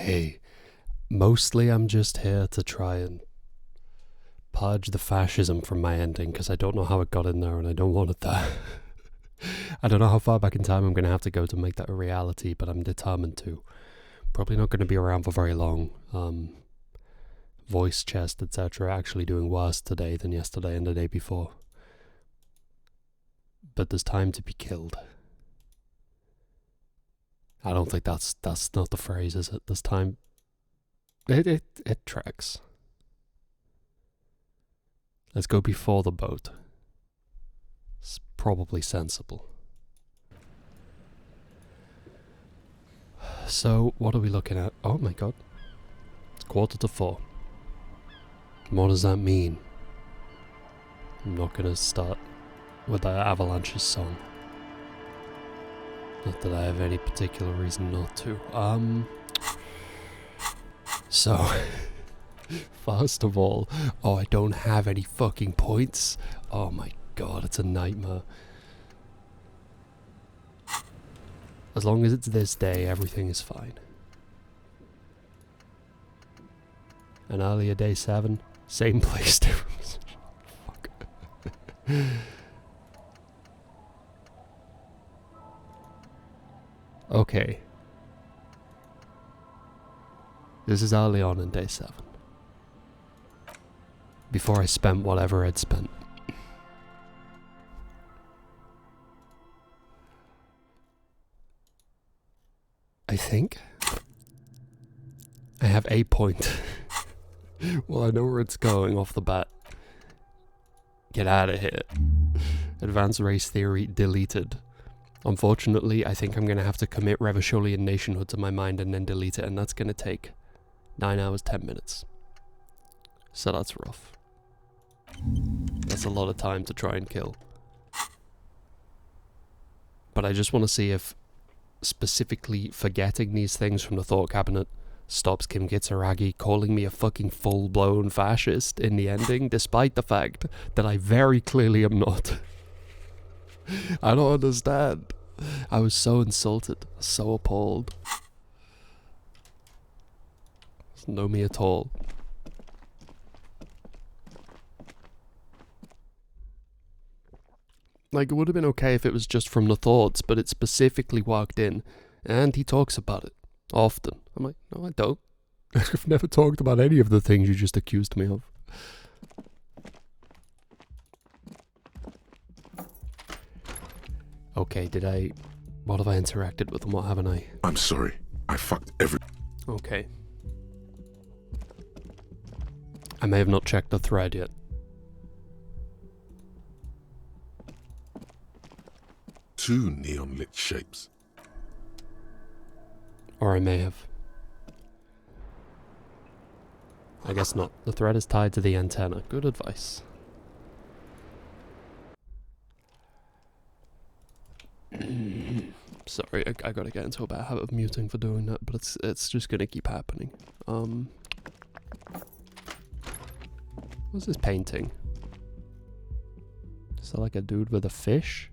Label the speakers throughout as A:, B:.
A: Hey, mostly I'm just here to try and purge the fascism from my ending, because I don't know how it got in there and I don't want it there. I don't know how far back in time I'm going to have to go to make that a reality, but I'm determined to. Probably not going to be around for very long. Voice, chest, etc. actually doing worse today than yesterday and the day before. But there's time to be killed. I don't think that's not the phrase, is it? There's time. It tracks. Let's go before the boat. It's probably sensible. So, what are we looking at? Oh my god. It's 3:45. What does that mean? I'm not gonna start with the Avalanche's song. Not that I have any particular reason not to. So, first of all, I don't have any fucking points. Oh my god, it's a nightmare. As long as it's this day, everything is fine. And earlier day 7, same place difference. Fuck. Okay. This is early on in day 7. Before I spent whatever I'd spent. I think I have a point. Well, I know where it's going off the bat. Get out of here. Advanced race theory deleted. Unfortunately, I think I'm going to have to commit Revacholian nationhood to my mind and then delete it, and that's going to take 9 hours, 10 minutes. So that's rough. That's a lot of time to try and kill. But I just want to see if specifically forgetting these things from the thought cabinet stops Kim Kitsuragi calling me a fucking full-blown fascist in the ending, despite the fact that I very clearly am not. I don't understand. I was so insulted, so appalled. Doesn't know me at all. Like, it would have been okay if it was just from the thoughts, but it specifically walked in, and he talks about it often. I'm like, no, I don't. I've never talked about any of the things you just accused me of. Okay, what have I interacted with and what haven't I?
B: I'm sorry, I fucked every...
A: Okay. I may have not checked the thread yet.
B: Two neon-lit shapes.
A: Or I may have. I guess not. The thread is tied to the antenna. Good advice. Sorry, I gotta get into a bad habit of muting for doing that, but it's just gonna keep happening. What's this painting? Is that like a dude with a fish?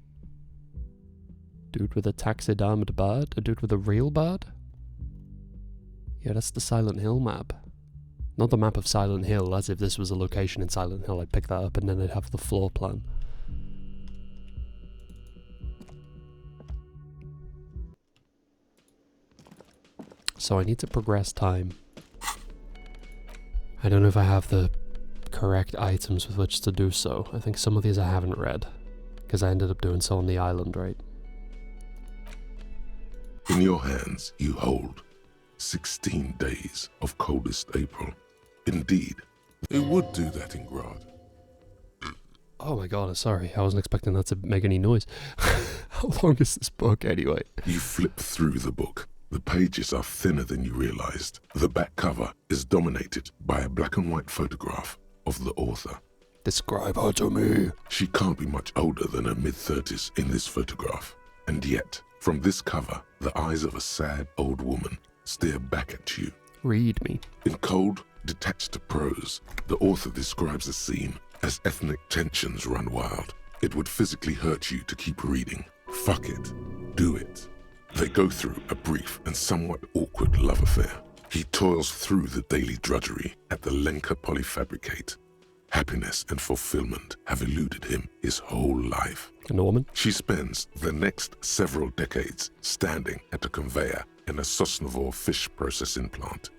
A: Dude with a taxidermed bird? A dude with a real bird? Yeah, that's the Silent Hill map. Not the map of Silent Hill, as if this was a location in Silent Hill. I'd pick that up and then I'd have the floor plan. So I need to progress time. I don't know if I have the correct items with which to do so. I think some of these I haven't read, because I ended up doing so on the island, right?
B: In your hands you hold 16 days of coldest April. Indeed, it would do that in Grad.
A: Oh my god, sorry. I wasn't expecting that to make any noise. How long is this book anyway?
B: You flip through the book. The pages are thinner than you realized. The back cover is dominated by a black and white photograph of the author.
A: Describe her to me.
B: She can't be much older than her mid-30s in this photograph. And yet, from this cover, the eyes of a sad old woman stare back at you.
A: Read me.
B: In cold, detached prose, the author describes the scene as ethnic tensions run wild. It would physically hurt you to keep reading. Fuck it. Do it. They go through a brief and somewhat awkward love affair. He toils through the daily drudgery at the Lenka Polyfabricate. Happiness and fulfillment have eluded him his whole life.
A: And the woman?
B: She spends the next several decades standing at a conveyor in a Sosnovo fish processing plant.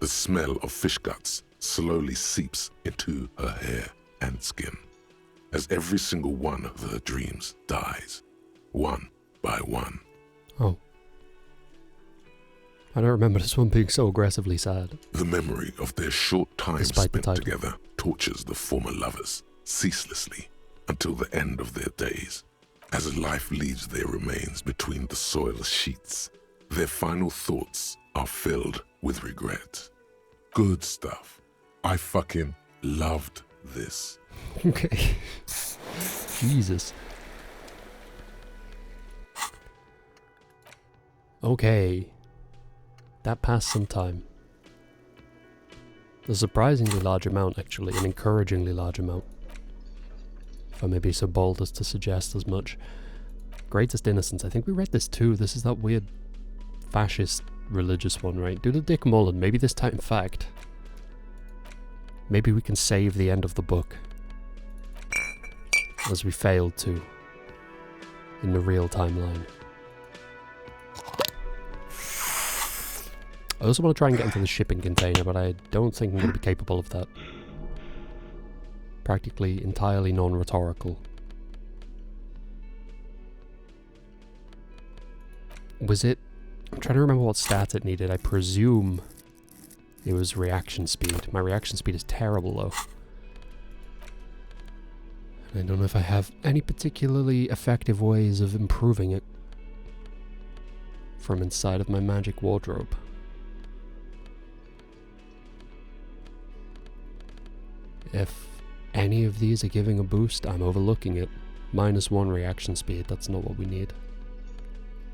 B: The smell of fish guts slowly seeps into her hair and skin as every single one of her dreams dies, one by one.
A: Oh. I don't remember this one being so aggressively sad.
B: The memory of their short time
A: Despite
B: spent together tortures the former lovers ceaselessly until the end of their days. As life leaves their remains between the soil sheets, their final thoughts are filled with regret. Good stuff. I fucking loved this.
A: Okay. Jesus. Okay. That passed some time. A surprisingly large amount, actually. An encouragingly large amount. If I may be so bold as to suggest as much. Greatest Innocence. I think we read this too. This is that weird fascist religious one, right? Do the Dick Mullen. Maybe this time, in fact. Maybe we can save the end of the book. As we failed to. In the real timeline. I also want to try and get into the shipping container, but I don't think I'm going to be capable of that. Practically entirely non-rhetorical. Was it... I'm trying to remember what stat it needed. I presume it was reaction speed. My reaction speed is terrible, though. I don't know if I have any particularly effective ways of improving it from inside of my magic wardrobe. If any of these are giving a boost, I'm overlooking it. -1 reaction speed, that's not what we need.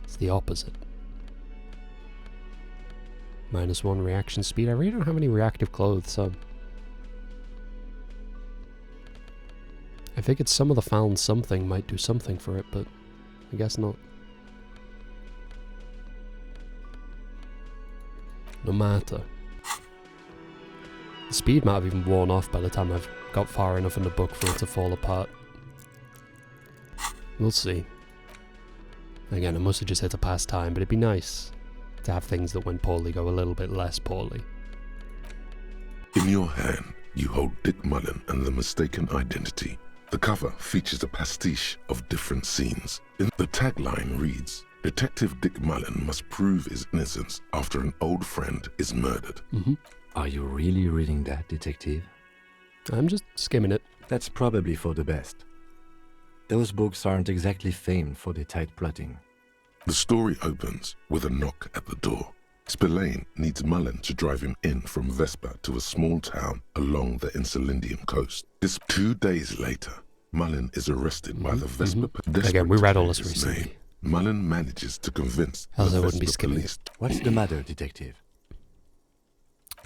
A: It's the opposite. -1 reaction speed. I really don't have any reactive clothes, so... I figured some of the found something might do something for it, but I guess not. No matter. The speed might have even worn off by the time I've got far enough in the book for it to fall apart. We'll see. Again, I must have just hit a past time, but it'd be nice to have things that went poorly go a little bit less poorly.
B: In your hand, you hold Dick Mullen and the Mistaken Identity. The cover features a pastiche of different scenes. The tagline reads, Detective Dick Mullen must prove his innocence after an old friend is murdered.
C: Are you really reading that, Detective?
A: I'm just skimming it.
C: That's probably for the best. Those books aren't exactly famed for their tight plotting.
B: The story opens with a knock at the door. Spillane needs Mullen to drive him in from Vespa to a small town along the Elysium coast. 2 days later, Mullen is arrested by the Vespa.
A: Again, we read all this recently.
B: Mullen manages to convince
A: Else
B: the
A: I wouldn't be
B: Vespa
A: skimming
B: police.
C: What's the matter, Detective?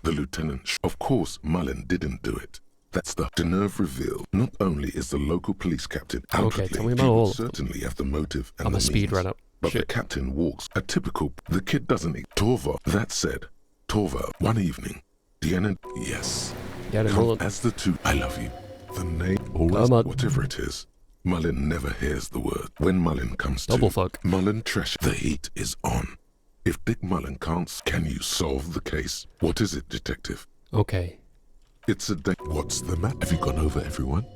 B: The lieutenant. Of course, Mullen didn't do it. That's the Deneuve reveal. Not only is the local police captain outwardly,
A: tell me about
B: he
A: all
B: would
A: of them.
B: certainly have the motive and
A: I'm
B: the
A: a speed
B: means.
A: runner.
B: But
A: Shit.
B: the captain walks a typical... The kid doesn't... Torva. That said, Torva, one evening, Deanna... Yes.
A: Yeah,
B: Come as the two... I love you. The name... Always, whatever it is. Mullen never hears the word. When Mullen comes
A: Double
B: to...
A: fuck.
B: Mullen trash... The heat is on. If Dick Mullen can't... Can you solve the case? What is it, detective?
A: Okay.
B: It's a day... What's the matter? Have you gone over everyone?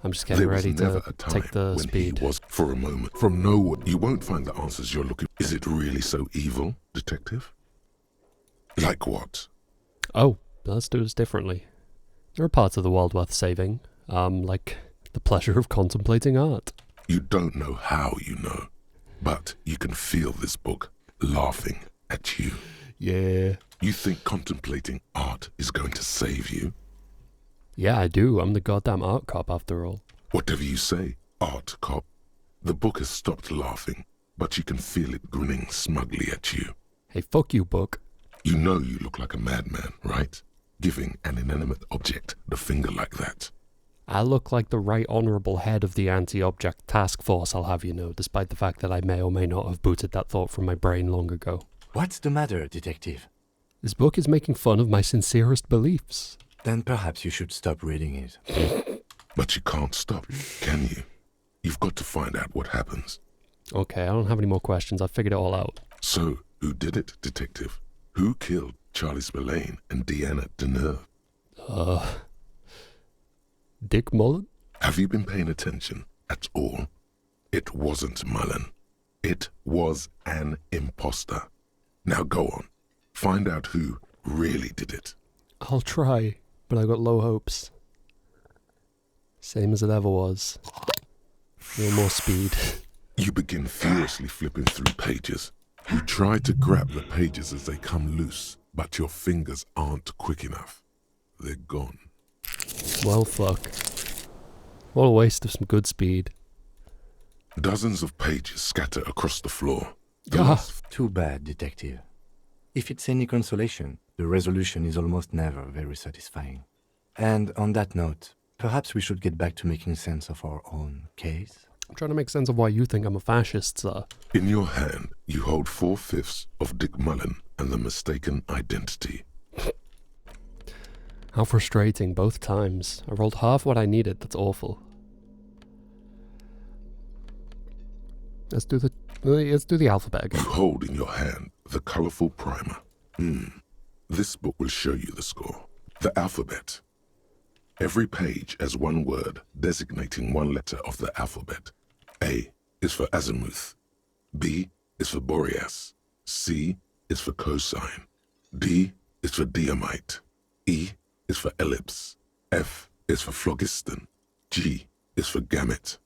A: I'm just getting ready to take the
B: when
A: speed.
B: He was, for a moment, from nowhere. You won't find the answers you're looking for. Is it really so evil, detective? Like what?
A: Oh, let's do this differently. There are parts of the world worth saving. Like the pleasure of contemplating art.
B: You don't know how you know, but you can feel this book laughing at you.
A: Yeah.
B: You think contemplating art is going to save you?
A: Yeah, I do. I'm the goddamn art cop after all.
B: Whatever you say, art cop. The book has stopped laughing, but you can feel it grinning smugly at you.
A: Hey, fuck you, book.
B: You know you look like a madman, right? Giving an inanimate object the finger like that.
A: I look like the right honourable head of the anti-object task force, I'll have you know, despite the fact that I may or may not have booted that thought from my brain long ago.
C: What's the matter, Detective?
A: This book is making fun of my sincerest beliefs.
C: Then perhaps you should stop reading it.
B: But you can't stop, can you? You've got to find out what happens.
A: Okay, I don't have any more questions. I've figured it all out.
B: So, who did it, detective? Who killed Charlie Spillane and Deanna Deneuve?
A: Dick Mullen?
B: Have you been paying attention at all? It wasn't Mullen. It was an imposter. Now go on. Find out who really did it.
A: I'll try, but I've got low hopes. Same as it ever was. No more speed.
B: You begin furiously flipping through pages. You try to grab the pages as they come loose, but your fingers aren't quick enough. They're gone.
A: Well, fuck. What a waste of some good speed.
B: Dozens of pages scatter across the floor. The
A: Ah.
B: last
C: Too bad, detective. If it's any consolation, the resolution is almost never very satisfying. And on that note, perhaps we should get back to making sense of our own case.
A: I'm trying to make sense of why you think I'm a fascist, sir.
B: In your hand, you hold 4/5 of Dick Mullen and the mistaken identity.
A: How frustrating, both times. I rolled half what I needed, that's awful. Let's do the alphabet
B: You
A: again.
B: hold in your hand the colorful primer. This book will show you the score. The alphabet. Every page has one word designating one letter of the alphabet. A is for azimuth. B is for Boreas. C is for cosine. D is for diamite. E is for ellipse. F is for phlogiston. G is for gamete.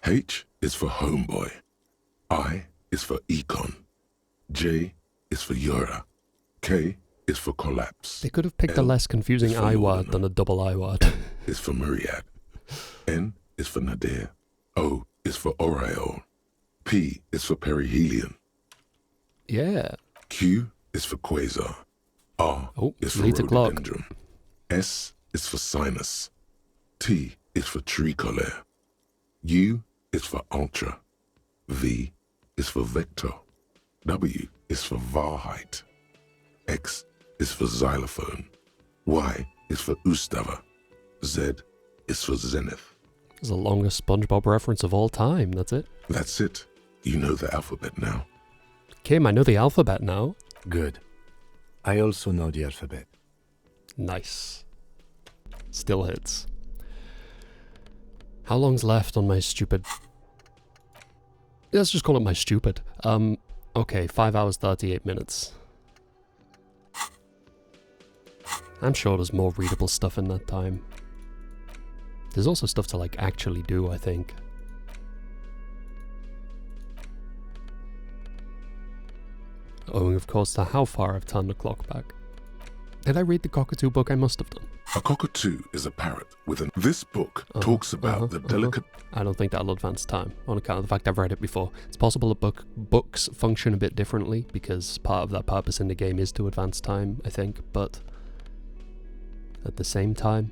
B: H is for homeboy. I is for econ. J is for Eura. K is for collapse.
A: They could have picked a
B: L
A: less confusing
B: is for
A: I word
B: Lorna.
A: than a double I word.
B: Is for myriad. N is for nadir. O is for aureole. P is for perihelion.
A: Yeah.
B: Q is for quasar. R
A: Oh,
B: is for
A: needs a clock.
B: rhododendron. S is for sinus. T is for tricolor. U is for ultra. V is for vector. W is for Wahrheit. X is for xylophone. Y is for Ustava. Z is for zenith.
A: It's the longest SpongeBob reference of all time, that's it.
B: That's it. You know the alphabet now.
A: Kim, I know the alphabet now.
C: Good. I also know the alphabet.
A: Nice. Still hits. How long's left on my stupid... Let's just call it my stupid. Okay, 5 hours, 38 minutes. I'm sure there's more readable stuff in that time. There's also stuff to, like, actually do, I think. Owing, of course, to how far I've turned the clock back. Did I read the Cockatoo book? I must have done.
B: A cockatoo is a parrot with an... This book talks about the delicate...
A: I don't think that'll advance time, on account of the fact I've read it before. It's possible that books function a bit differently, because part of that purpose in the game is to advance time, I think, but... At the same time,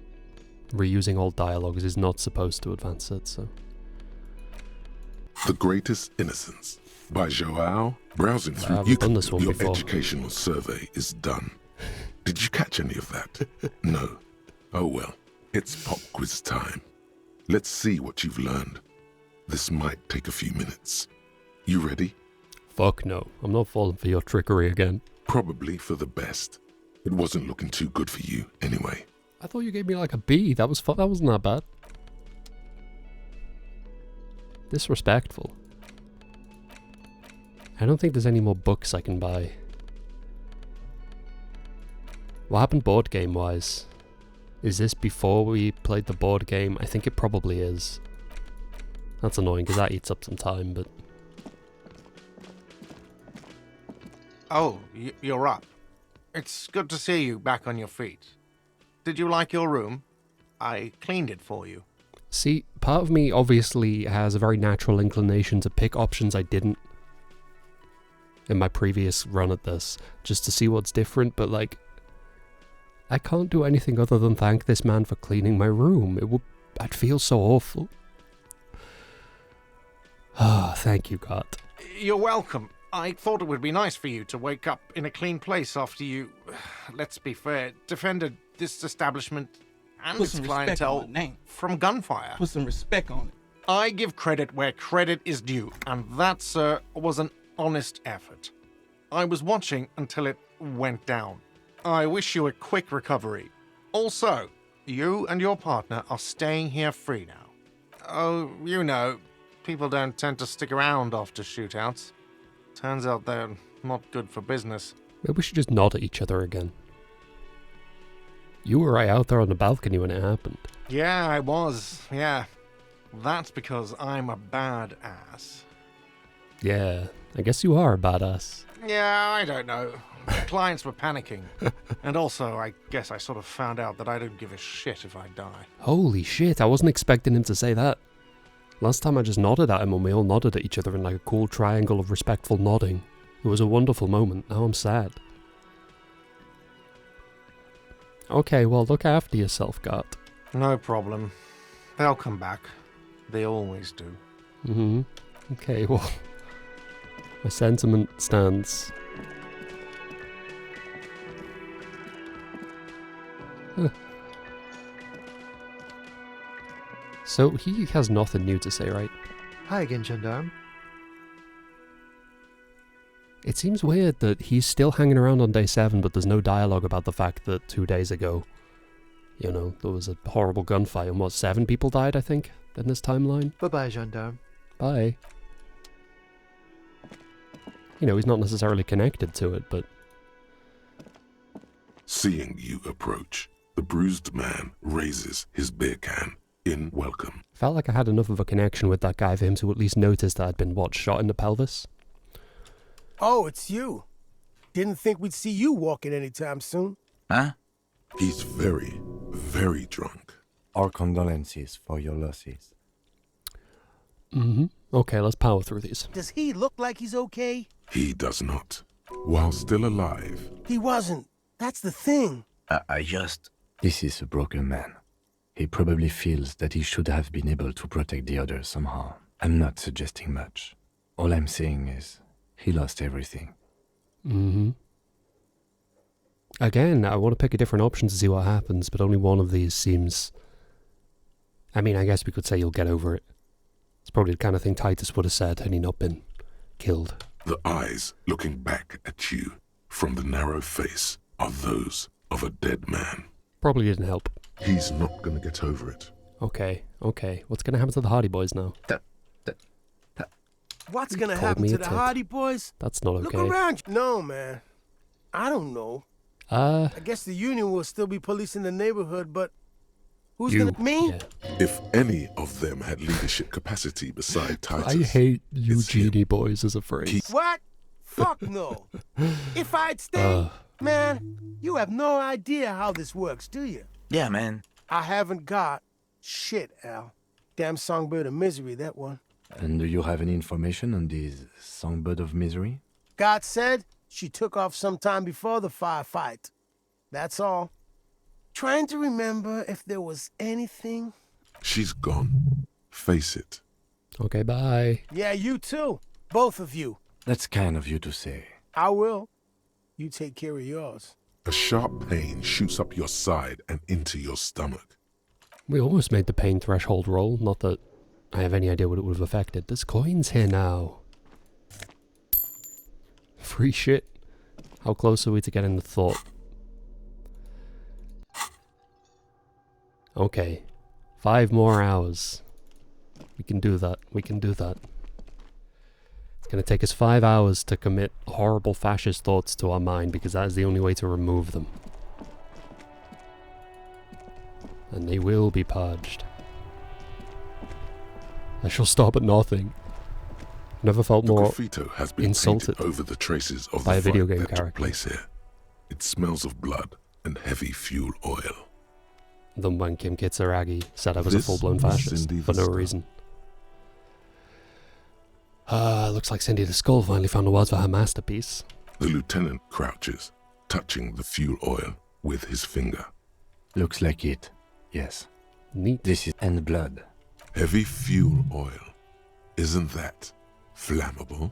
A: reusing old dialogues is not supposed to advance it, so...
B: The Greatest Innocence by Joao. Browsing through
A: haven't done this one
B: your
A: before.
B: educational survey is done. Did you catch any of that? No. Oh well, it's pop quiz time. Let's see what you've learned. This might take a few minutes. You ready?
A: Fuck no, I'm not falling for your trickery again.
B: Probably for the best. It wasn't looking too good for you anyway.
A: I thought you gave me like a B, that wasn't that bad. Disrespectful. I don't think there's any more books I can buy. What happened board game wise? Is this before we played the board game? I think it probably is. That's annoying because that eats up some time, but...
D: Oh, you're up. It's good to see you back on your feet. Did you like your room? I cleaned it for you.
A: See, part of me obviously has a very natural inclination to pick options I didn't in my previous run at this, just to see what's different, but like, I can't do anything other than thank this man for cleaning my room. I'd feel so awful. Ah, thank you, God.
D: You're welcome. I thought it would be nice for you to wake up in a clean place after you, let's be fair, defended this establishment and
E: Put
D: its
E: some respect
D: clientele
E: on my name.
D: from gunfire.
E: Put some respect on it.
D: I give credit where credit is due, and that, sir, was an honest effort. I was watching until it went down. I wish you a quick recovery. Also, you and your partner are staying here free now. Oh, you know, people don't tend to stick around after shootouts. Turns out they're not good for business.
A: Maybe we should just nod at each other again. You were right out there on the balcony when it happened.
D: Yeah, I was, yeah. That's because I'm a badass.
A: Yeah, I guess you are a badass.
D: Yeah, I don't know. The clients were panicking. And also, I guess I sort of found out that I don't give a shit if I die.
A: Holy shit, I wasn't expecting him to say that. Last time I just nodded at him and we all nodded at each other in like a cool triangle of respectful nodding. It was a wonderful moment. Now I'm sad. Okay, well, look after yourself, Gart.
D: No problem. They'll come back. They always do.
A: Mm-hmm. Okay, well, my sentiment stands. Huh. So he has nothing new to say, right?
F: Hi again, Gendarme.
A: It seems weird that he's still hanging around on day 7, but there's no dialogue about the fact that 2 days ago, you know, there was a horrible gunfight and what, 7 people died, I think, in this timeline?
F: Bye-bye, Gendarme.
A: Bye. You know, he's not necessarily connected to it, but...
B: Seeing you approach, the bruised man raises his beer can in welcome.
A: Felt like I had enough of a connection with that guy for him to at least notice that I'd been, shot in the pelvis?
G: Oh, it's you. Didn't think we'd see you walking anytime soon.
E: Huh?
B: He's very, very drunk.
C: Our condolences for your losses.
A: Mm-hmm. Okay, let's power through these.
G: Does he look like he's okay?
B: He does not. While still alive,
G: He wasn't. That's the thing.
E: I just...
C: This is a broken man. He probably feels that he should have been able to protect the others somehow. I'm not suggesting much. All I'm saying is, he lost everything.
A: Mm-hmm. Again, I want to pick a different option to see what happens, but only one of these seems... I mean, I guess we could say you'll get over it. It's probably the kind of thing Titus would have said had he not been killed.
B: the eyes looking back at you from the narrow face are those of a dead man.
A: Probably didn't help.
B: He's not gonna get over it.
A: Okay. What's going to happen to the Hardy Boys now?
G: What's gonna
A: Called
G: happen
A: me
G: to
A: a
G: the
A: tit.
G: Hardy Boys?
A: That's not
G: Look
A: okay.
G: around you. No, man. I don't know. I guess the Union will still be policing the neighborhood, but who's
A: you.
G: gonna... Me?
A: Yeah.
B: If any of them had leadership capacity beside Titus,
A: I hate
B: it's
A: Eugenie
B: him.
A: Boys as a phrase.
G: What? Fuck no. If I'd stayed, man, you have no idea how this works, do you?
E: Yeah, man.
G: I haven't got shit, Al. Damn songbird of misery, that one.
C: And do you have any information on this songbird of misery?
G: God said she took off sometime before the firefight. That's all. Trying to remember if there was anything.
B: she's gone. Face it.
A: Okay, bye.
G: Yeah, you too. Both of you.
C: That's kind of you to say.
G: I will. You take care of yours.
B: A sharp pain shoots up your side and into your stomach.
A: We almost made the pain threshold roll, not that I have any idea what it would have affected. There's coins here now. Free shit. How close are we to getting the thought? Okay. 5 more hours. We can do that. It's going to take us 5 hours to commit horrible fascist thoughts to our mind because that is the only way to remove them. And they will be purged. I shall stop at nothing. Never felt
B: The
A: more
B: graffito has been
A: insulted
B: painted over the traces of
A: by
B: the
A: a video
B: fight
A: game
B: that took
A: character.
B: place here. It smells of blood and heavy fuel oil.
A: than when Kim Kitsuragi said I was a
B: This
A: full-blown
B: is
A: fascist
B: Cindy
A: for
B: the
A: no
B: Skull.
A: reason. Looks like Cindy the Skull finally found the words for her masterpiece.
B: The lieutenant crouches, touching the fuel oil with his finger.
C: Looks like it. Yes.
A: Neat.
C: This is and blood.
B: Heavy fuel oil. Isn't that flammable?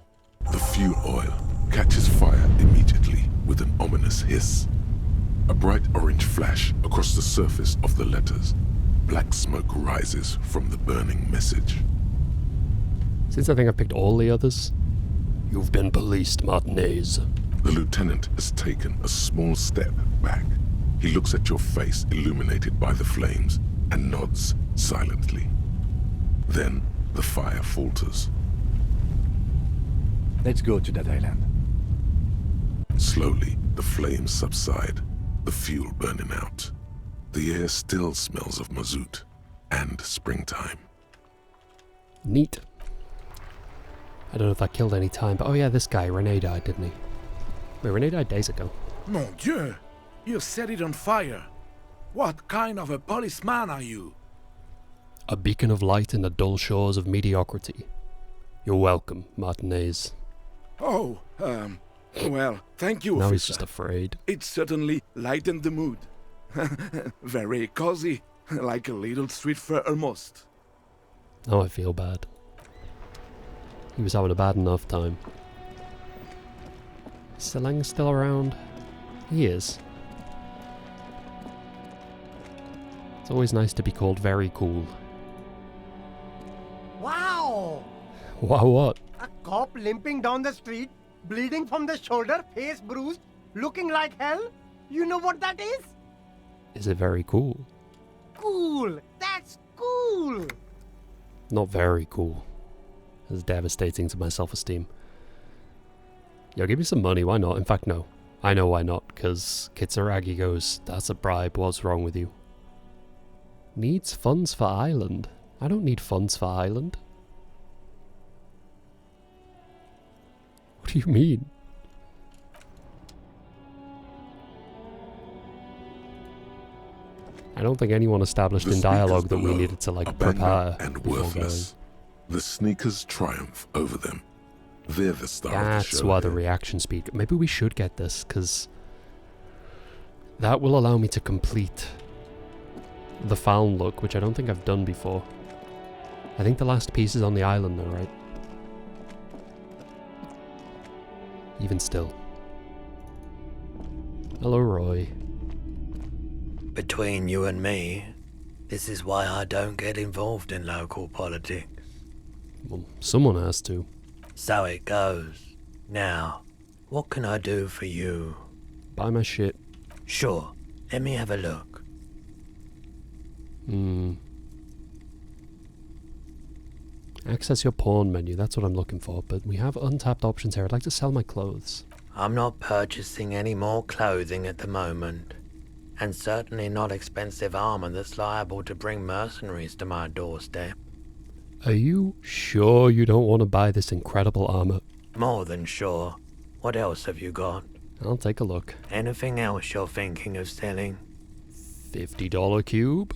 B: The fuel oil catches fire immediately with an ominous hiss. A bright orange flash across the surface of the letters. Black smoke rises from the burning message.
A: Since I think I've picked all the others, you've been policed, Martinez.
B: The lieutenant has taken a small step back. He looks at your face illuminated by the flames and nods silently. Then the fire falters.
C: Let's go to that island.
B: Slowly, the flames subside, the fuel burning out. The air still smells of mazout and springtime.
A: Neat. I don't know if that killed any time, but oh yeah, this guy, Rene died, didn't he? Wait, Rene died days ago.
H: Mon Dieu! You set it on fire! What kind of a policeman are you?
A: A beacon of light in the dull shores of mediocrity. You're welcome, Martinez.
H: Oh, well, thank you,
A: Now
H: officer.
A: he's just afraid.
H: It certainly lightened the mood. Very cozy, like a little street fair almost.
A: Now I feel bad. He was having a bad enough time. Is Selang still around? He is. It's always nice to be called very cool.
G: Wow!
A: Wow, what?
G: A cop limping down the street, bleeding from the shoulder, face bruised, looking like hell? You know what that is?
A: Is it very cool?
G: Cool! That's cool!
A: Not very cool. It's devastating to my self-esteem. Yo, give me some money, why not? In fact, no. I know why not, because Kitsuragi goes, that's a bribe, what's wrong with you? Needs funds for island. I don't need funds for island. What do you mean? I don't think anyone established
B: The
A: in dialogue
B: sneakers
A: that we
B: below,
A: needed to, like,
B: abandoned
A: prepare
B: and
A: before
B: worthless. The sneakers triumph over them. They're the star
A: going.
B: of the
A: That's
B: show.
A: why the
B: here.
A: reaction speed... Maybe we should get this, because that will allow me to complete the found look, which I don't think I've done before. I think the last piece is on the island though, right? Even still. Hello, Roy.
E: Between you and me, this is why I don't get involved in local politics.
A: Well, someone has to.
E: So it goes. Now, what can I do for you?
A: Buy my shit.
E: Sure, let me have a look.
A: Access your pawn menu, that's what I'm looking for, but we have untapped options here. I'd like to sell my clothes.
E: I'm not purchasing any more clothing at the moment, and certainly not expensive armor that's liable to bring mercenaries to my doorstep.
A: Are you sure you don't want to buy this incredible armor?
E: More than sure. What else have you got?
A: I'll take a look.
E: Anything else you're thinking of selling?
A: $50 cube?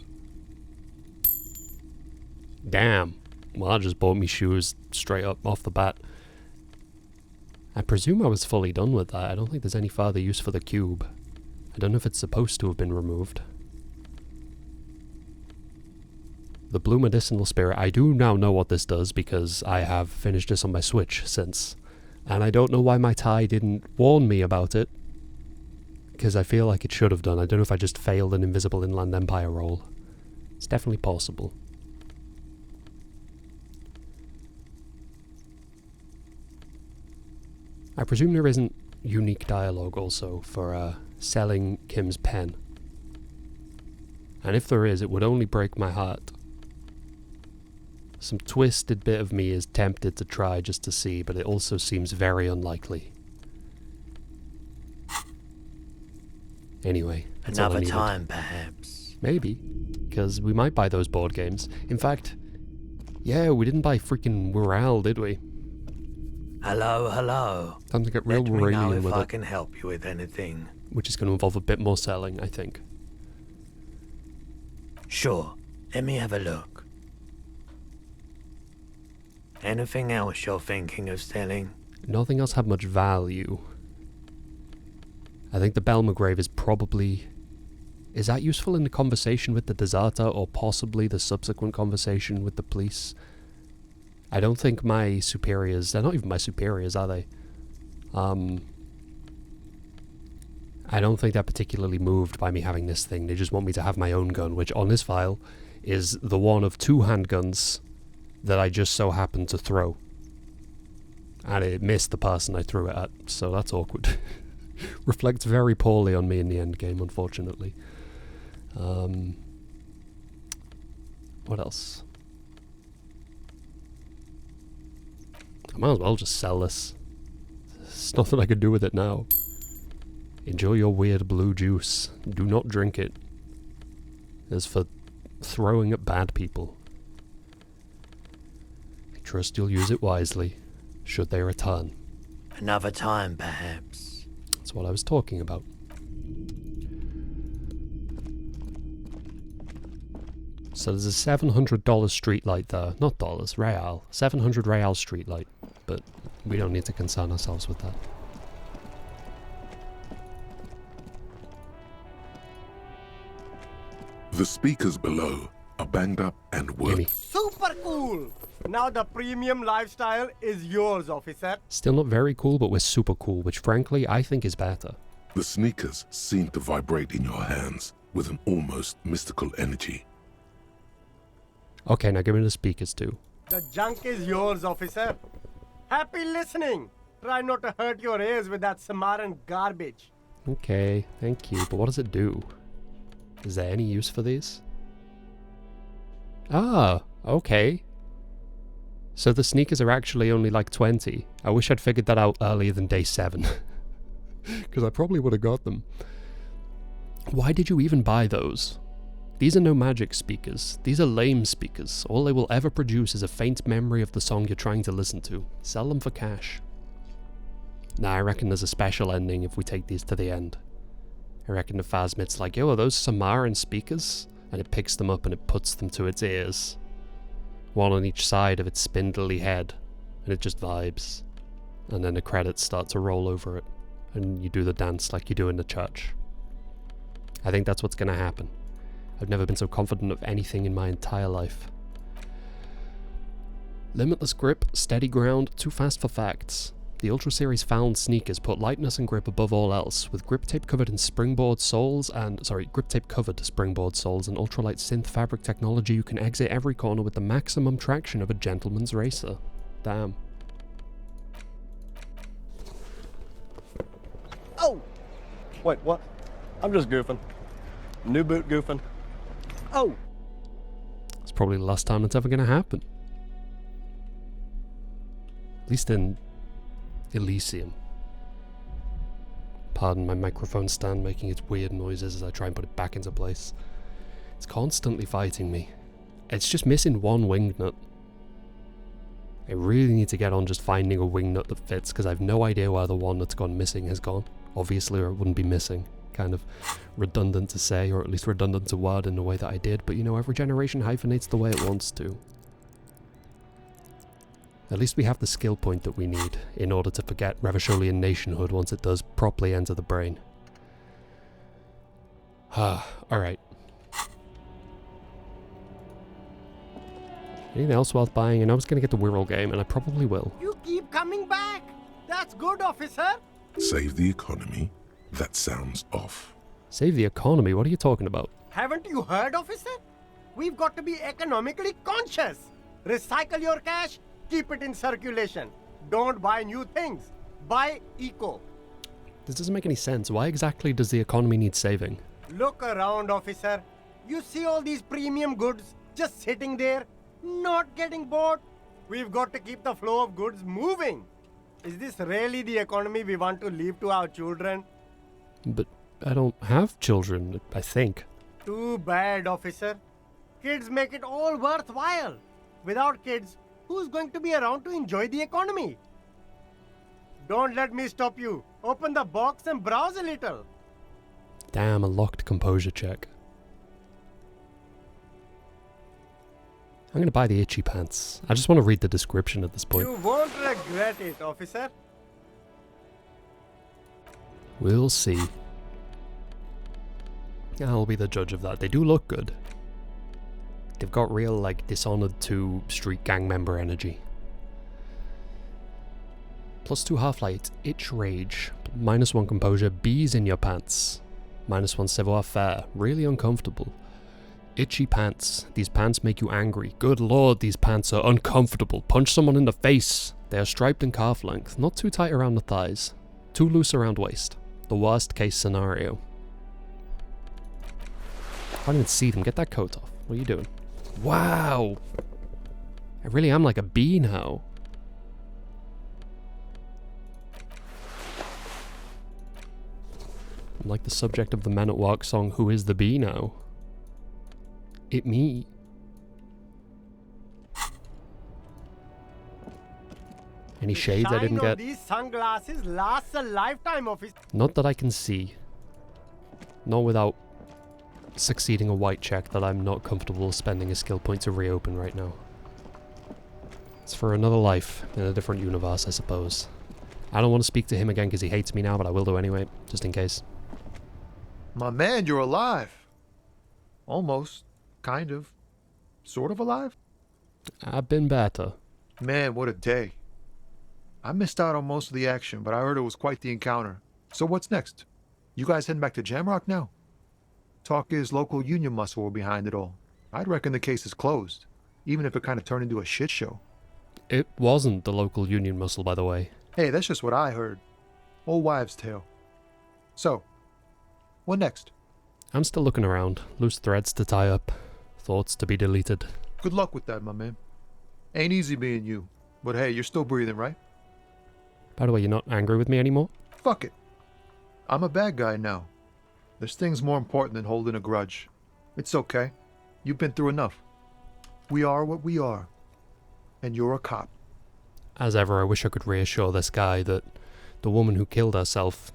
A: Damn. Well, I just bought me shoes straight up off the bat. I presume I was fully done with that. I don't think there's any further use for the cube. I don't know if it's supposed to have been removed. The blue medicinal spirit. I do now know what this does because I have finished this on my Switch since. And I don't know why my tie didn't warn me about it. Because I feel like it should have done. I don't know if I just failed an Invisible Inland Empire roll. It's definitely possible. I presume there isn't unique dialogue also for selling Kim's pen. And if there is, it would only break my heart. Some twisted bit of me is tempted to try just to see, but it also seems very unlikely. Anyway, that's all I
E: Another
A: needed.
E: time, perhaps.
A: Maybe, because we might buy those board games. In fact, yeah, we didn't buy freaking Morale, did we?
E: Hello, hello.
A: Time to get real
E: Let me know
A: Moralian
E: if
A: with
E: I
A: it,
E: can help you with anything.
A: which is going to involve a bit more selling, I think.
E: Sure, let me have a look. Anything else you're thinking of selling?
A: Nothing else had much value. I think the Belmagrave is probably... Is that useful in the conversation with the deserter, or possibly the subsequent conversation with the police? I don't think my superiors, they're not even my superiors, are they? I don't think they're particularly moved by me having this thing. They just want me to have my own gun, which on this file is the one of 2 handguns that I just so happened to throw. And it missed the person I threw it at, so that's awkward. Reflects very poorly on me in the end game, unfortunately. What else? I might as well just sell this. There's nothing I can do with it now. Enjoy your weird blue juice. Do not drink it. It's for throwing at bad people. I trust you'll use it wisely, should they return.
E: Another time, perhaps.
A: That's what I was talking about. So there's a $700 streetlight there. Not dollars, real. 700 real streetlight. But we don't need to concern ourselves with that.
B: The speakers below are banged up and work.
A: Gimme.
G: Super cool! Now the premium lifestyle is yours, officer.
A: Still not very cool, but we're super cool, which frankly I think is better.
B: The sneakers seem to vibrate in your hands with an almost mystical energy.
A: Okay, now give me the speakers too.
G: The junk is yours, officer. Happy listening. Try not to hurt your ears with that Samaran garbage.
A: Okay, thank you, but what does it do? Is there any use for these? Ah, okay. So the sneakers are actually only like 20. I wish I'd figured that out earlier than day 7. Because I probably would have got them. Why did you even buy those? These are no magic speakers. These are lame speakers. All they will ever produce is a faint memory of the song you're trying to listen to. Sell them for cash. Nah, I reckon there's a special ending if we take these to the end. I reckon the Phasmit's like, yo, are those Samaran speakers? And it picks them up and it puts them to its ears. One on each side of its spindly head. And it just vibes. And then the credits start to roll over it. And you do the dance like you do in the church. I think that's what's going to happen. I've never been so confident of anything in my entire life. Limitless grip, steady ground, too fast for facts. The Ultra Series found sneakers put lightness and grip above all else, with grip tape covered springboard soles and ultralight synth fabric technology. You can exit every corner with the maximum traction of a gentleman's racer. Damn.
G: Oh! Wait, what? I'm just goofing. New boot goofing. Oh!
A: It's probably the last time that's ever going to happen. At least in Elysium. Pardon my microphone stand making its weird noises as I try and put it back into place. It's constantly fighting me. It's just missing one wing nut. I really need to get on just finding a wing nut that fits, because I've no idea where the one that's gone missing has gone. Obviously, or it wouldn't be missing. Kind of redundant to say, or at least redundant to word in the way that I did, but you know, every generation hyphenates the way it wants to. At least we have the skill point that we need in order to forget Revacholian nationhood once it does properly enter the brain. Alright. Anything else worth buying? I know I was going to get the Wirral game, and I probably will.
G: You keep coming back! That's good, officer!
B: Save the economy? That sounds off.
A: Save the economy? What are you talking about?
G: Haven't you heard, officer? We've got to be economically conscious. Recycle your cash, keep it in circulation. Don't buy new things. Buy eco.
A: This doesn't make any sense. Why exactly does the economy need saving?
G: Look around, officer. You see all these premium goods just sitting there, not getting bought? We've got to keep the flow of goods moving. Is this really the economy we want to leave to our children?
A: But I don't have children, I think.
G: Too bad, officer. Kids make it all worthwhile. Without kids, who's going to be around to enjoy the economy? Don't let me stop you. Open the box and browse a little.
A: Damn, a locked composure check. I'm gonna buy the itchy pants. I just want to read the description at this point.
G: You won't regret it, officer.
A: We'll see. I'll be the judge of that. They do look good. They've got real, like, Dishonored 2 street gang member energy. +2 half-light, itch rage, -1 composure, bees in your pants, -1 savoir-faire, really uncomfortable. Itchy pants, these pants make you angry. Good lord, these pants are uncomfortable. Punch someone in the face. They are striped in calf length, not too tight around the thighs, too loose around waist. The worst case scenario. I can't even see them, get that coat off. What are you doing? Wow! I really am like a bee now. I'm like the subject of the Men at Work song, Who is the Bee Now? It me. Any shades I didn't get?
G: These sunglasses lasts a lifetime, officer.
A: Not that I can see. Not without succeeding a white check that I'm not comfortable spending a skill point to reopen right now. It's for another life in a different universe, I suppose. I don't want to speak to him again because he hates me now, but I will do anyway, just in case.
F: My man, you're alive. Almost. Kind of. Sort of alive?
A: I've been better.
F: Man, what a day. I missed out on most of the action, but I heard it was quite the encounter. So what's next? You guys heading back to Jamrock now? Talk is local union muscle were behind it all. I'd reckon the case is closed, even if it kind of turned into a shit show.
A: It wasn't the local union muscle, by the way.
F: Hey, that's just what I heard. Old wives' tale. So, what next?
A: I'm still looking around. Loose threads to tie up. Thoughts to be deleted.
F: Good luck with that, my man. Ain't easy being you. But hey, you're still breathing, right?
A: By the way, you're not angry with me anymore?
F: Fuck it. I'm a bad guy now. There's things more important than holding a grudge. It's okay. You've been through enough. We are what we are. And you're a cop.
A: As ever, I wish I could reassure this guy that the woman who killed herself,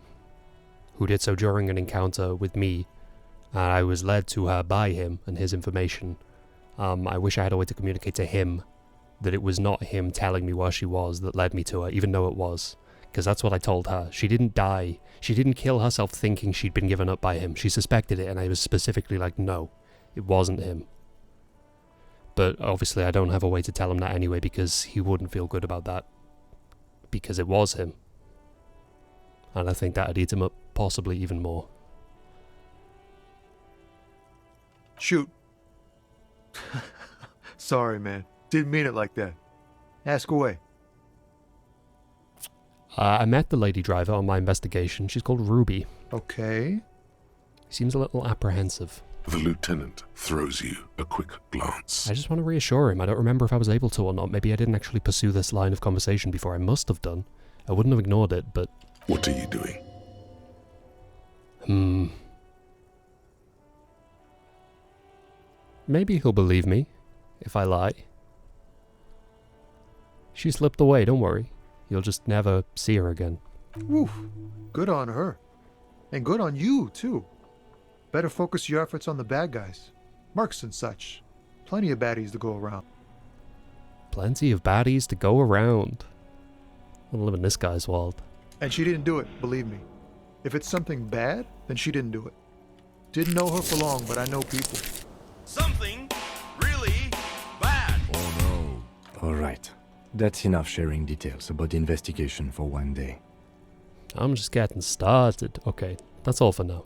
A: who did so during an encounter with me, and I was led to her by him and his information, I wish I had a way to communicate to him that it was not him telling me where she was that led me to her, even though it was. Because that's what I told her. She didn't die. She didn't kill herself thinking she'd been given up by him. She suspected it, and I was specifically like, no, it wasn't him. But obviously I don't have a way to tell him that anyway, because he wouldn't feel good about that. Because it was him. And I think that'd eat him up possibly even more.
F: Shoot. Sorry, man. Didn't mean it like that. Ask away.
A: I met the lady driver on my investigation. She's called Ruby.
F: Okay.
A: Seems a little apprehensive.
B: The lieutenant throws you a quick glance.
A: I just want to reassure him. I don't remember if I was able to or not. Maybe I didn't actually pursue this line of conversation before. I must have done. I wouldn't have ignored it, but...
B: What are you doing?
A: Maybe he'll believe me, if I lie. She slipped away, don't worry. You'll just never see her again.
F: Woof. Good on her. And good on you, too. Better focus your efforts on the bad guys. Mercs and such. Plenty of baddies to go around.
A: Plenty of baddies to go around. I don't live in this guy's world.
F: And she didn't do it, believe me. If it's something bad, then she didn't do it. Didn't know her for long, but I know people.
I: Something really bad.
C: Oh no. Alright. That's enough sharing details about the investigation for one day.
A: I'm just getting started. Okay, that's all for now.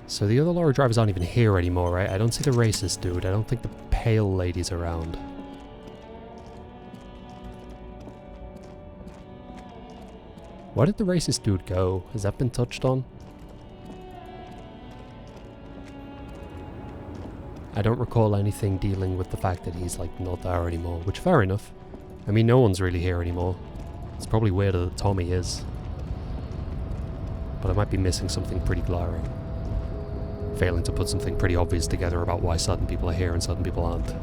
A: So the other lorry drivers aren't even here anymore, right? I don't see the racist dude. I don't think the pale lady's around. Where did the racist dude go? Has that been touched on? I don't recall anything dealing with the fact that he's like not there anymore, which fair enough. I mean, no one's really here anymore. It's probably weirder that Tommy is. But I might be missing something pretty glaring. Failing to put something pretty obvious together about why certain people are here and certain people aren't.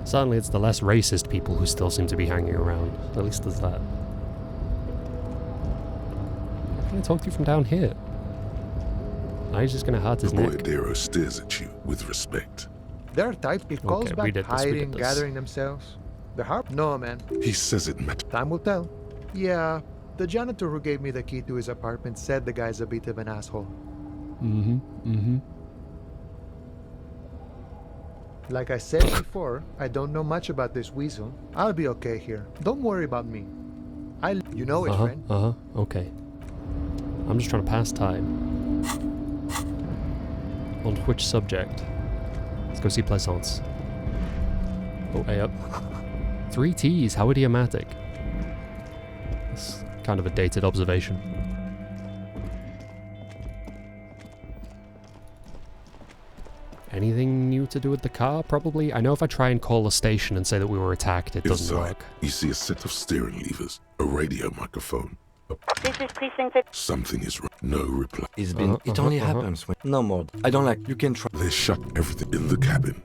A: Certainly it's the less racist people who still seem to be hanging around. At least there's that. How can I talk to you from down here? Now he's just gonna hurt his
B: The
A: neck.
B: boyardero stares at you with respect.
F: Their type, it calls
A: Okay,
F: back
A: we did
F: hiding,
A: this.
F: gathering themselves. The harp? No, man.
B: He says it
F: Time will tell. Yeah, the janitor who gave me the key to his apartment said the guy's a bit of an asshole. Like I said before, I don't know much about this weasel. I'll be okay here. Don't worry about me. You know it, friend.
A: Okay. I'm just trying to pass time. On which subject? Let's go see Plaisance. Oh, hey up. 3 T's, how idiomatic. That's kind of a dated observation. Anything new to do with the car, probably? I know if I try and call a station and say that we were attacked, it doesn't
B: Inside,
A: work.
B: you see a set of steering levers, a radio microphone.
J: This is precinct.
B: Something is wrong. No reply.
C: It only happens when... No more. I don't like... You can try...
B: They shut everything in the cabin.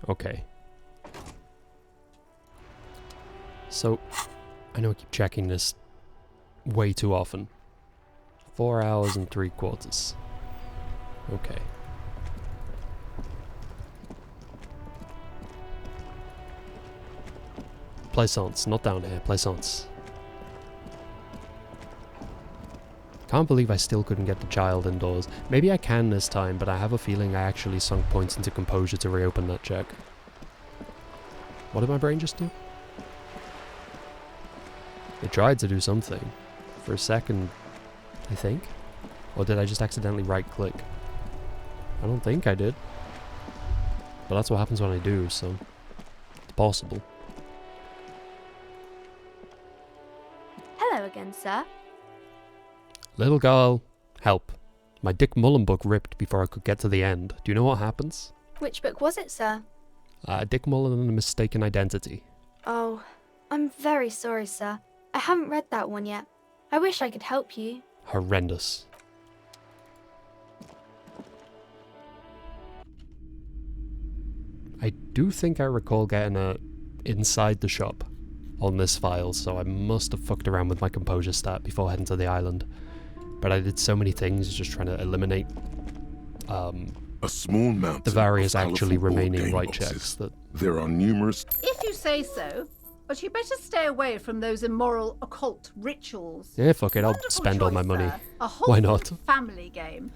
A: Okay. So, I know I keep checking this way too often. 4 hours and 3/4. Okay. Plaisance, not down here. Plaisance. Can't believe I still couldn't get the child indoors. Maybe I can this time, but I have a feeling I actually sunk points into composure to reopen that check. What did my brain just do? It tried to do something. For a second, I think. Or did I just accidentally right-click? I don't think I did. But that's what happens when I do, so... It's possible.
J: Hello again, sir.
A: Little girl, help. My Dick Mullen book ripped before I could get to the end. Do you know what happens?
J: Which book was it, sir?
A: Dick Mullen and a Mistaken Identity.
J: Oh, I'm very sorry, sir. I haven't read that one yet. I wish I could help you.
A: Horrendous. I do think I recall getting a inside the shop on this file, so I must have fucked around with my composure stat before heading to the island. But I did so many things just trying to eliminate
B: a small mountain
A: the various
B: of
A: actually
B: colourful board
A: remaining
B: game
A: right
B: boxes.
A: checks that...
B: There are numerous...
K: If you say so, but you better stay away from those immoral occult rituals.
A: Yeah, fuck it, I'll
K: Wonderful
A: spend all my
K: choice,
A: money.
K: sir. A
A: Why
K: wholesome
A: not?
K: family game.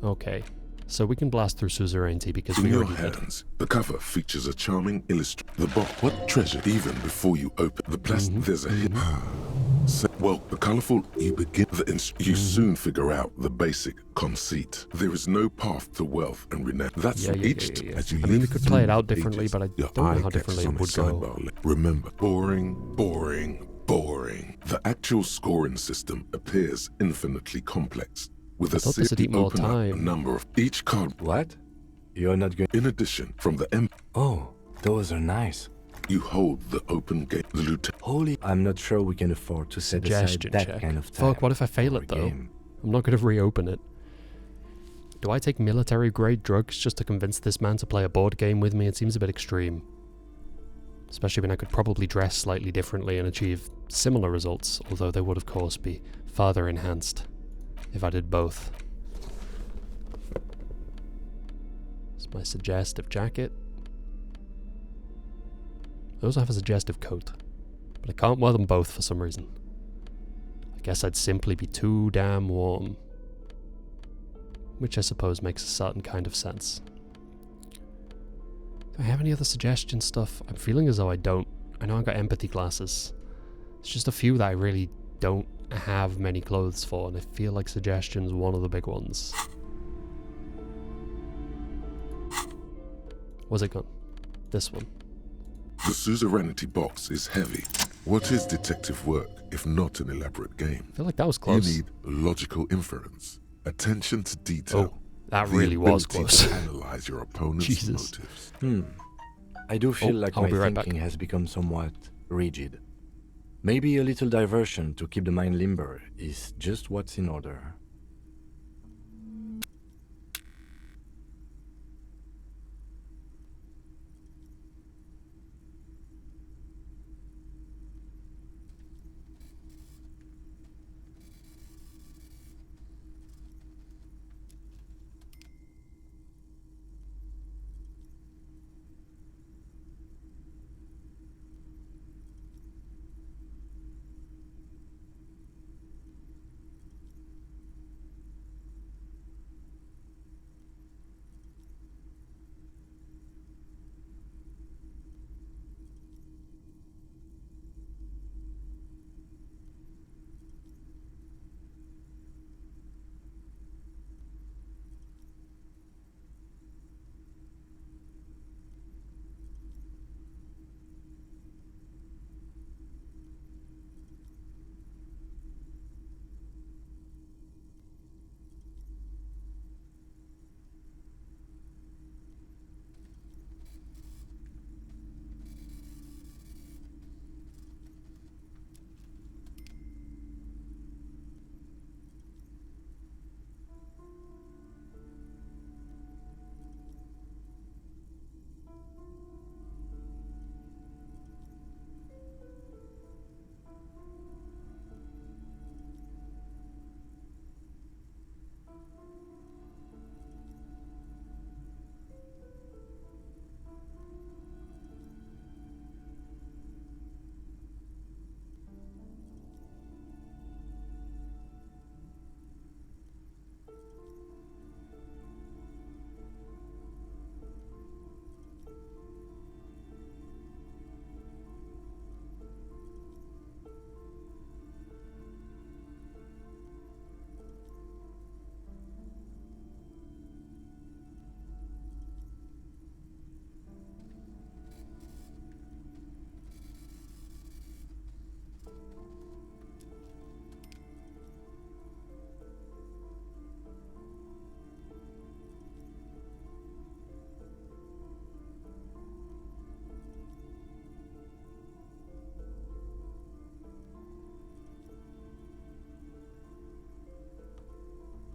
A: Okay, so we can blast through suzerainty because
B: In
A: we
B: your
A: already did.
B: hands, the cover features a charming illustration. The box, what treasure? Even before you open the plastic, there's a hit. Well, the colourful, you begin the you soon figure out the basic conceit. There is no path to wealth and renown. That's
A: Yeah.
B: as you
A: I mean, we
B: live
A: could
B: through
A: play it out
B: the
A: differently,
B: pages,
A: but I
B: your
A: don't know
B: eye
A: how
B: catches
A: differently it
B: on a
A: would go.
B: sidebar Remember, boring. The actual scoring system appears infinitely complex. With
A: I
B: a
A: thought this would
B: series
A: eat more
B: open up a
A: time.
B: number of each card.
C: What? You're not going...
B: In addition, from the M,
C: Oh, those are nice.
B: you hold the open gate. The lieutenant.
C: Holy... I'm not sure we can afford to set aside
A: Suggestion
C: that
A: check.
C: kind of time.
A: Fuck, what if I fail
C: for
A: it
C: a
A: though?
C: game.
A: I'm not going to reopen it. Do I take military grade drugs just to convince this man to play a board game with me? It seems a bit extreme. Especially when I could probably dress slightly differently and achieve similar results, although they would of course be further enhanced if I did both. It's my suggestive jacket. I also have a suggestive coat, but I can't wear them both for some reason. I guess I'd simply be too damn warm. Which I suppose makes a certain kind of sense. Do I have any other suggestion stuff? I'm feeling as though I don't. I know I've got empathy glasses. It's just a few that I really don't have many clothes for, and I feel like suggestion's one of the big ones. Where's it gone? This one.
B: The suzerainty box is heavy. What is detective work if not an elaborate game?
A: I feel like that was close.
B: You need logical inference, attention to detail.
A: Oh, that
B: the
A: really was
B: ability
A: close.
B: to analyze your opponent's
A: Jesus.
B: motives.
C: I do feel like
A: I'll
C: my
A: be right
C: thinking
A: back.
C: has become somewhat rigid. Maybe a little diversion to keep the mind limber is just what's in order.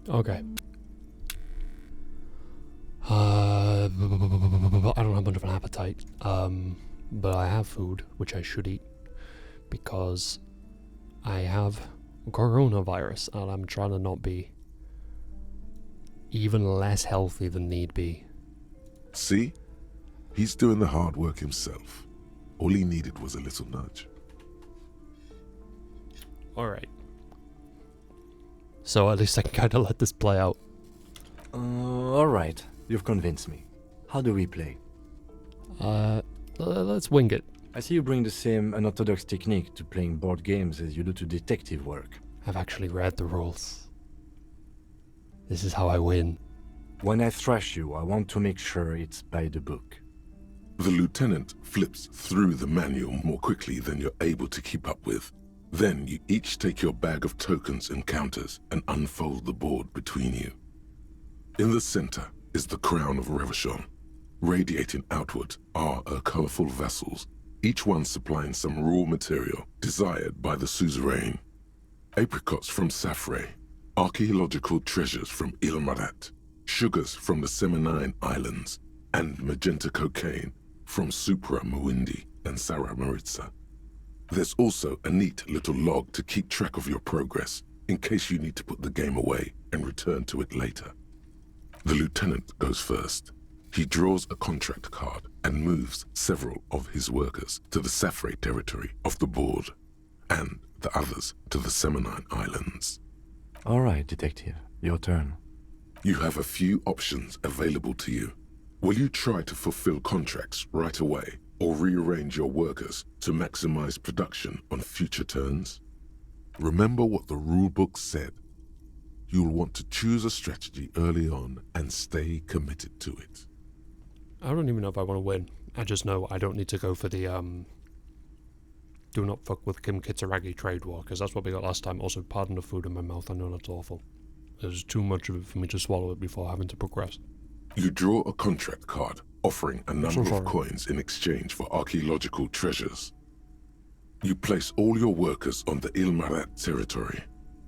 A: Okay. I don't have much of an appetite, but I have food, which I should eat, because I have coronavirus, and I'm trying to not be even less healthy than need be.
B: See? He's doing the hard work himself. All he needed was a little nudge.
A: Alright. So at least I can kind of let this play out.
C: Alright, you've convinced me. How do we play?
A: Let's wing it.
C: I see you bring the same unorthodox technique to playing board games as you do to detective work.
A: I've actually read the rules. This is how I win.
C: When I thrash you, I want to make sure it's by the book.
B: The lieutenant flips through the manual more quickly than you're able to keep up with. Then you each take your bag of tokens and counters and unfold the board between you. In the center is the crown of Revachol. Radiating outward are her colorful vessels, each one supplying some raw material desired by the suzerain. Apricots from Safre, archaeological treasures from Ilmarat, sugars from the Seminine Islands, and magenta cocaine from Supra Muindi and Sara Maritza. There's also a neat little log to keep track of your progress in case you need to put the game away and return to it later. The lieutenant goes first. He draws a contract card and moves several of his workers to the Safre territory of the board, and the others to the Seminine Islands.
C: Alright, detective, your turn.
B: You have a few options available to you. Will you try to fulfill contracts right away, or rearrange your workers to maximize production on future turns? Remember what the rulebook said. You'll want to choose a strategy early on and stay committed to it.
A: I don't even know if I want to win. I just know I don't need to go for the, do not fuck with Kim Kitsuragi trade war, because that's what we got last time. Also, pardon the food in my mouth, I know that's awful. There's too much of it for me to swallow it before having to progress.
B: You draw a contract card offering a number of coins in exchange for archaeological treasures. You place all your workers on the Ilmarat territory.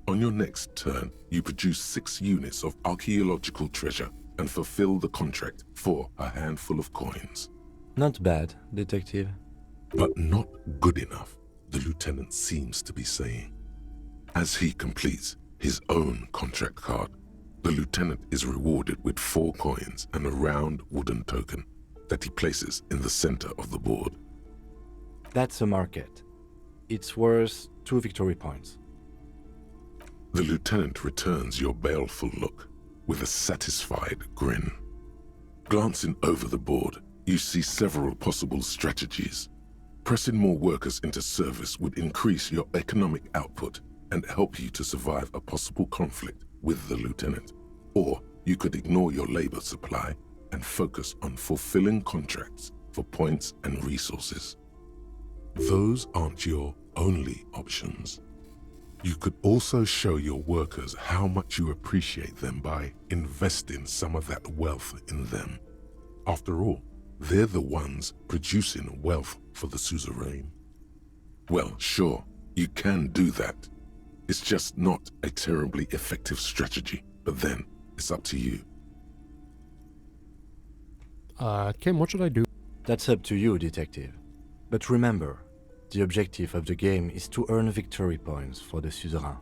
B: On your next turn, you produce 6 units of archaeological treasure and fulfill the contract for a handful of coins.
C: Not bad, detective.
B: But not good enough, the lieutenant seems to be saying. As he completes his own contract card, the lieutenant is rewarded with 4 coins and a round wooden token that he places in the center of the board.
C: That's a market. It's worth 2 victory points.
B: The lieutenant returns your baleful look with a satisfied grin. Glancing over the board, you see several possible strategies. Pressing more workers into service would increase your economic output and help you to survive a possible conflict with the lieutenant. Or you could ignore your labor supply and focus on fulfilling contracts for points and resources. Those aren't your only options. You could also show your workers how much you appreciate them by investing some of that wealth in them. After all, they're the ones producing wealth for the suzerain. Well, sure, you can do that. It's just not a terribly effective strategy, but then it's up to you.
A: Kim, what should I do?
C: That's up to you, detective. But remember, the objective of the game is to earn victory points for the suzerain.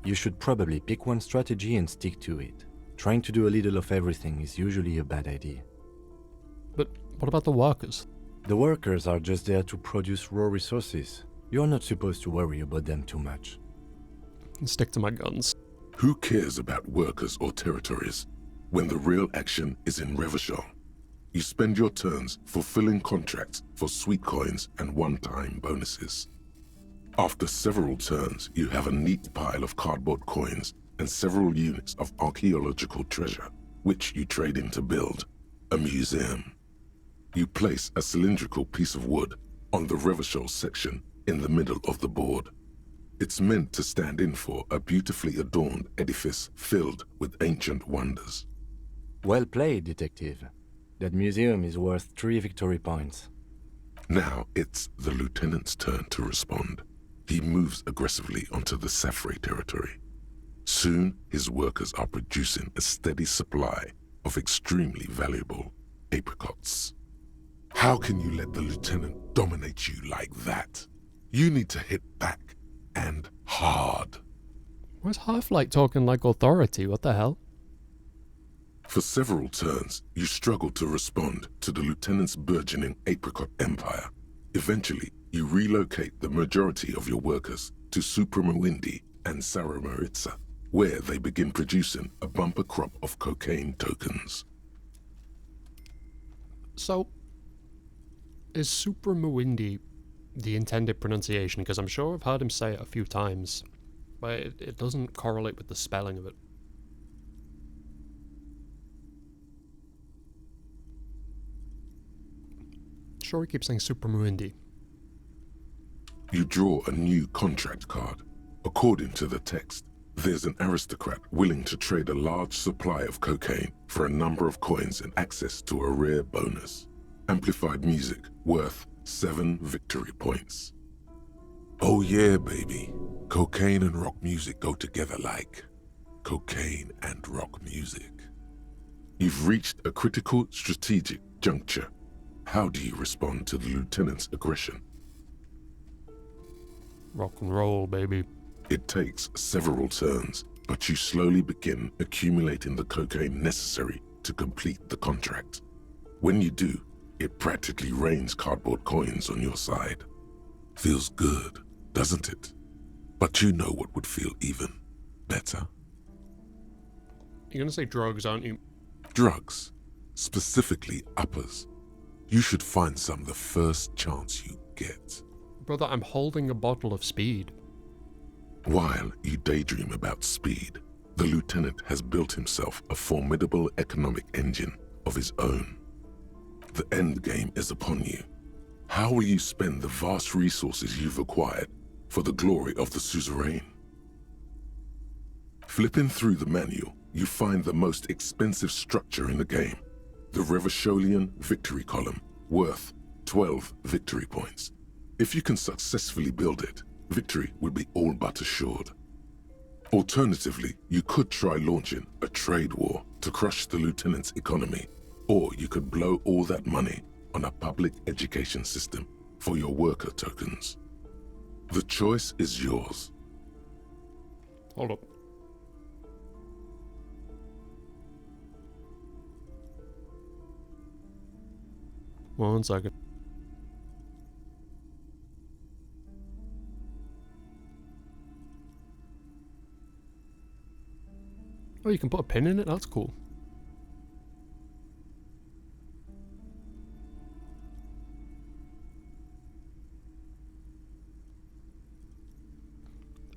C: You should probably pick one strategy and stick to it. Trying to do a little of everything is usually a bad idea.
A: But what about the workers?
C: The workers are just there to produce raw resources. You're not supposed to worry about them too much.
A: Stick to my guns.
B: Who cares about workers or territories when the real action is in Revachol? You spend your turns fulfilling contracts for sweet coins and one-time bonuses. After several turns, you have a neat pile of cardboard coins and several units of archaeological treasure, which you trade in to build a museum. You place a cylindrical piece of wood on the Revachol section in the middle of the board. It's meant to stand in for a beautifully adorned edifice filled with ancient wonders.
C: Well played, detective. That museum is worth 3 victory points.
B: Now it's the lieutenant's turn to respond. He moves aggressively onto the Safre territory. Soon, his workers are producing a steady supply of extremely valuable apricots. How can you let the lieutenant dominate you like that? You need to hit back, and hard.
A: Why is Half-Light talking like authority? What the hell?
B: For several turns, you struggle to respond to the lieutenant's burgeoning apricot empire. Eventually, you relocate the majority of your workers to Supremawindi and Saramaritsa, where they begin producing a bumper crop of cocaine tokens.
A: So, is Supremawindi the intended pronunciation? Because I'm sure I've heard him say it a few times, but it doesn't correlate with the spelling of it. Sure, he keeps saying Supremawindi.
B: You draw a new contract card. According to the text, there's an aristocrat willing to trade a large supply of cocaine for a number of coins and access to a rare bonus. Amplified music worth 7 victory points. Oh yeah, baby. Cocaine and rock music go together like cocaine and rock music. You've reached a critical strategic juncture. How do you respond to the lieutenant's aggression?
A: Rock and roll, baby.
B: It takes several turns, but you slowly begin accumulating the cocaine necessary to complete the contract. When you do, it practically rains cardboard coins on your side. Feels good, doesn't it? But you know what would feel even better?
A: You're gonna say drugs, aren't you?
B: Drugs, specifically uppers. You should find some the first chance you get.
A: Brother, I'm holding a bottle of speed.
B: While you daydream about speed, the lieutenant has built himself a formidable economic engine of his own. The end game is upon you. How will you spend the vast resources you've acquired for the glory of the suzerain? Flipping through the manual, you find the most expensive structure in the game, the Revacholian Victory Column, worth 12 victory points. If you can successfully build it, victory would be all but assured. Alternatively, you could try launching a trade war to crush the lieutenant's economy, or you could blow all that money on a public education system for your worker tokens. The choice is yours.
A: Hold up. One second. Oh, you can put a pin in it? That's cool.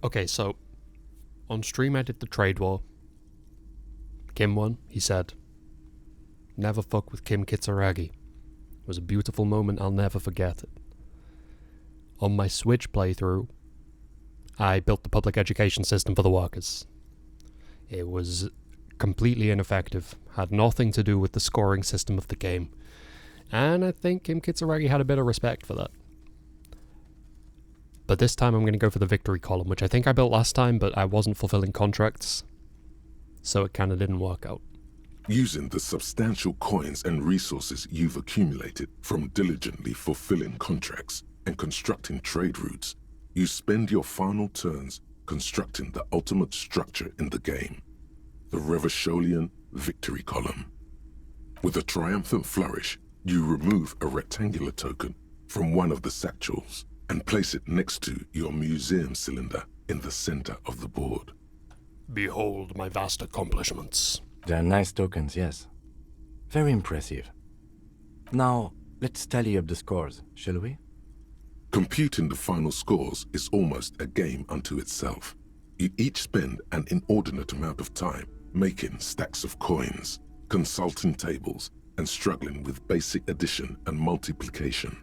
A: Okay, so on stream I did the trade war. Kim won, he said. Never fuck with Kim Kitsuragi. It was a beautiful moment, I'll never forget it. On my Switch playthrough, I built the public education system for the workers. It was completely ineffective, had nothing to do with the scoring system of the game, and I think Kim Kitsuragi had a bit of respect for that. But this time I'm going to go for the victory column, which I think I built last time, but I wasn't fulfilling contracts, so it kind of didn't work out.
B: Using the substantial coins and resources you've accumulated from diligently fulfilling contracts and constructing trade routes, you spend your final turns constructing the ultimate structure in the game, the Revacholian Victory Column. With a triumphant flourish, you remove a rectangular token from one of the satchels and place it next to your museum cylinder in the center of the board.
A: Behold my vast accomplishments.
C: They're nice tokens, yes. Very impressive. Now, let's tally up the scores, shall we?
B: Computing the final scores is almost a game unto itself. You each spend an inordinate amount of time making stacks of coins, consulting tables, and struggling with basic addition and multiplication.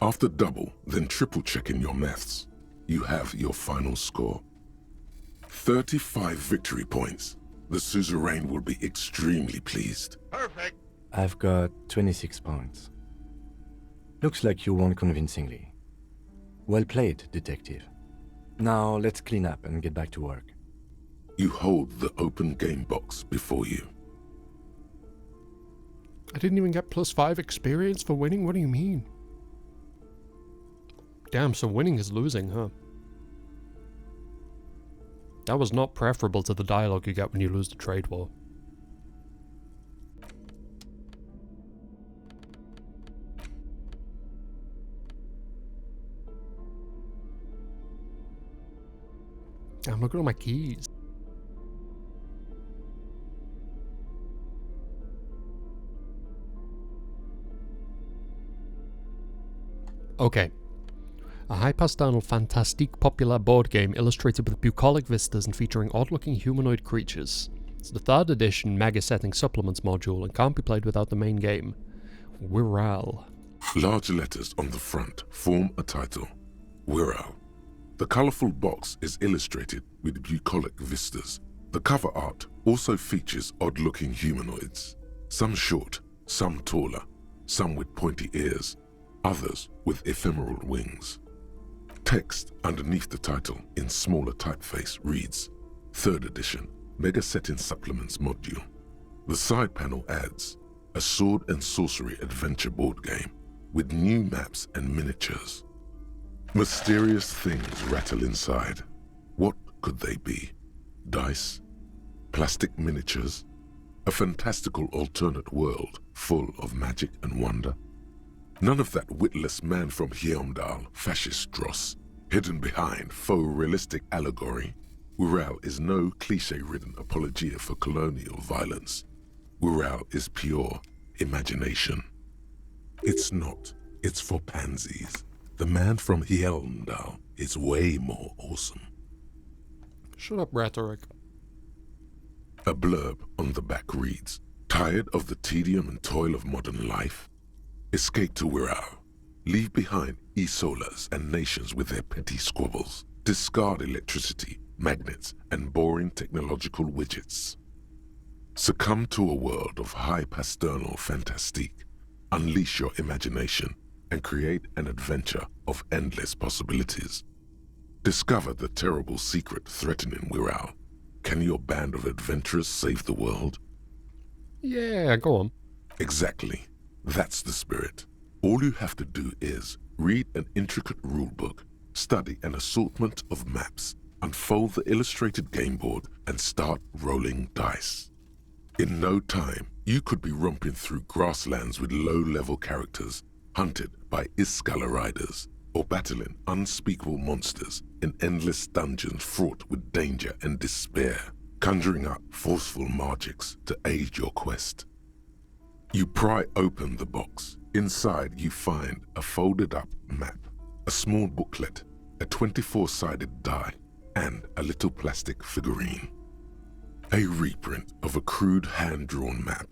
B: After double, then triple checking your maths, you have your final score. 35 victory points. The suzerain will be extremely pleased.
I: Perfect.
C: I've got 26 points. Looks like you won convincingly. Well played, detective. Now let's clean up and get back to work.
B: You hold the open game box before you.
A: I didn't even get +5 experience for winning? What do you mean? Damn, so winning is losing, huh? That was not preferable to the dialogue you get when you lose the trade war. Damn, look at all my keys. Okay. A high-pastel, fantastique popular board game illustrated with bucolic vistas and featuring odd-looking humanoid creatures. It's the 3rd edition Mega Setting Supplements module and can't be played without the main game. Wirral.
B: Large letters on the front form a title. Wirral. The colourful box is illustrated with bucolic vistas. The cover art also features odd-looking humanoids. Some short, some taller, some with pointy ears, others with ephemeral wings. Text underneath the title in smaller typeface reads, 3rd edition Mega Setting Supplements module. The side panel adds a sword and sorcery adventure board game with new maps and miniatures. Mysterious things rattle inside. What could they be? Dice? Plastic miniatures? A fantastical alternate world full of magic and wonder? None of that witless man from Heimdall fascist dross, hidden behind faux realistic allegory. Wirral is no cliché-ridden apologia for colonial violence. Wirral is pure imagination. It's not. It's for pansies. The man from Heimdall is way more awesome.
A: Shut up, rhetoric.
B: A blurb on the back reads, tired of the tedium and toil of modern life? Escape to Wirral. Leave behind Isolas and nations with their petty squabbles. Discard electricity, magnets, and boring technological widgets. Succumb to a world of high pasternal fantastique. Unleash your imagination and create an adventure of endless possibilities. Discover the terrible secret threatening Wirral. Can your band of adventurers save the world?
A: Yeah, go on.
B: Exactly. That's the spirit. All you have to do is read an intricate rulebook, study an assortment of maps, unfold the illustrated game board, and start rolling dice. In no time, you could be romping through grasslands with low-level characters, hunted by Iskala riders, or battling unspeakable monsters in endless dungeons fraught with danger and despair, conjuring up forceful magics to aid your quest. You pry open the box. Inside you find a folded up map, a small booklet, a 24-sided die, and a little plastic figurine. A reprint of a crude hand-drawn map.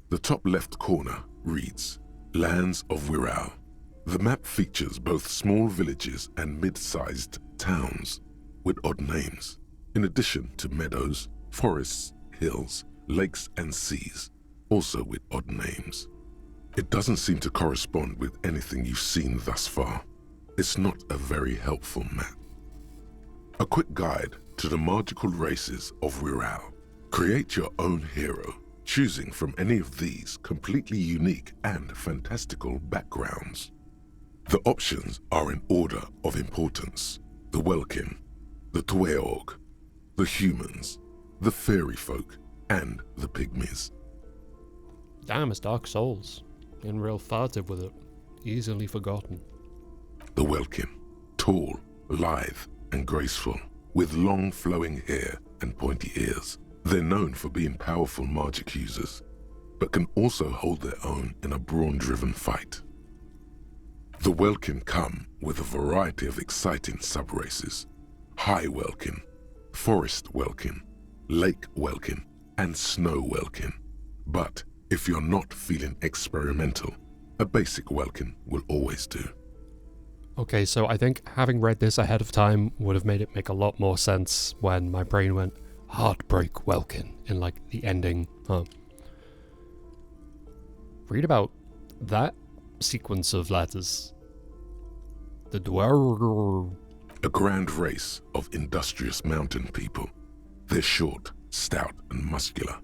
B: The top left corner reads, Lands of Wirral. The map features both small villages and mid-sized towns with odd names, in addition to meadows, forests, hills, lakes, and seas, also with odd names. It doesn't seem to correspond with anything you've seen thus far. It's not a very helpful map. A quick guide to the magical races of Wirral. Create your own hero, choosing from any of these completely unique and fantastical backgrounds. The options are in order of importance: the Welkin, the Tweog, the humans, the fairy folk, and the pygmies.
A: Damn, it's Dark Souls. And real furtive with it. Easily forgotten.
B: The Welkin, tall, lithe, and graceful, with long flowing hair and pointy ears. They're known for being powerful magic users, but can also hold their own in a brawn-driven fight. The Welkin come with a variety of exciting sub-races: High Welkin, Forest Welkin, Lake Welkin, and Snow Welkin. But if you're not feeling experimental, a basic Welkin will always do.
A: Okay, so I think having read this ahead of time would have made it make a lot more sense when my brain went, Heartbreak Welkin, in like the ending. Read about that sequence of letters. The Dwarg.
B: A grand race of industrious mountain people. They're short, stout, and muscular,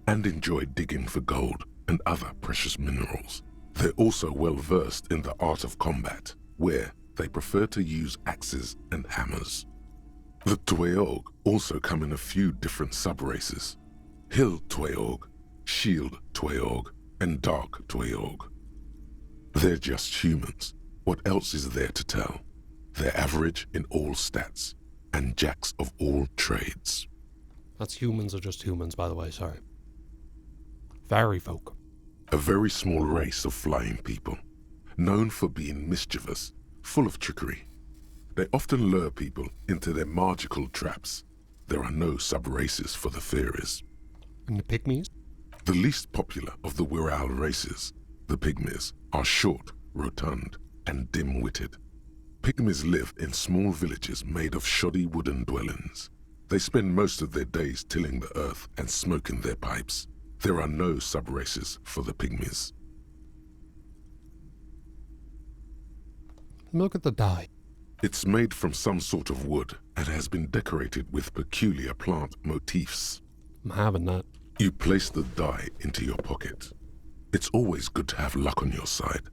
B: and enjoy digging for gold and other precious minerals. They're also well versed in the art of combat, where they prefer to use axes and hammers. The Tueog also come in a few different sub-races: Hill Tueog, Shield Tueog, and Dark Tueog. They're just humans. What else is there to tell? They're average in all stats, and jacks of all trades.
A: That's humans or just humans, by the way, sorry. Fairy folk.
B: A very small race of flying people, known for being mischievous, full of trickery. They often lure people into their magical traps. There are no sub-races for the fairies.
A: And the pygmies?
B: The least popular of the Wirral races, the pygmies, are short, rotund, and dim-witted. Pygmies live in small villages made of shoddy wooden dwellings. They spend most of their days tilling the earth and smoking their pipes. There are no sub-races for the pygmies.
A: Look at the dye.
B: It's made from some sort of wood and has been decorated with peculiar plant motifs.
A: I'm having that.
B: You place the dye into your pocket. It's always good to have luck on your side.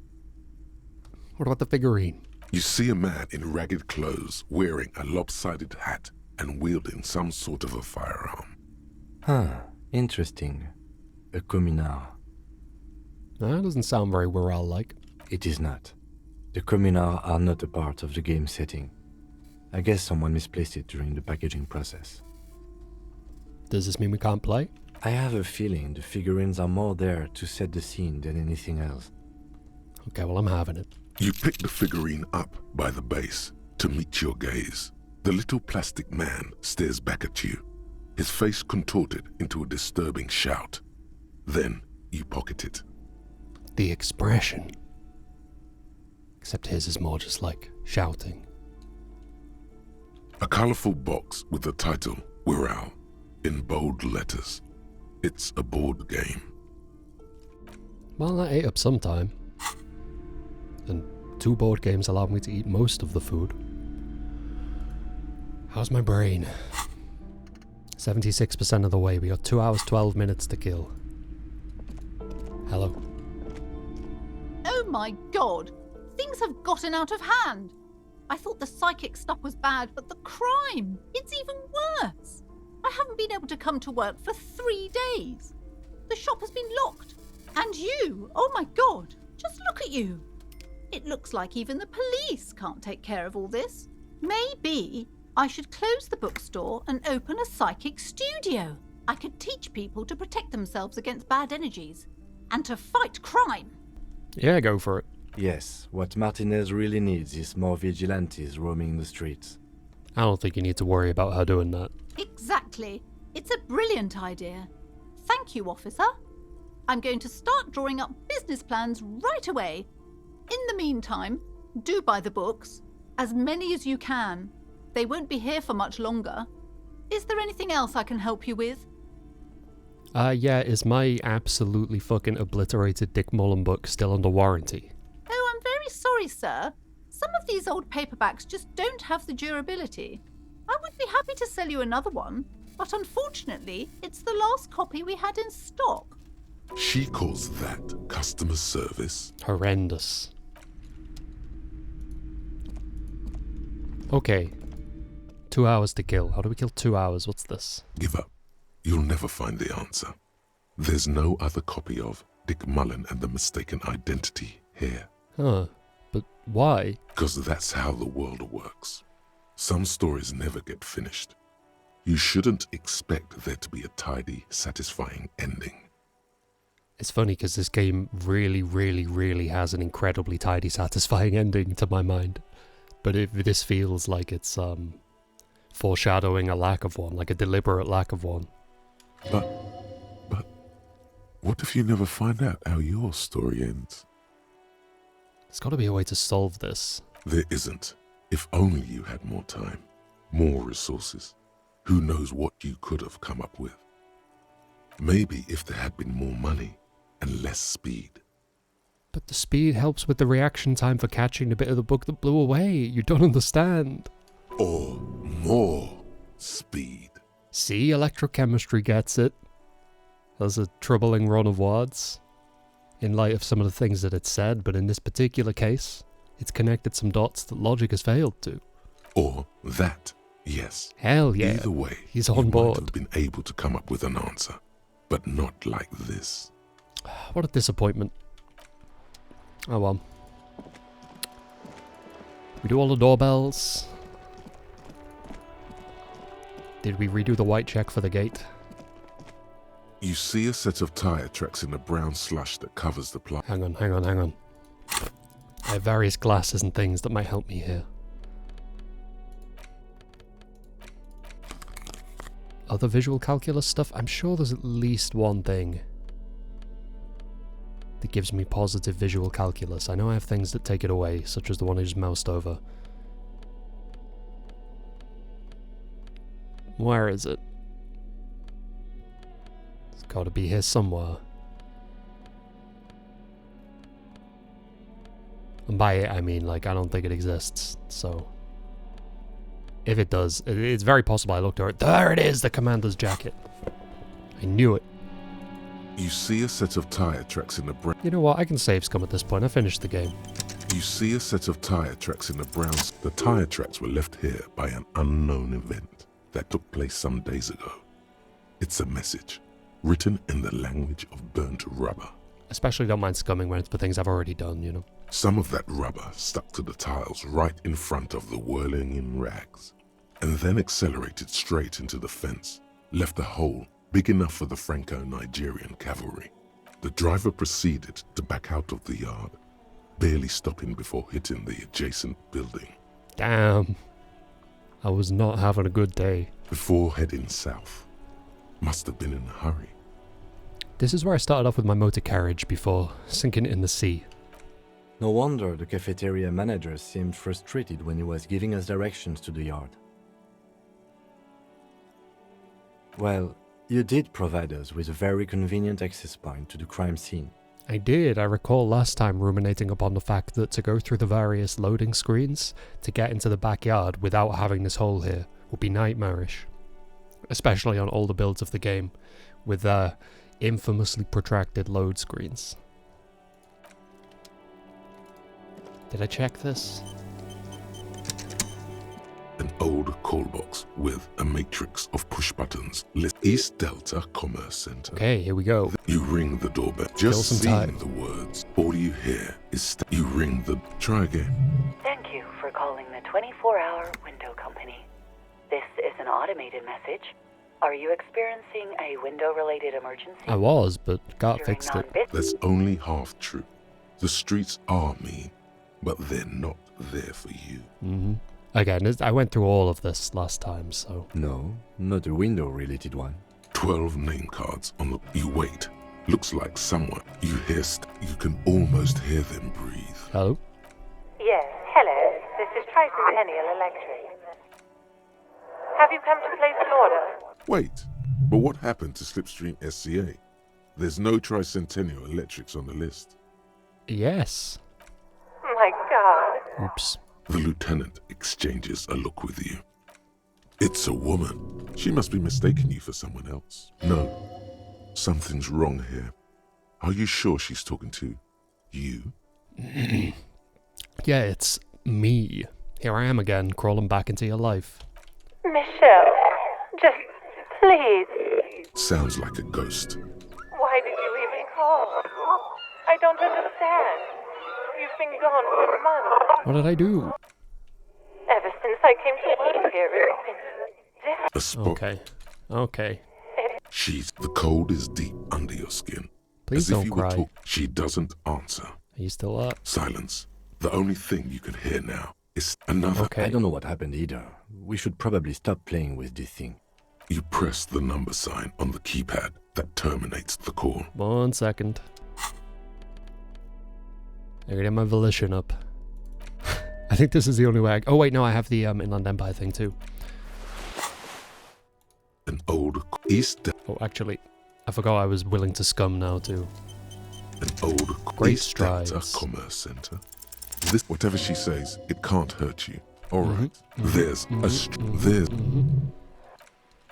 A: What about the figurine?
B: You see a man in ragged clothes wearing a lopsided hat and wielding some sort of a firearm.
C: Huh, interesting. A communard.
A: That doesn't sound very Wirral-like.
C: It is not. The communards are not a part of the game setting. I guess someone misplaced it during the packaging process.
A: Does this mean we can't play?
C: I have a feeling the figurines are more there to set the scene than anything else.
A: Okay, well, I'm having it.
B: You pick the figurine up by the base to meet your gaze. The little plastic man stares back at you, his face contorted into a disturbing shout. Then you pocket it.
A: The expression. Except his is more just like shouting.
B: A colorful box with the title Wirral in bold letters. It's a board game.
A: Well, that ate up some time. And 2 board games allowed me to eat most of the food. How's my brain? 76% of the way. We got 2 hours, 12 minutes to kill. Hello.
K: Oh my god! Things have gotten out of hand! I thought the psychic stuff was bad, but the crime! It's even worse! I haven't been able to come to work for 3 days. The shop has been locked. And you! Oh my god! Just look at you! It looks like even the police can't take care of all this. Maybe I should close the bookstore and open a psychic studio. I could teach people to protect themselves against bad energies and to fight crime.
A: Yeah, go for it.
C: Yes, what Martinez really needs is more vigilantes roaming the streets.
A: I don't think you need to worry about her doing that.
K: Exactly. It's a brilliant idea. Thank you, officer. I'm going to start drawing up business plans right away. In the meantime, do buy the books. As many as you can. They won't be here for much longer. Is there anything else I can help you with?
A: Yeah, is my absolutely fucking obliterated Dick Mullen book still under warranty?
K: Oh, I'm very sorry, sir. Some of these old paperbacks just don't have the durability. I would be happy to sell you another one, but unfortunately, it's the last copy we had in stock.
B: She calls that customer service?
A: Horrendous. Okay. 2 hours to kill. How do we kill 2 hours? What's this?
B: Give up. You'll never find the answer. There's no other copy of Dick Mullen and the Mistaken Identity here.
A: Huh. But why?
B: Because that's how the world works. Some stories never get finished. You shouldn't expect there to be a tidy, satisfying ending.
A: It's funny because this game really, really, really has an incredibly tidy, satisfying ending to my mind. But this feels like it's foreshadowing a lack of one, like a deliberate lack of one.
B: But, what if you never find out how your story ends?
A: There's got to be a way to solve this.
B: There isn't. If only you had more time, more resources. Who knows what you could have come up with? Maybe if there had been more money and less speed.
A: But the speed helps with the reaction time for catching the bit of the book that blew away. You don't understand.
B: Or more speed.
A: See, electrochemistry gets it. That's a troubling run of words, in light of some of the things that it said, but in this particular case, it's connected some dots that logic has failed to.
B: Or that, yes.
A: Hell yeah.
B: Either way,
A: he's
B: you
A: on
B: might
A: board.
B: have been able to come up with an answer, but not like this.
A: What a disappointment. Oh well. We do all the doorbells. Did we redo the white check for the gate?
B: You see a set of tire tracks in the brown slush that covers the plot.
A: Hang on. I have various glasses and things that might help me here. Other visual calculus stuff? I'm sure there's at least one thing that gives me positive visual calculus. I know I have things that take it away, such as the one I just moused over. Where is it? It's gotta be here somewhere. And by it, I mean, like, I don't think it exists, so... If it does, it's very possible I looked at it. There it is, the commander's jacket. I knew it.
B: You see a set of tire tracks in the brown...
A: You know what, I can save scum at this point. I finished the game.
B: You see a set of tire tracks in the brown... The tire tracks were left here by an unknown event that took place some days ago. It's a message, written in the language of burnt rubber.
A: Especially don't mind scumming when it's for things I've already done, you know.
B: Some of that rubber stuck to the tiles right in front of the whirling in rags, and then accelerated straight into the fence, left a hole big enough for the Franco-Nigerian cavalry. The driver proceeded to back out of the yard, barely stopping before hitting the adjacent building.
A: Damn. I was not having a good day.
B: Before heading south. Must have been in a hurry.
A: This is where I started off with my motor carriage before sinking it in the sea.
C: No wonder the cafeteria manager seemed frustrated when he was giving us directions to the yard. Well, you did provide us with a very convenient access point to the crime scene.
A: I did. I recall last time ruminating upon the fact that to go through the various loading screens to get into the backyard without having this hole here would be nightmarish. Especially on older builds of the game, with infamously protracted load screens. Did I check this?
B: An old call box with a matrix of push buttons. East Delta Commerce Center.
A: Okay, here we go.
B: You ring the doorbell. Just seeing the words. All you hear is you ring the... Try again.
L: Thank you for calling the 24-hour window company. This is an automated message. Are you experiencing a window-related emergency?
A: I was, but God fixed it.
B: That's only half true. The streets are mean, but they're not there for you.
A: Mm-hmm. Again, I went through all of this last time, so...
C: No, not a window-related one.
B: 12 name cards on the... You wait. Looks like someone. You hear... You can almost hear them breathe.
A: Hello?
L: Yes, hello. This is Tricentennial Electric. Have you come to place an order?
B: Wait, but what happened to Slipstream SCA? There's no Tricentennial Electrics on the list.
A: Yes.
L: My God.
A: Oops.
B: The lieutenant exchanges a look with you. It's a woman. She must be mistaking you for someone else. No, something's wrong here. Are you sure she's talking to you?
A: Yeah, it's me. Here I am again, crawling back into your life.
L: Michelle, just please.
B: Sounds like a ghost.
L: Why did you even call? I don't understand. You've been gone for months.
A: What did I do?
L: Ever since I came to work here, it's been
B: A spot.
A: Okay.
B: The cold is deep under your skin.
A: Please
B: As
A: don't
B: if you
A: cry.
B: were talk. She doesn't answer.
A: Are you still up?
B: Silence. The only thing you can hear now is another.
A: Okay.
C: I don't know what happened either. We should probably stop playing with this thing.
B: You press the number sign on the keypad that terminates the call.
A: 1 second. I gotta get my volition up. I think this is the only way oh wait, no, I have the Inland Empire thing too.
B: An old East.
A: Oh, actually, I forgot I was willing to scum now too.
B: An old
A: Great
B: East Delta
A: strides.
B: Commerce Center. This, whatever she says, it can't hurt you. All right. There's a. There's.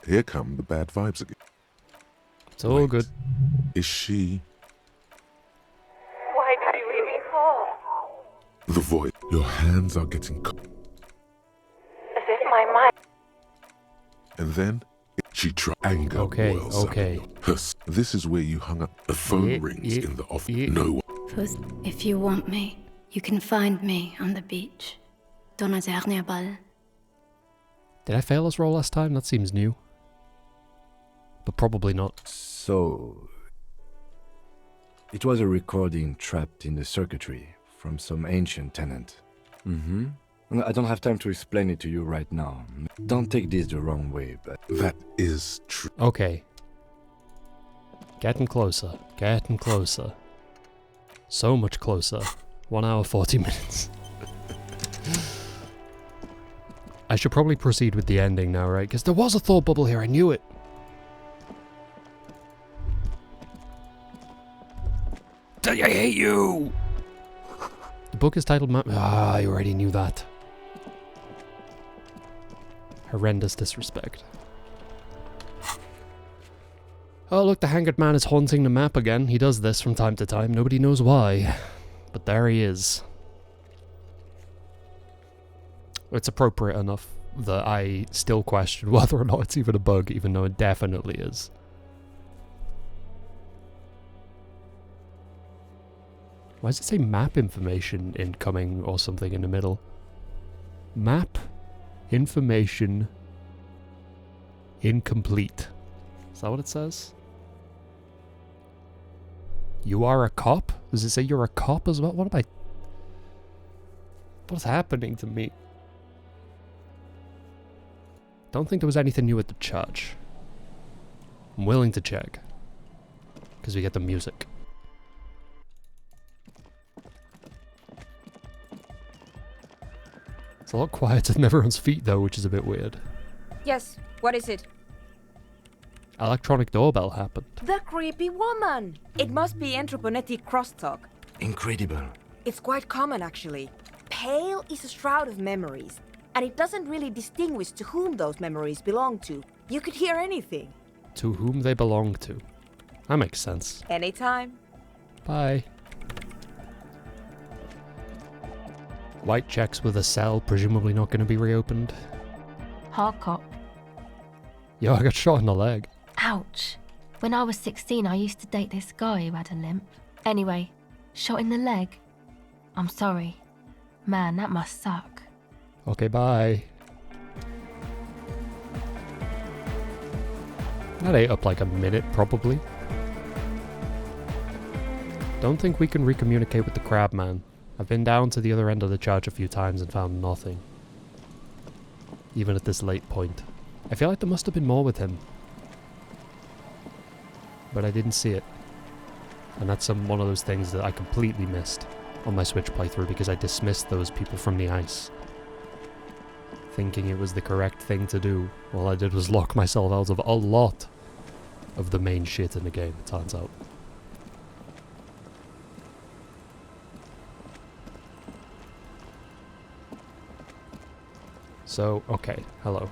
B: Here come the bad vibes again.
A: It's all
B: Wait.
A: good.
B: Is she
L: Why did you leave me fall?
B: the void? Your hands are getting cold.
L: As if my mind.
B: And then she tried. Anger
A: Okay,
B: boils up
A: okay.
B: in your- This is where you hung up. The phone rings in the office. No one.
J: If you want me, you can find me on the beach. Dans un dernier bal.
A: Did I fail this roll last time? That seems new. But probably not.
C: So, it was a recording trapped in the circuitry from some ancient tenant. Mm-hmm. I don't have time to explain it to you right now. Don't take this the wrong way, but
B: That is true.
A: Okay. Getting closer. Getting closer. So much closer. 1 hour 40 minutes. I should probably proceed with the ending now, right? Because there was a thought bubble here, I knew it. I hate you! The book is titled I already knew that. Horrendous disrespect. Oh look, the Hanged Man is haunting the map again. He does this from time to time, nobody knows why. But there he is. It's appropriate enough that I still question whether or not it's even a bug, even though it definitely is. Why does it say map information incoming or something in the middle? Map information incomplete. Is that what it says? You are a cop? Does it say you're a cop as well? What is happening to me? Don't think there was anything new at the church. I'm willing to check. Because we get the music. It's a lot quieter than everyone's feet though, which is a bit weird.
M: Yes, what is it?
A: Electronic doorbell happened.
M: The creepy woman! It must be anthroponetic crosstalk.
C: incredible.
M: It's quite common, actually. Pale is a shroud of memories, and it doesn't really distinguish to whom those memories belong to. You could hear anything.
A: To whom they belong to. That makes sense.
M: Anytime.
A: Bye. White checks with a cell, presumably not going to be reopened.
N: Hard cop.
A: Yo, I got shot in the leg.
N: Ouch. When I was 16, I used to date this guy who had a limp. Anyway, shot in the leg. I'm sorry. Man, that must suck.
A: Okay, bye. That ate up like a minute, probably. Don't think we can recommunicate with the crab man. I've been down to the other end of the church a few times and found nothing. Even at this late point. I feel like there must have been more with him. But I didn't see it. And that's one of those things that I completely missed on my Switch playthrough because I dismissed those people from the ice. Thinking it was the correct thing to do. All I did was lock myself out of a lot of the main shit in the game, it turns out. So, okay, hello.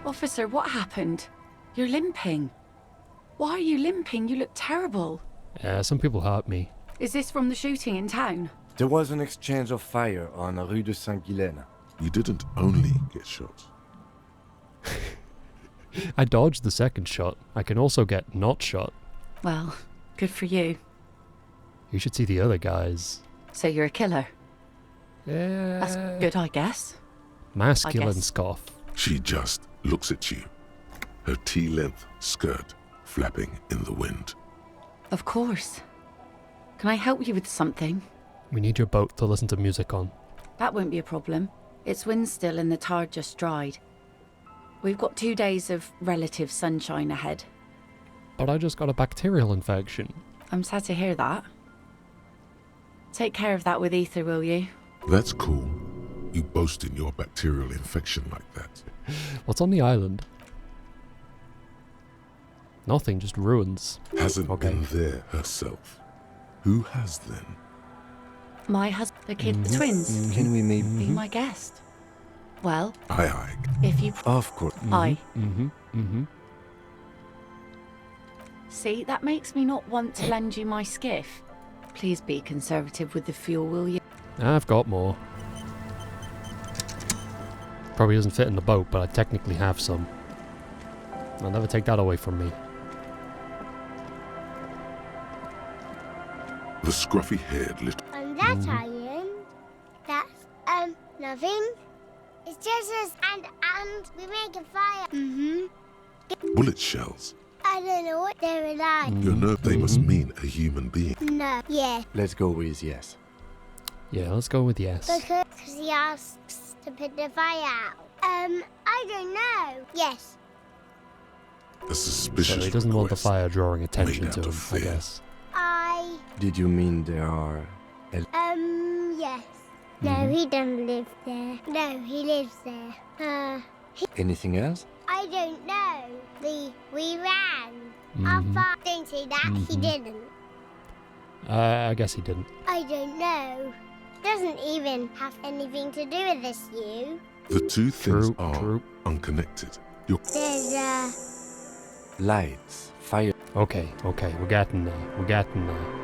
O: Officer, what happened? You're limping. Why are you limping? You look terrible.
A: Yeah, some people hurt me.
O: Is this from the shooting in town?
C: There was an exchange of fire on Rue de Saint-Guylaine.
B: You didn't only get shot.
A: I dodged the second shot. I can also get not shot.
O: Well, good for you.
A: You should see the other guys.
O: So you're a killer?
A: Yeah.
O: That's good, I guess.
A: Masculine scoff.
B: She just looks at you. Her tea-length skirt flapping in the wind.
O: Of course. Can I help you with something?
A: We need your boat to listen to music on.
O: That won't be a problem. It's wind still and the tide just dried. We've got 2 days of relative sunshine ahead.
A: But I just got a bacterial infection.
O: I'm sad to hear that. Take care of that with ether, will you?
B: That's cool. You boasting your bacterial infection like that.
A: What's on the island? Nothing, just ruins.
B: Hasn't been there herself. Who has then?
O: My husband, the kid, the twins.
C: Can we maybe...
O: Be my guest. Well,
B: Aye, aye.
O: if you...
C: Of course.
O: Aye.
A: Mm-hmm.
O: See, that makes me not want to lend you my skiff. Please be conservative with the fuel, will you?
A: I've got more. Probably doesn't fit in the boat, but I technically have some. I'll never take that away from me.
B: The scruffy-haired little...
P: On that island, that's, nothing. It's just us and we make a fire.
B: bullet shells.
P: I don't know what they're like.
B: You know they must mean a human being.
P: No. Yeah.
C: Let's go with yes.
A: Yeah, let's go with yes.
P: Because he asks to put the fire out. I don't know. Yes.
B: A suspicious
A: So he doesn't want the
B: request
A: fire drawing attention
B: made
A: to
B: out
A: him,
B: of
A: I
B: fear.
A: guess.
C: Did you mean there are...
P: Yes. No, he doesn't live there. No, he lives there.
C: Anything else?
P: I don't know. We ran. Our father didn't say that. He didn't.
A: I guess he didn't.
P: I don't know. Doesn't even have anything to do with this, you.
B: The two things
A: True,
B: are
A: true.
B: unconnected. You're
P: There's
C: Lights, fire...
A: Okay, we're getting there. We're getting there.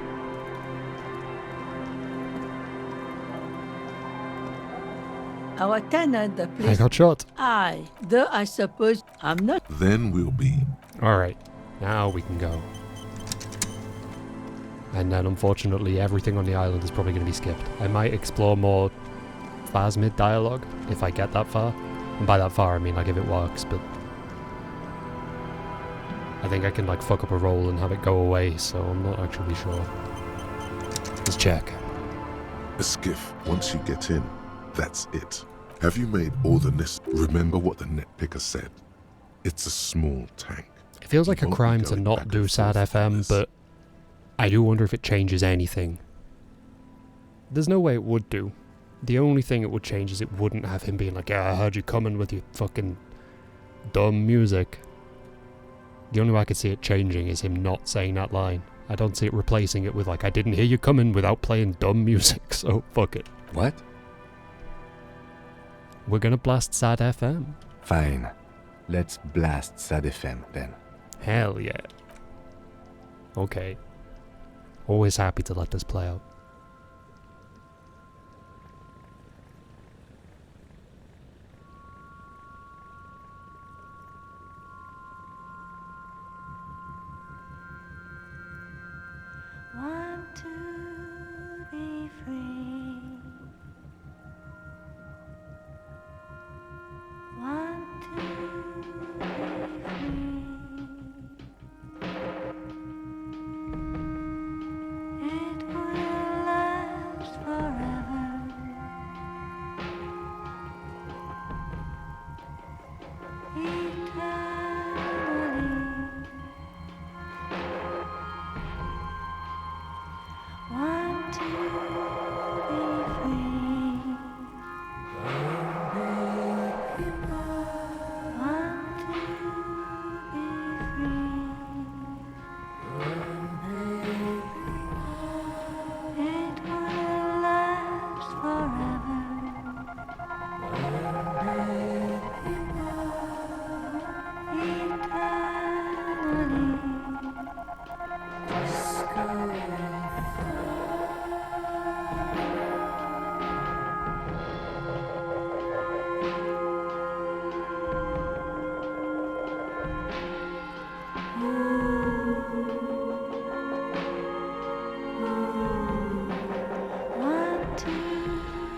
Q: Our tenant, the
A: I
Q: police.
A: got shot.
Q: Aye, though I suppose I'm not.
B: Then we'll be.
A: Alright, now we can go. And then unfortunately everything on the island is probably going to be skipped. I might explore more Phasmid dialogue if I get that far. And by that far I mean like if it works, but I think I can like fuck up a roll and have it go away, so I'm not actually sure. Let's check.
B: A skiff, once you get in, that's it. Have you made all the remember what the net picker said? It's a small tank.
A: It feels like a
B: won't be
A: crime to
B: going
A: not
B: back
A: do
B: and
A: Sad
B: forth on
A: FM,
B: this.
A: but I do wonder if it changes anything. There's no way it would do. The only thing it would change is it wouldn't have him being like, yeah, I heard you coming with your fucking dumb music. The only way I could see it changing is him not saying that line. I don't see it replacing it with like, I didn't hear you coming without playing dumb music, so fuck it.
C: What?
A: We're gonna blast Sad FM.
C: Fine. Let's blast Sad FM then.
A: Hell yeah. Okay. Always happy to let this play out.
R: Want to be free. Want to be free. It will last forever. Eternally. Want to be free. Want to be free. It will last forever. Want to be free. Want to be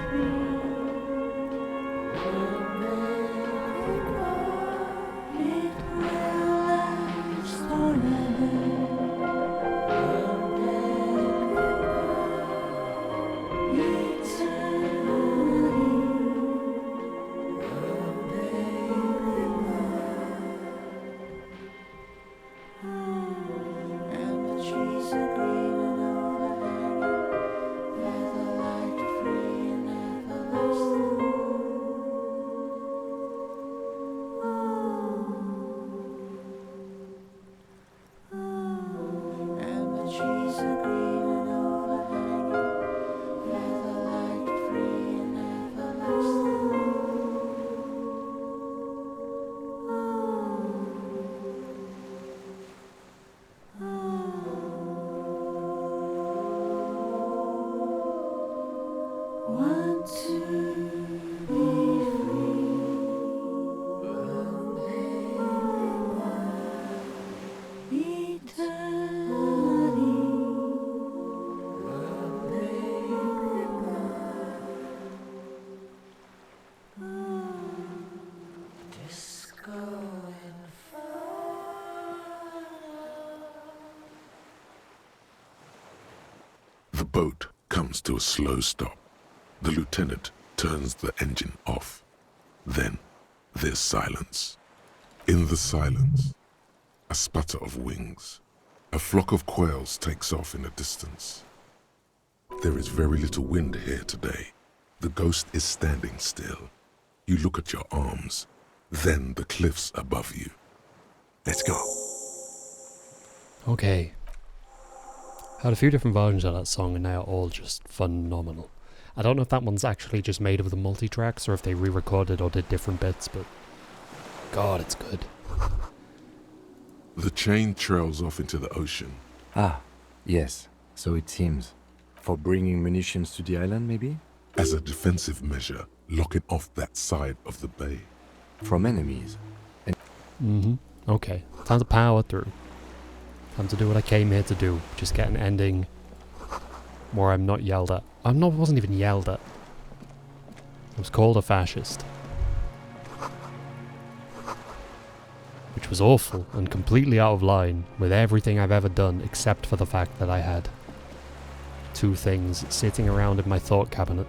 R: free. It will last and the trees are green and overhanging, where the light free and everlasting.
B: The boat comes to a slow stop. The lieutenant turns the engine off. Then there's silence. In the silence, a sputter of wings. A flock of quails takes off in the distance. There is very little wind here today. The ghost is standing still. You look at your arms, then the cliffs above you. Let's go.
A: Okay. Had a few different versions of that song and they are all just phenomenal. I don't know if that one's actually just made of the multi-tracks or if they re-recorded or did different bits, but God, it's good.
B: The chain trails off into the ocean.
C: Ah, yes, so it seems. For bringing munitions to the island, maybe?
B: As a defensive measure, locking off that side of the bay.
C: From enemies.
A: Okay, time to power through. Time to do what I came here to do. Just get an ending where I'm not yelled at. Wasn't even yelled at. I was called a fascist. Which was awful and completely out of line with everything I've ever done except for the fact that I had two things sitting around in my thought cabinet.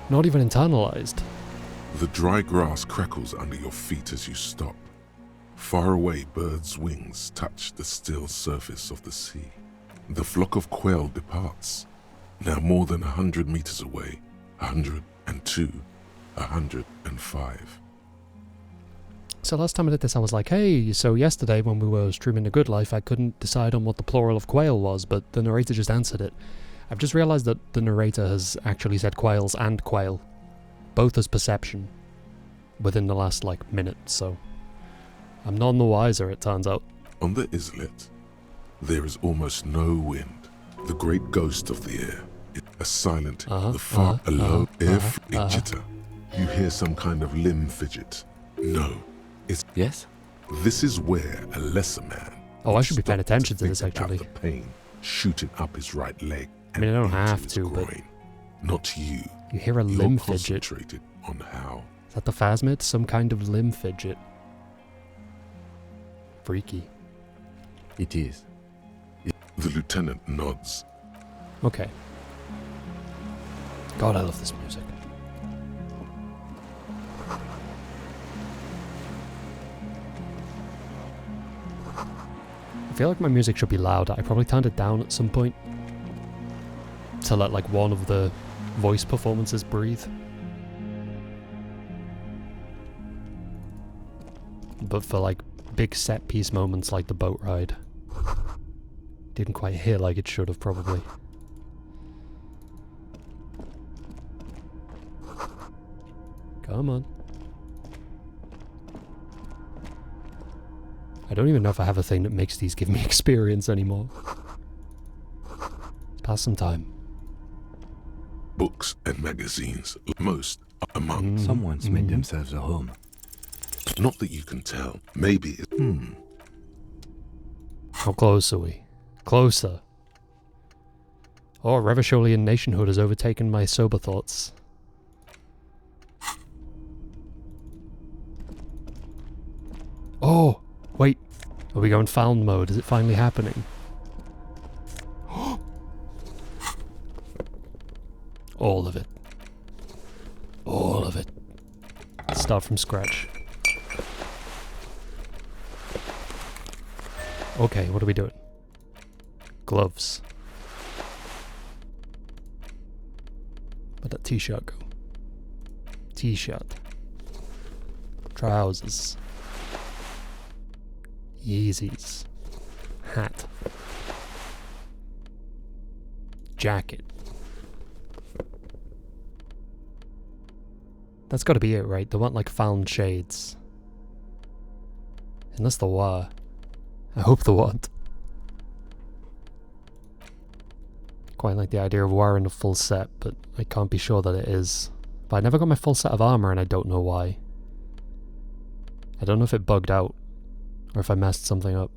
A: Not even internalized.
B: The dry grass crackles under your feet as you stop. Far away, birds' wings touch the still surface of the sea. The flock of quail departs. Now more than 100 meters away. 102, 105.
A: So last time I did this I was like, hey, so yesterday when we were streaming The Good Life I couldn't decide on what the plural of quail was, but the narrator just answered it. I've just realised that the narrator has actually said quails and quail. Both as perception. Within the last, minute, so... I'm none the wiser, it turns out.
B: On the islet, there is almost no wind. The great ghost of the air. A silent, the far, a low, air jitter. You hear some kind of limb fidget. No, it's...
C: Yes?
B: This is where a lesser man...
A: Oh, I should be paying attention to this, actually.
B: The pain shooting up his right leg.
A: I mean, I don't have to, but...
B: Not you.
A: You hear a limb fidget.
B: Concentrated on how...
A: Is that the phasmid? Some kind of limb fidget. Freaky.
C: It is.
B: The lieutenant nods.
A: Okay. God, I love this music. I feel like my music should be louder. I probably turned it down at some point to let one of the voice performances breathe. But for big set piece moments like the boat ride, didn't quite hit like it should have probably. Come on. I don't even know if I have a thing that makes these give me experience anymore. Let's pass some time.
B: Books and magazines, most are among...
C: Someone's made themselves a home.
B: Not that you can tell. Maybe it's...
A: How close are we? Closer. Oh, Revacholian nationhood has overtaken my sober thoughts. Oh! Wait. Are we going found mode? Is it finally happening? All of it. All of it. Let's start from scratch. Okay, what are we doing? Gloves. Where'd that t-shirt go? T-shirt. Trousers. Yeezys. Hat. Jacket. That's gotta be it, right? They want found shades. Unless there were. I hope there weren't. Quite like the idea of wearing a full set, but I can't be sure that it is. But I never got my full set of armor and I don't know why. I don't know if it bugged out, or if I messed something up.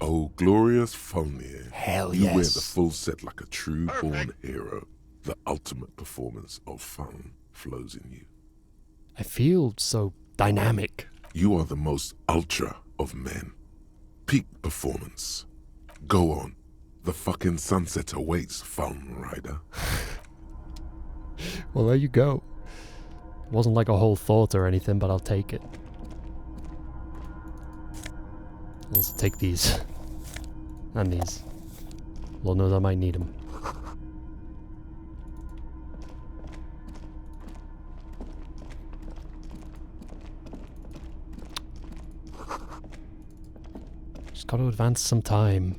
B: Oh, glorious Folnier.
A: Hell
B: You wear
A: yes.
B: the full set like a true-born hero. The ultimate performance of fun flows in you.
A: I feel so dynamic.
B: You are the most ultra of men. Peak performance. Go on. The fucking sunset awaits, Fun Rider.
A: Well, there you go. Wasn't like a whole thought or anything, but I'll take it. I'll also take these. And these. Lord knows I might need them. Just gotta advance some time.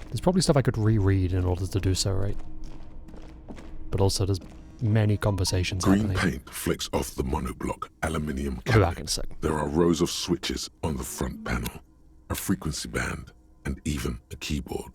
A: There's probably stuff I could reread in order to do so, right? But also there's many conversations
B: Green
A: happening.
B: paint flicks off the monoblock aluminium
A: I'll be back
B: cabinet.
A: in a second.
B: There are rows of switches on the front panel, a frequency band, and even a keyboard.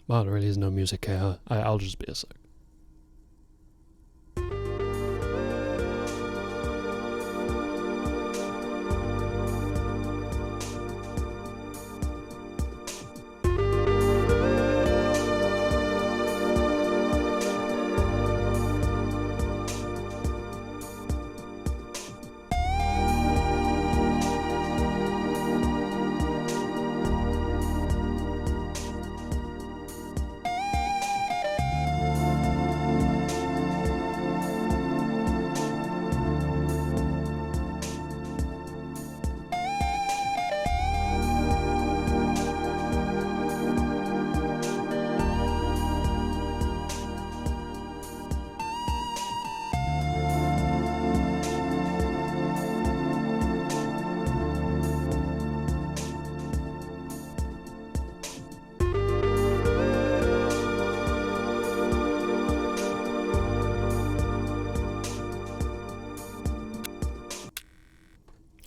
A: Well, there really is no music here. I'll just be a sec.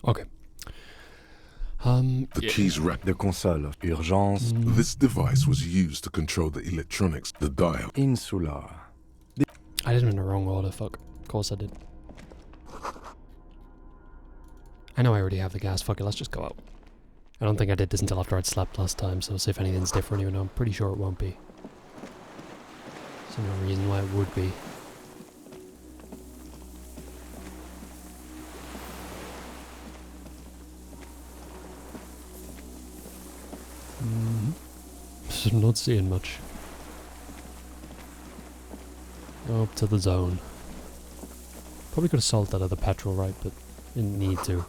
A: Okay.
B: The keys wrap
C: the console of urgence.
B: This device was used to control the electronics, the dial.
C: Insular.
A: I did them in the wrong order, fuck. Of course I did. I know I already have the gas, fuck it, let's just go out. I don't think I did this until after I'd slept last time, so see if anything's different, even though I'm pretty sure it won't be. There's no reason why it would be. I'm not seeing much. Go up to the zone. Probably could have solved that other petrol, right, but didn't need to.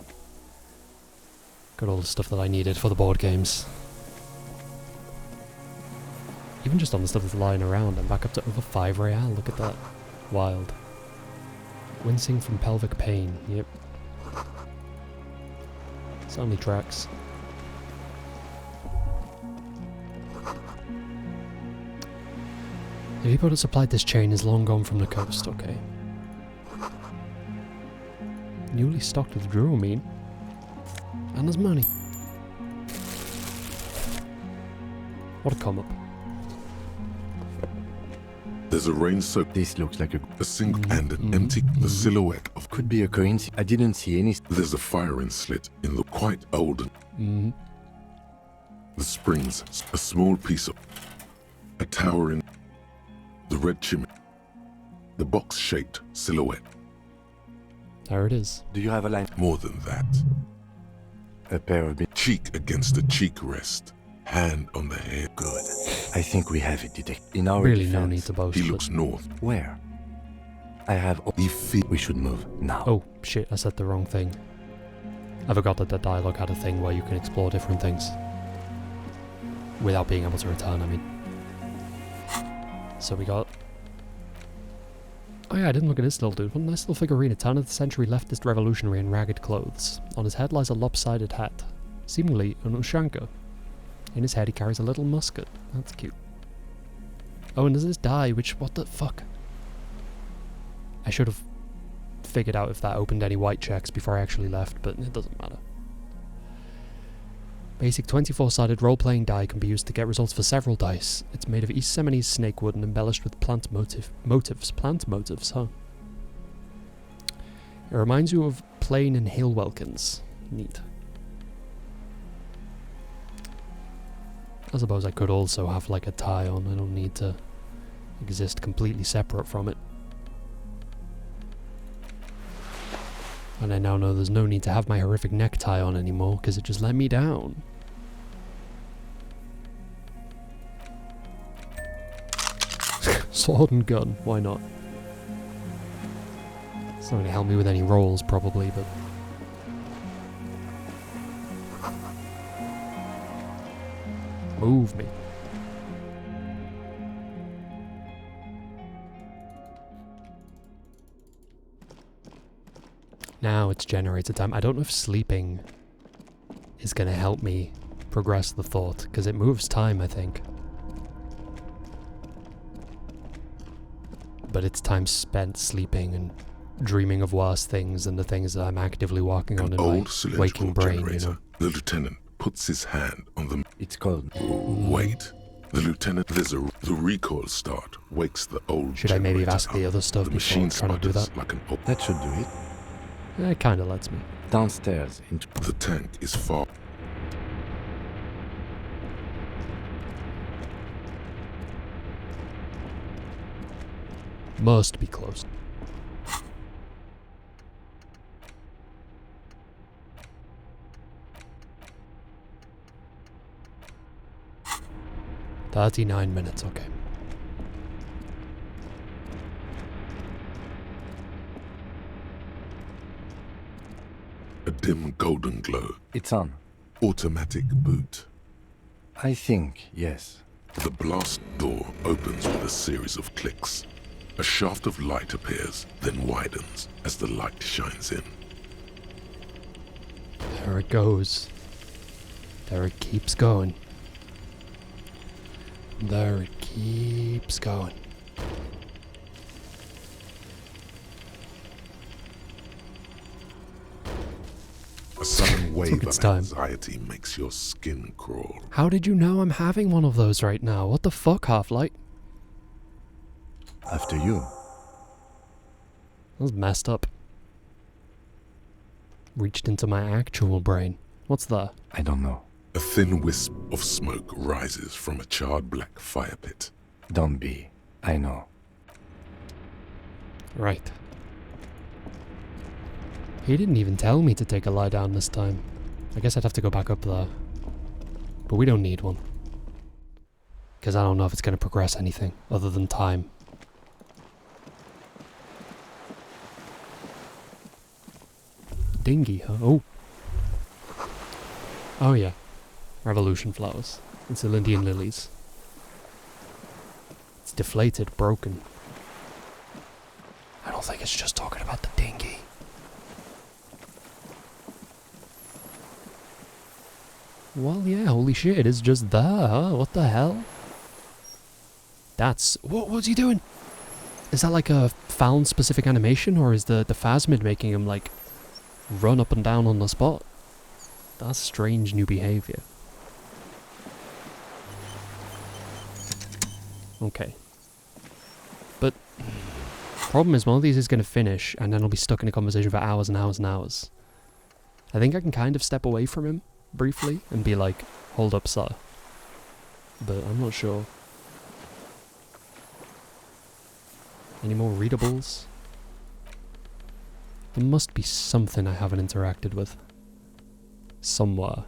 A: Got all the stuff that I needed for the board games. Even just on the stuff that's lying around, I'm back up to over 5 real. Look at that. Wild. Wincing from pelvic pain. Yep. It's only tracks. The depot that supplied this chain is long gone from the coast, okay. Newly stocked with dramamine. And there's money. What a come up.
B: There's a rain-soaked...
C: This looks like
B: a sink and an empty... The silhouette of...
C: Could be a coincidence. I didn't see any...
B: There's a firing slit in the quite old... The springs, a small piece of... A tower in... The red chimney. The box-shaped silhouette.
A: There it is.
C: Do you have a line?
B: More than that.
C: A pair of...
B: Cheek against the cheek rest. Hand on the hair.
C: Good. I think we have it, detective. In our
A: really
C: defense,
A: no need to boast.
B: He looks north.
C: Where? I have... We should move now.
A: Oh, shit, I said the wrong thing. I forgot that the dialogue had a thing where you can explore different things. Without being able to return, I mean. So we got... Oh yeah, I didn't look at this little dude. What a nice little figurine. A turn of the century leftist revolutionary in ragged clothes. On his head lies a lopsided hat. Seemingly an ushanka. In his head he carries a little musket. That's cute. Oh, and there's this die, which... What the fuck? I should have figured out if that opened any white checks before I actually left, but it doesn't matter. Basic 24-sided role-playing die can be used to get results for several dice. It's made of East Seminoese snakewood and embellished with plant motifs. Plant motifs, huh? It reminds you of Plain and Hill Welkins. Neat. I suppose I could also have like a tie on. I don't need to exist completely separate from it. And I now know there's no need to have my horrific necktie on anymore, because it just let me down. Sword and gun, why not? It's not going to help me with any rolls, probably, but... Move me. Now it's generator time. I don't know if sleeping is going to help me progress the thought, because it moves time, I think. But it's time spent sleeping and dreaming of worse things than the things that I'm actively working on in my waking brain, you know.
B: The lieutenant puts his hand on the...
C: It's cold.
B: Wait. The lieutenant... The recoil start wakes the old...
A: Should I maybe have asked the other stuff before trying to do that?
B: Like
C: that should do it.
A: It kind of lets me.
C: Downstairs into...
B: The tank is far...
A: Must be close. $39, okay.
B: A dim golden glow.
C: It's on.
B: Automatic boot.
C: I think, yes.
B: The blast door opens with a series of clicks. A shaft of light appears, then widens as the light shines in.
A: There it goes. There it keeps going. There it keeps going.
B: A sudden wave of
A: time.
B: anxiety makes your skin crawl.
A: How did you know I'm having one of those right now? What the fuck, Half-Light?
C: After you.
A: That was messed up. Reached into my actual brain. What's that?
C: I don't know.
B: A thin wisp of smoke rises from a charred black fire pit.
C: Don't be. I know.
A: Right. He didn't even tell me to take a lie down this time. I guess I'd have to go back up there. But we don't need one. Because I don't know if it's going to progress anything other than time. Dinghy, huh? Oh. Oh yeah. Revolution flowers. And Celindian lilies. It's deflated, broken. I don't think it's just talking about the dinghy. Well, yeah, holy shit, it is just there, huh? What the hell? That's... What's he doing? Is that like a found-specific animation, or is the phasmid making him, like, run up and down on the spot? That's strange new behavior. Okay. But... problem is, one of these is going to finish, and then I'll be stuck in a conversation for hours and hours and hours. I think I can kind of step away from him briefly and be like, hold up, sir. But I'm not sure. Any more readables? There must be something I haven't interacted with. Somewhere.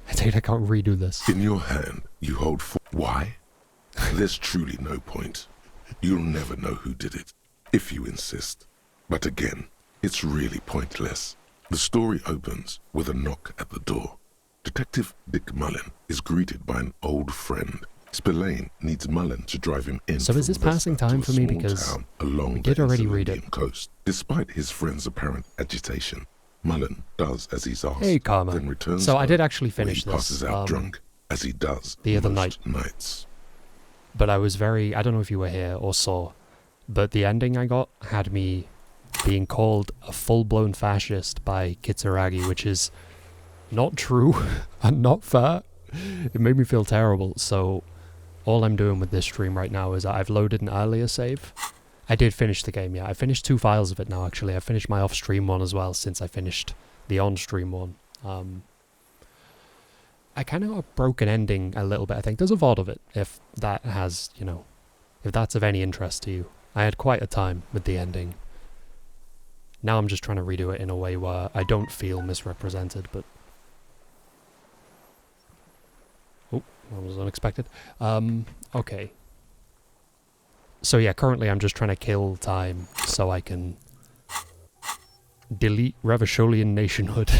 A: I think I can't redo this.
B: In your hand, you hold Why? There's truly no point. You'll never know who did it, if you insist. But again, it's really pointless. The story opens with a knock at the door. Detective Dick Mullen is greeted by an old friend. Spillane needs Mullen to drive him in.
A: So is this passing time for me because we did already read it?
B: Coast. Despite his friend's apparent agitation, Mullen does as he's asked.
A: Hey, Karma.
B: Then returns
A: so I
B: home,
A: did actually finish
B: where he passes
A: this.
B: out drunk, as he does
A: the other
B: most
A: night.
B: nights.
A: But I was I don't know if you were here or saw, but the ending I got had me being called a full-blown fascist by Kitsuragi, which is not true and not fair. It made me feel terrible, so all I'm doing with this stream right now is I've loaded an earlier save. I did finish the game, yeah. I finished 2 files of it now, actually. I finished my off-stream one as well, since I finished the on-stream one. I kind of got a broken ending a little bit, I think. There's a VOD of it, if that has, you know, if that's of any interest to you. I had quite a time with the ending. Now I'm just trying to redo it in a way where I don't feel misrepresented, but... Oh, that was unexpected. Okay. So yeah, currently I'm just trying to kill time so I can delete Revacholian nationhood,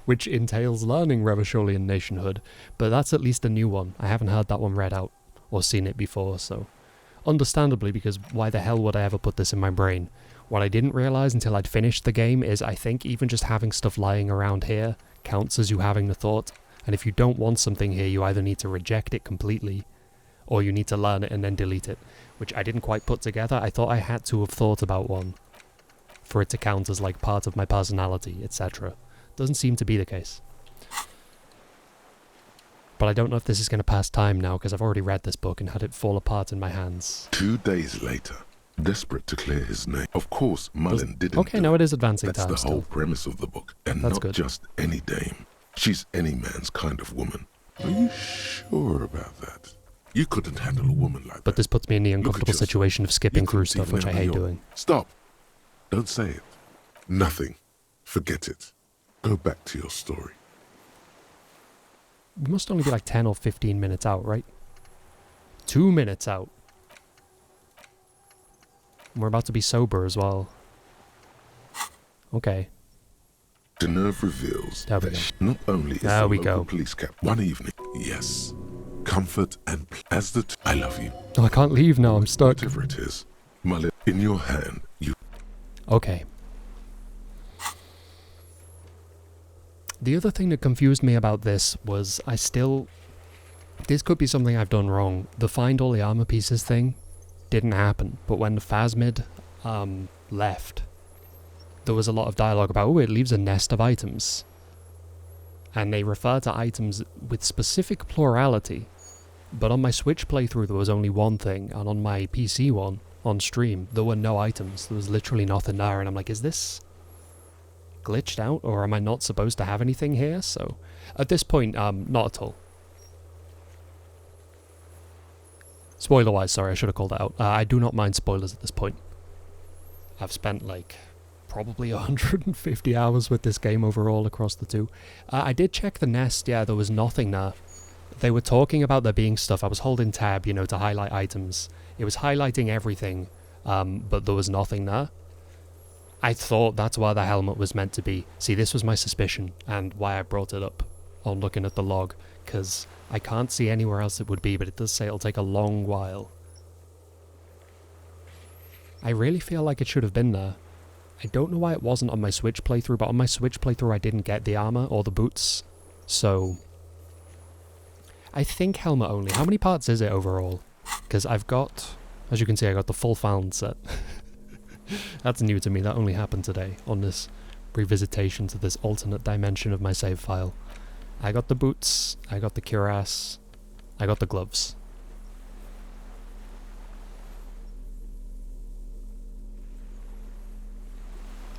A: which entails learning Revacholian nationhood, but that's at least a new one. I haven't heard that one read out or seen it before, so understandably, because why the hell would I ever put this in my brain? What I didn't realize until I'd finished the game is I think even just having stuff lying around here counts as you having the thought, and if you don't want something here, you either need to reject it completely or you need to learn it and then delete it, which I didn't quite put together. I thought I had to have thought about one for it to count as like part of my personality, etc. Doesn't seem to be the case. But I don't know if this is going to pass time now because I've already read this book and had it fall apart in my hands.
B: 2 days later, desperate to clear his name. Of course, Mullen didn't.
A: Okay, now it is advancing
B: That's
A: time
B: the
A: still.
B: whole premise of the book, and
A: That's
B: not
A: good.
B: just any dame. She's any man's kind of woman. Are you sure about that? You couldn't handle a woman like that.
A: But this puts me in the uncomfortable situation of skipping through stuff, which I hate doing.
B: Stop. Don't say it. Nothing. Forget it. Go back to your story.
A: We must only be like 10 or 15 minutes out, right? 2 minutes out. We're about to be sober as well. Okay.
B: Deneuve reveals
A: There we
B: that
A: go.
B: not only is
A: There
B: the
A: we
B: local
A: go.
B: police cap one evening, yes, comfort and as the I love you.
A: Oh, I can't leave now, I'm stuck.
B: Whatever it is, Mullen, in your hand, you.
A: Okay. The other thing that confused me about this was this could be something I've done wrong. The find all the armor pieces thing didn't happen, but when the phasmid left, there was a lot of dialogue about, oh, it leaves a nest of items. And they refer to items with specific plurality. But on my Switch playthrough there was only one thing, and on my PC one on stream, there were no items. There was literally nothing there, and I'm like, is this glitched out, or am I not supposed to have anything here? So, at this point, not at all. Spoiler-wise, sorry, I should have called that out. I do not mind spoilers at this point. I've spent, like, probably 150 hours with this game overall across the two. I did check the nest, yeah, there was nothing there. They were talking about there being stuff. I was holding tab, you know, to highlight items. It was highlighting everything, but there was nothing there. I thought that's where the helmet was meant to be. See, this was my suspicion, and why I brought it up on looking at the log, because I can't see anywhere else it would be, but it does say it'll take a long while. I really feel like it should have been there. I don't know why it wasn't on my Switch playthrough, but on my Switch playthrough I didn't get the armor or the boots, so I think helmet only. How many parts is it overall? Because I've got, as you can see, I got the full found set. That's new to me, that only happened today on this revisitation to this alternate dimension of my save file. I got the boots, I got the cuirass, I got the gloves.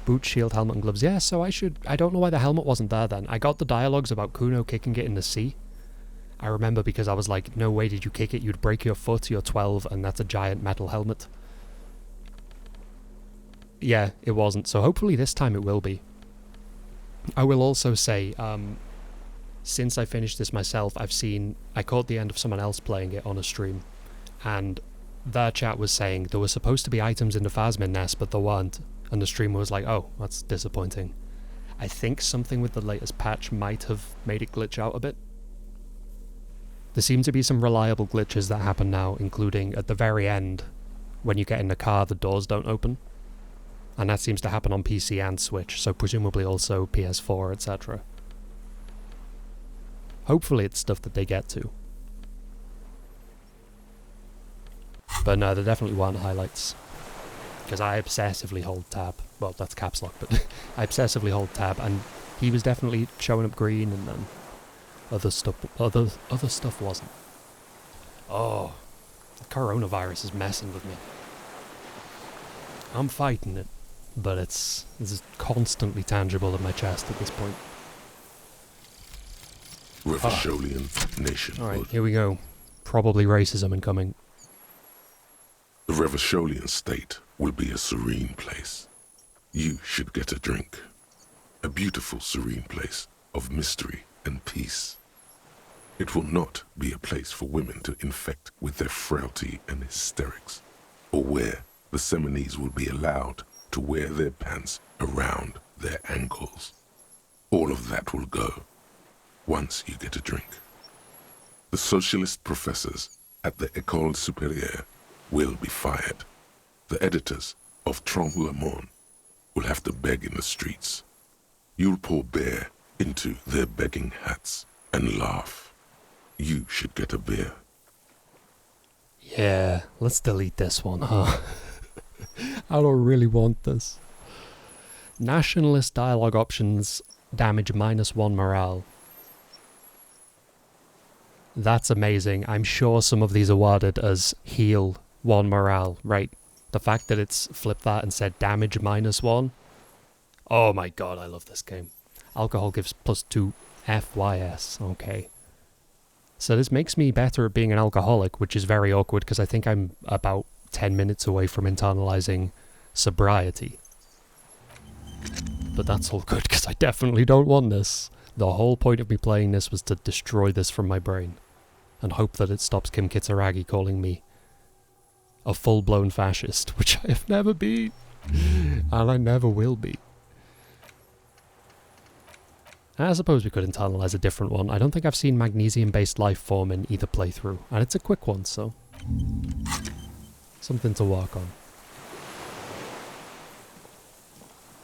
A: Boot, shield, helmet and gloves. Yeah, so I don't know why the helmet wasn't there then. I got the dialogues about Kuno kicking it in the sea. I remember because I was like, no way did you kick it, you'd break your foot, you're 12, and that's a giant metal helmet. Yeah, it wasn't, so hopefully this time it will be. I will also say, since I finished this myself, I caught the end of someone else playing it on a stream, and their chat was saying there were supposed to be items in the Phasmin nest, but there weren't, and the streamer was like, oh, that's disappointing. I think something with the latest patch might have made it glitch out a bit. There seem to be some reliable glitches that happen now, including at the very end, when you get in the car, the doors don't open. And that seems to happen on PC and Switch, so presumably also PS4, etc. Hopefully it's stuff that they get to. But no, there definitely weren't highlights. Because I obsessively hold tab. Well, that's caps lock, but I obsessively hold tab, and he was definitely showing up green, and then other stuff wasn't. Oh, the coronavirus is messing with me. I'm fighting it, but it's constantly tangible in my chest at this point.
B: Revacholian nationhood.
A: Alright, here we go. Probably racism incoming.
B: The Revacholian state will be a serene place. You should get a drink. A beautiful, serene place of mystery and peace. It will not be a place for women to infect with their frailty and hysterics, or where the Seminese will be allowed to wear their pants around their ankles. All of that will go once you get a drink. The socialist professors at the École Supérieure will be fired. The editors of Trompe le Monde will have to beg in the streets. You'll pour beer into their begging hats and laugh. You should get a beer.
A: Yeah, let's delete this one, huh? I don't really want this. Nationalist dialogue options damage -1 morale. That's amazing. I'm sure some of these are worded as heal 1 morale, right? The fact that it's flipped that and said damage -1. Oh my god, I love this game. Alcohol gives +2 FYS, okay. So this makes me better at being an alcoholic, which is very awkward because I think I'm about 10 minutes away from internalizing sobriety. But that's all good because I definitely don't want this. The whole point of me playing this was to destroy this from my brain and hope that it stops Kim Kitsuragi calling me a full-blown fascist, which I have never been, and I never will be. I suppose we could internalize a different one. I don't think I've seen magnesium-based life form in either playthrough, and it's a quick one, so something to work on.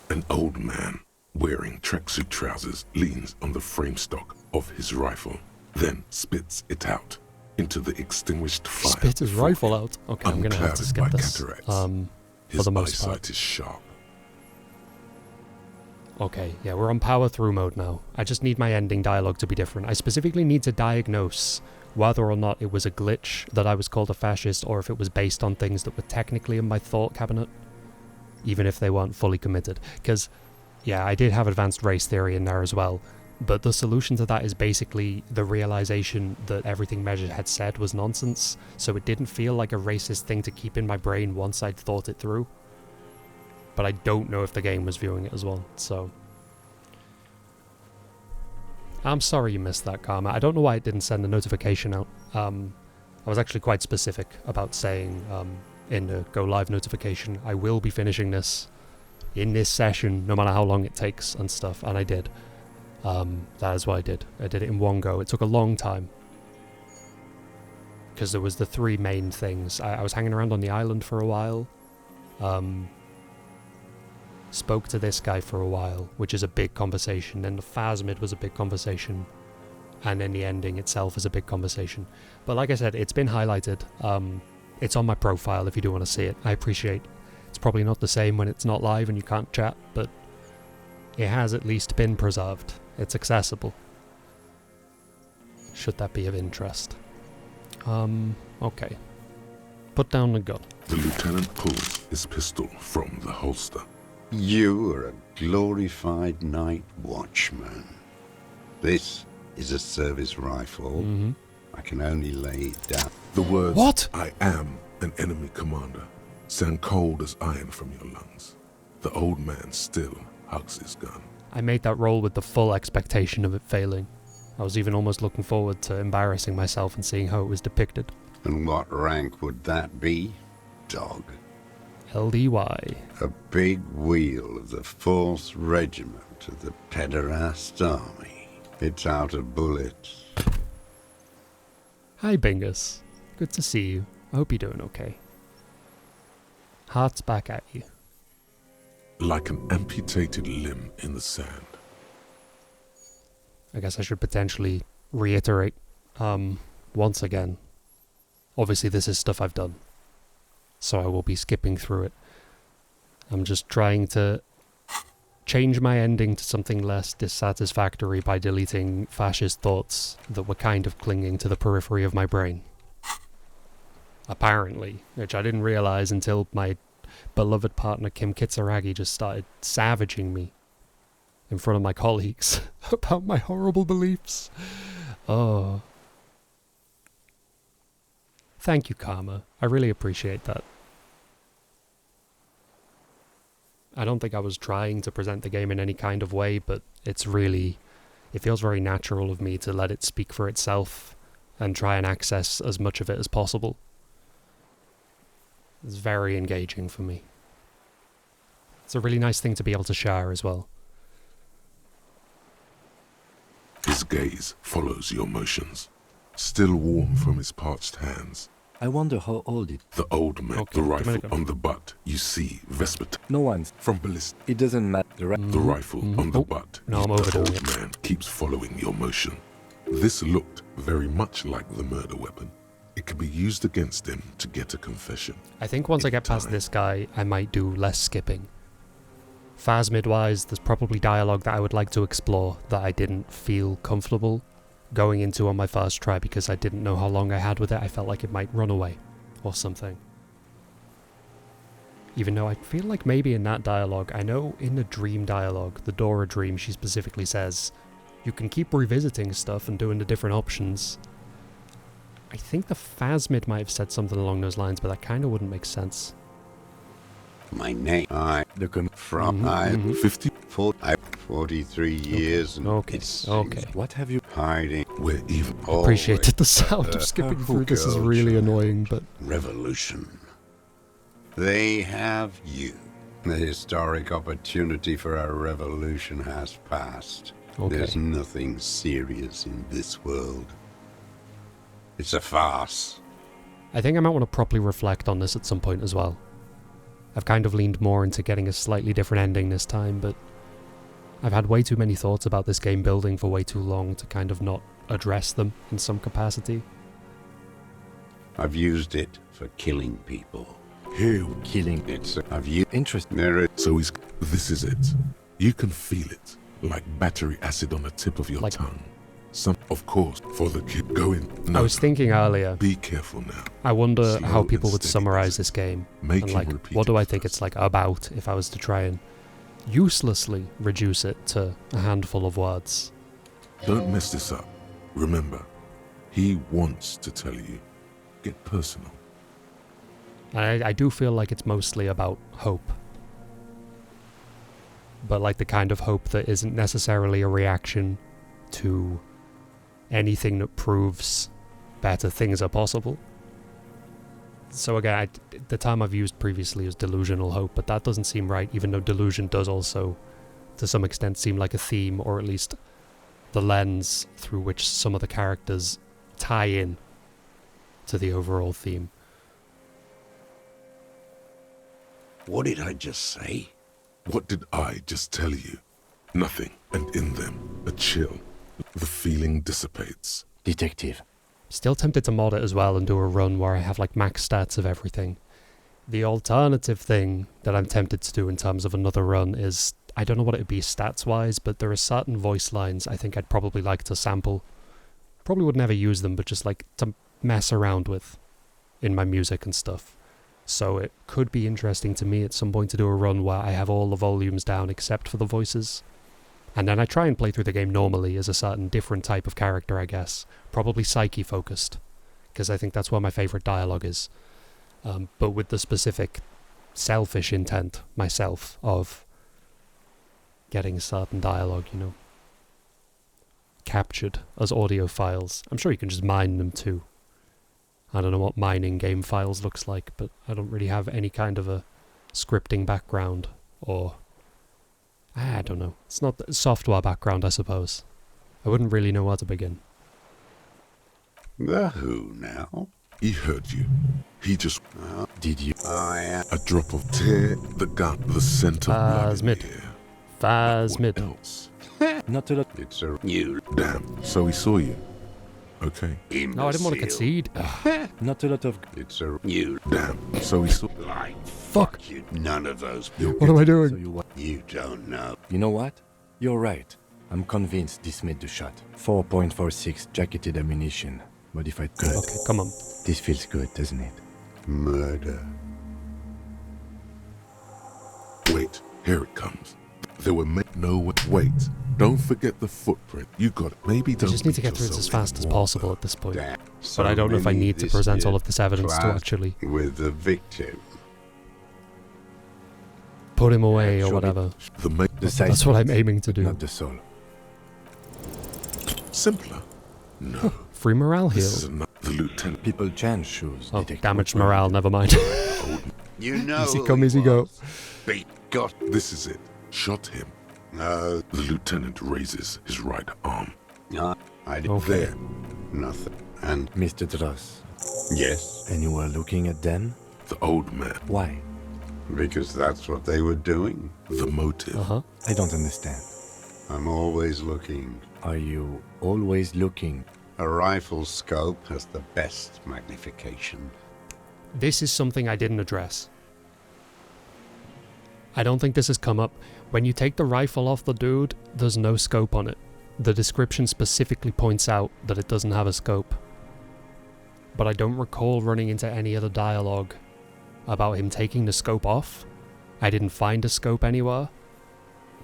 B: An old man wearing tracksuit trousers leans on the frame stock of his rifle, then spits it out into the extinguished fire.
A: Spit his rifle out? Okay, I'm gonna have to skip this.
B: His
A: For the most
B: eyesight
A: part.
B: is sharp.
A: Okay, yeah, we're on power through mode now. I just need my ending dialogue to be different. I specifically need to diagnose whether or not it was a glitch that I was called a fascist, or if it was based on things that were technically in my thought cabinet, even if they weren't fully committed. Because, yeah, I did have advanced race theory in there as well, but the solution to that is basically the realization that everything Measure had said was nonsense, so it didn't feel like a racist thing to keep in my brain once I'd thought it through. But I don't know if the game was viewing it as well, so... I'm sorry you missed that, Karma. I don't know why it didn't send a notification out. I was actually quite specific about saying in the go live notification, I will be finishing this in this session, no matter how long it takes and stuff, and I did. That is what I did. I did it in one go. It took a long time, because there was the three main things. I was hanging around on the island for a while, spoke to this guy for a while, which is a big conversation, then the Phasmid was a big conversation, and then the ending itself is a big conversation. But like I said, it's been highlighted. It's on my profile if you do want to see it. I appreciate it's probably not the same when it's not live and you can't chat, but it has at least been preserved. It's accessible, should that be of interest. Okay. Put down the gun.
B: The lieutenant pulls his pistol from the holster.
S: You are a glorified night watchman. This is a service rifle. I can only lay it down.
B: The words,
A: "What?
B: I am an enemy commander," sound cold as iron from your lungs. The old man still hugs his gun.
A: I made that roll with the full expectation of it failing. I was even almost looking forward to embarrassing myself and seeing how it was depicted.
S: And what rank would that be, dog?
A: LDY.
S: A big wheel of the 4th Regiment of the Pederast Army. It's out of bullets.
A: Hi, Bingus. Good to see you. I hope you're doing okay. Heart's back at you.
B: Like an amputated limb in the sand.
A: I guess I should potentially reiterate once again. Obviously this is stuff I've done, so I will be skipping through it. I'm just trying to change my ending to something less dissatisfactory by deleting fascist thoughts that were kind of clinging to the periphery of my brain. Apparently, which I didn't realize until my beloved partner Kim Kitsuragi just started savaging me in front of my colleagues about my horrible beliefs. Oh. Thank you, Karma. I really appreciate that. I don't think I was trying to present the game in any kind of way, but it feels very natural of me to let it speak for itself and try and access as much of it as possible. It's very engaging for me. It's a really nice thing to be able to share as well.
B: His gaze follows your motions, still warm from his parched hands.
C: I wonder how old it.
B: The old man,
A: Okay,
B: the rifle
A: Domenico.
B: on the butt. You see Vesper
C: No one's.
B: from ballistic.
C: It doesn't matter.
B: The rifle on the
A: Oh,
B: butt.
A: no, I'm
B: The
A: overdoing
B: old
A: it.
B: man keeps following your motion. This looked very much like the murder weapon. It could be used against him to get a confession.
A: I think once I get past this guy, I might do less skipping. Phasmid-wise, there's probably dialogue that I would like to explore that I didn't feel comfortable going into on my first try because I didn't know how long I had with it. I felt like it might run away or something. Even though I feel like maybe in that dialogue, I know in the dream dialogue, the Dora dream, she specifically says, you can keep revisiting stuff and doing the different options. I think the Phasmid might have said something along those lines, but that kind of wouldn't make sense.
S: My name, from 43 years and
A: Okay,
S: it's
A: okay.
C: What have you?
S: hiding.
B: We're even.
A: Appreciated the sound of skipping through. This is really annoying, but...
S: Revolution. They have you. The historic opportunity for a revolution has passed.
A: Okay.
S: There's nothing serious in this world. It's a farce.
A: I think I might want to properly reflect on this at some point as well. I've kind of leaned more into getting a slightly different ending this time, but I've had way too many thoughts about this game building for way too long to kind of not address them in some capacity.
S: I've used it for killing people.
B: Here,
C: Killing.
S: I've used
C: Interesting.
S: there is
B: so this is it. You can feel it, like battery acid on the tip of your tongue. Of course, for the kid going. No,
A: I was thinking earlier.
B: Be careful now.
A: I wonder
B: Slow
A: how people
B: and
A: would
B: steady
A: summarize this game.
B: Make
A: And
B: him
A: like,
B: repeat
A: what do I think it's like about if I was to try and uselessly reduce it to a handful of words?
B: Don't mess this up. Remember, he wants to tell you. Get personal.
A: I do feel like it's mostly about hope. But like the kind of hope that isn't necessarily a reaction to anything that proves better things are possible. So again, the term I've used previously is delusional hope, but that doesn't seem right, even though delusion does also, to some extent, seem like a theme, or at least the lens through which some of the characters tie in to the overall theme.
S: What did I just say?
B: What did I just tell you? Nothing. And in them, a chill. The feeling dissipates.
C: Detective.
A: Still tempted to mod it as well and do a run where I have like max stats of everything. The alternative thing that I'm tempted to do in terms of another run is, I don't know what it would be stats wise, but there are certain voice lines I think I'd probably like to sample. Probably would never use them, but just like to mess around with in my music and stuff. So it could be interesting to me at some point to do a run where I have all the volumes down except for the voices. And then I try and play through the game normally as a certain different type of character, I guess. Probably psyche focused, because I think that's where my favourite dialogue is. But with the specific selfish intent, myself, of getting certain dialogue, you know, captured as audio files. I'm sure you can just mine them too. I don't know what mining game files looks like, but I don't really have any kind of a scripting background, or I don't know. It's not the software background, I suppose. I wouldn't really know where to begin.
S: The who now?
B: He heard you. He just...
C: Did you?
B: A drop of tear, the gut, the scent of blood in the air.
A: Phasmid.
B: What else?
C: Not a lot.
S: It's a you.
B: Damn, so he saw you. Okay.
A: No, I didn't want to concede.
C: Not a lot of...
S: It's a you.
B: Damn, so he saw...
S: Like,
A: fuck
S: you. None of those.
A: What am I doing?
C: So
S: you don't know.
C: You know what? You're right. I'm convinced this made the shot. 4.46 jacketed ammunition. Modified good.
A: Okay, come on.
C: This feels good, doesn't it?
S: Murder.
B: Wait, here it comes. There were wait. Don't forget the footprint. You got it. Maybe don't.
A: I just need to get through this as fast as possible at this point. But I don't know if I need to present all of this evidence to actually
S: with the victim.
A: Put him away or whatever. That's what I'm aiming to do.
C: Not the soul.
B: Simpler. No.
A: Free morale heal.
B: This is the lieutenant.
C: People change shoes.
A: Oh, damaged morale, never mind.
S: You know.
A: Easy come, easy go.
S: Got.
B: This is it. Shot him.
S: No.
B: The lieutenant raises his right arm.
S: I did
B: There.
S: Nothing. And
C: Mr. Dross.
S: yes,
C: And you were looking at them?
B: The old man.
C: Why?
S: because that's what they were doing.
B: The motive.
C: I don't understand.
S: I'm always looking.
C: Are you always looking?
S: A rifle scope has the best magnification.
A: This is something I didn't address. I don't think this has come up. When you take the rifle off the dude, there's no scope on it. The description specifically points out that it doesn't have a scope. But I don't recall running into any other dialogue about him taking the scope off. I didn't find a scope anywhere.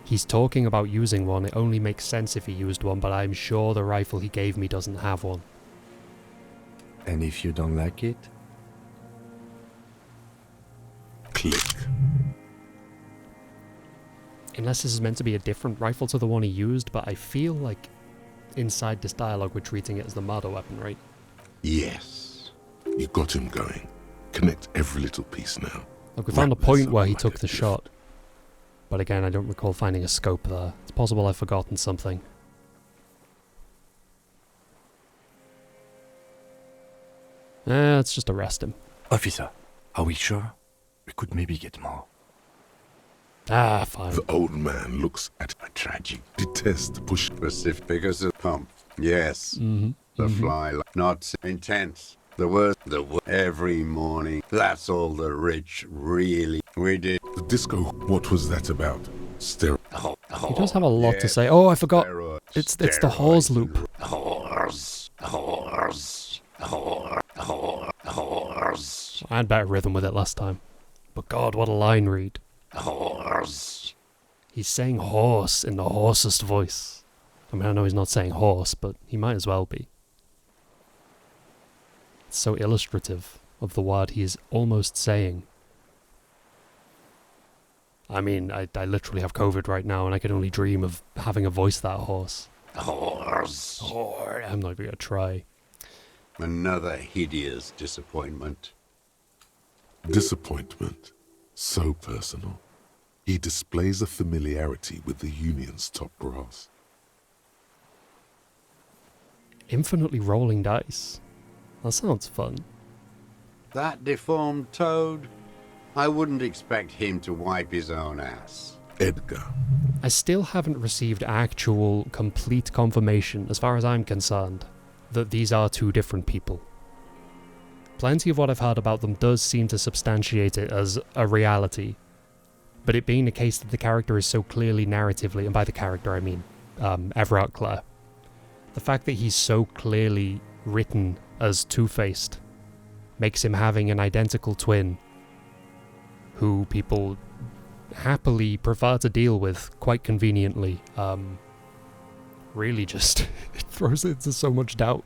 A: He's talking about using one. It only makes sense if he used one, but I'm sure the rifle he gave me doesn't have one.
C: And if you don't like it?
B: Click.
A: Unless this is meant to be a different rifle to the one he used, but I feel like inside this dialogue we're treating it as the murder weapon, right?
B: Yes. You got him going. Connect every little piece now.
A: Look, we found a point where he took the shot. But again, I don't recall finding a scope there. It's possible I've forgotten something. Let's just arrest him.
C: Officer, are we sure? We could maybe get more.
A: Ah, fine.
B: The old man looks at a tragic. Detest push.
S: Specific as a pump. Yes.
A: Mm-hmm.
S: The fly, not intense. The worst, every morning. That's all the rich really. We did.
B: The disco, what was that about?
A: He does have a lot to say. Oh, I forgot. It's the horse loop.
S: Horse.
A: I had better rhythm with it last time. But God, what a line read.
S: Horse.
A: He's saying horse in the hoarsest voice. I mean, I know he's not saying horse, but he might as well be. It's so illustrative of the word he is almost saying. I mean, I literally have COVID right now, and I can only dream of having a voice that hoarse.
S: Horse.
A: I'm not even gonna try.
S: Another hideous disappointment.
B: Disappointment. So personal. He displays a familiarity with the Union's top brass.
A: Infinitely rolling dice. That sounds fun.
S: That deformed toad? I wouldn't expect him to wipe his own ass.
B: Edgar.
A: I still haven't received actual, complete confirmation, as far as I'm concerned, that these are two different people. Plenty of what I've heard about them does seem to substantiate it as a reality, but it being the case that the character is so clearly narratively, and by the character I mean Everard Clare, the fact that he's so clearly written as two-faced makes him having an identical twin who people happily prefer to deal with quite conveniently, really just it throws it into so much doubt.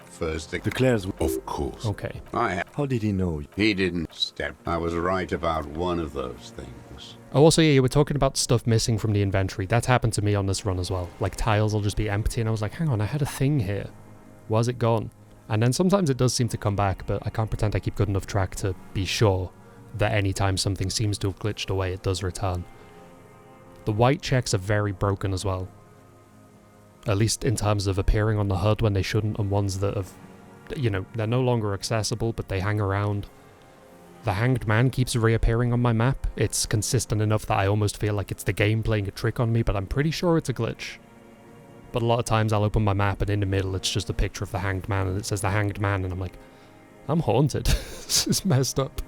S: First thing.
C: Declares.
B: Of course.
A: Okay.
C: How did he know?
S: He didn't step. I was right about one of those things.
A: Oh, also, yeah, you were talking about stuff missing from the inventory. That's happened to me on this run as well. Like, tiles will just be empty, and I was like, hang on, I had a thing here. Why's it gone? And then sometimes it does seem to come back, but I can't pretend I keep good enough track to be sure that anytime something seems to have glitched away, it does return. The white checks are very broken as well. At least in terms of appearing on the HUD when they shouldn't, and ones that have, you know, they're no longer accessible, but they hang around. The Hanged Man keeps reappearing on my map. It's consistent enough that I almost feel like it's the game playing a trick on me, but I'm pretty sure it's a glitch. But a lot of times I'll open my map and in the middle it's just a picture of the Hanged Man and it says the Hanged Man, and I'm like, I'm haunted. This is messed up.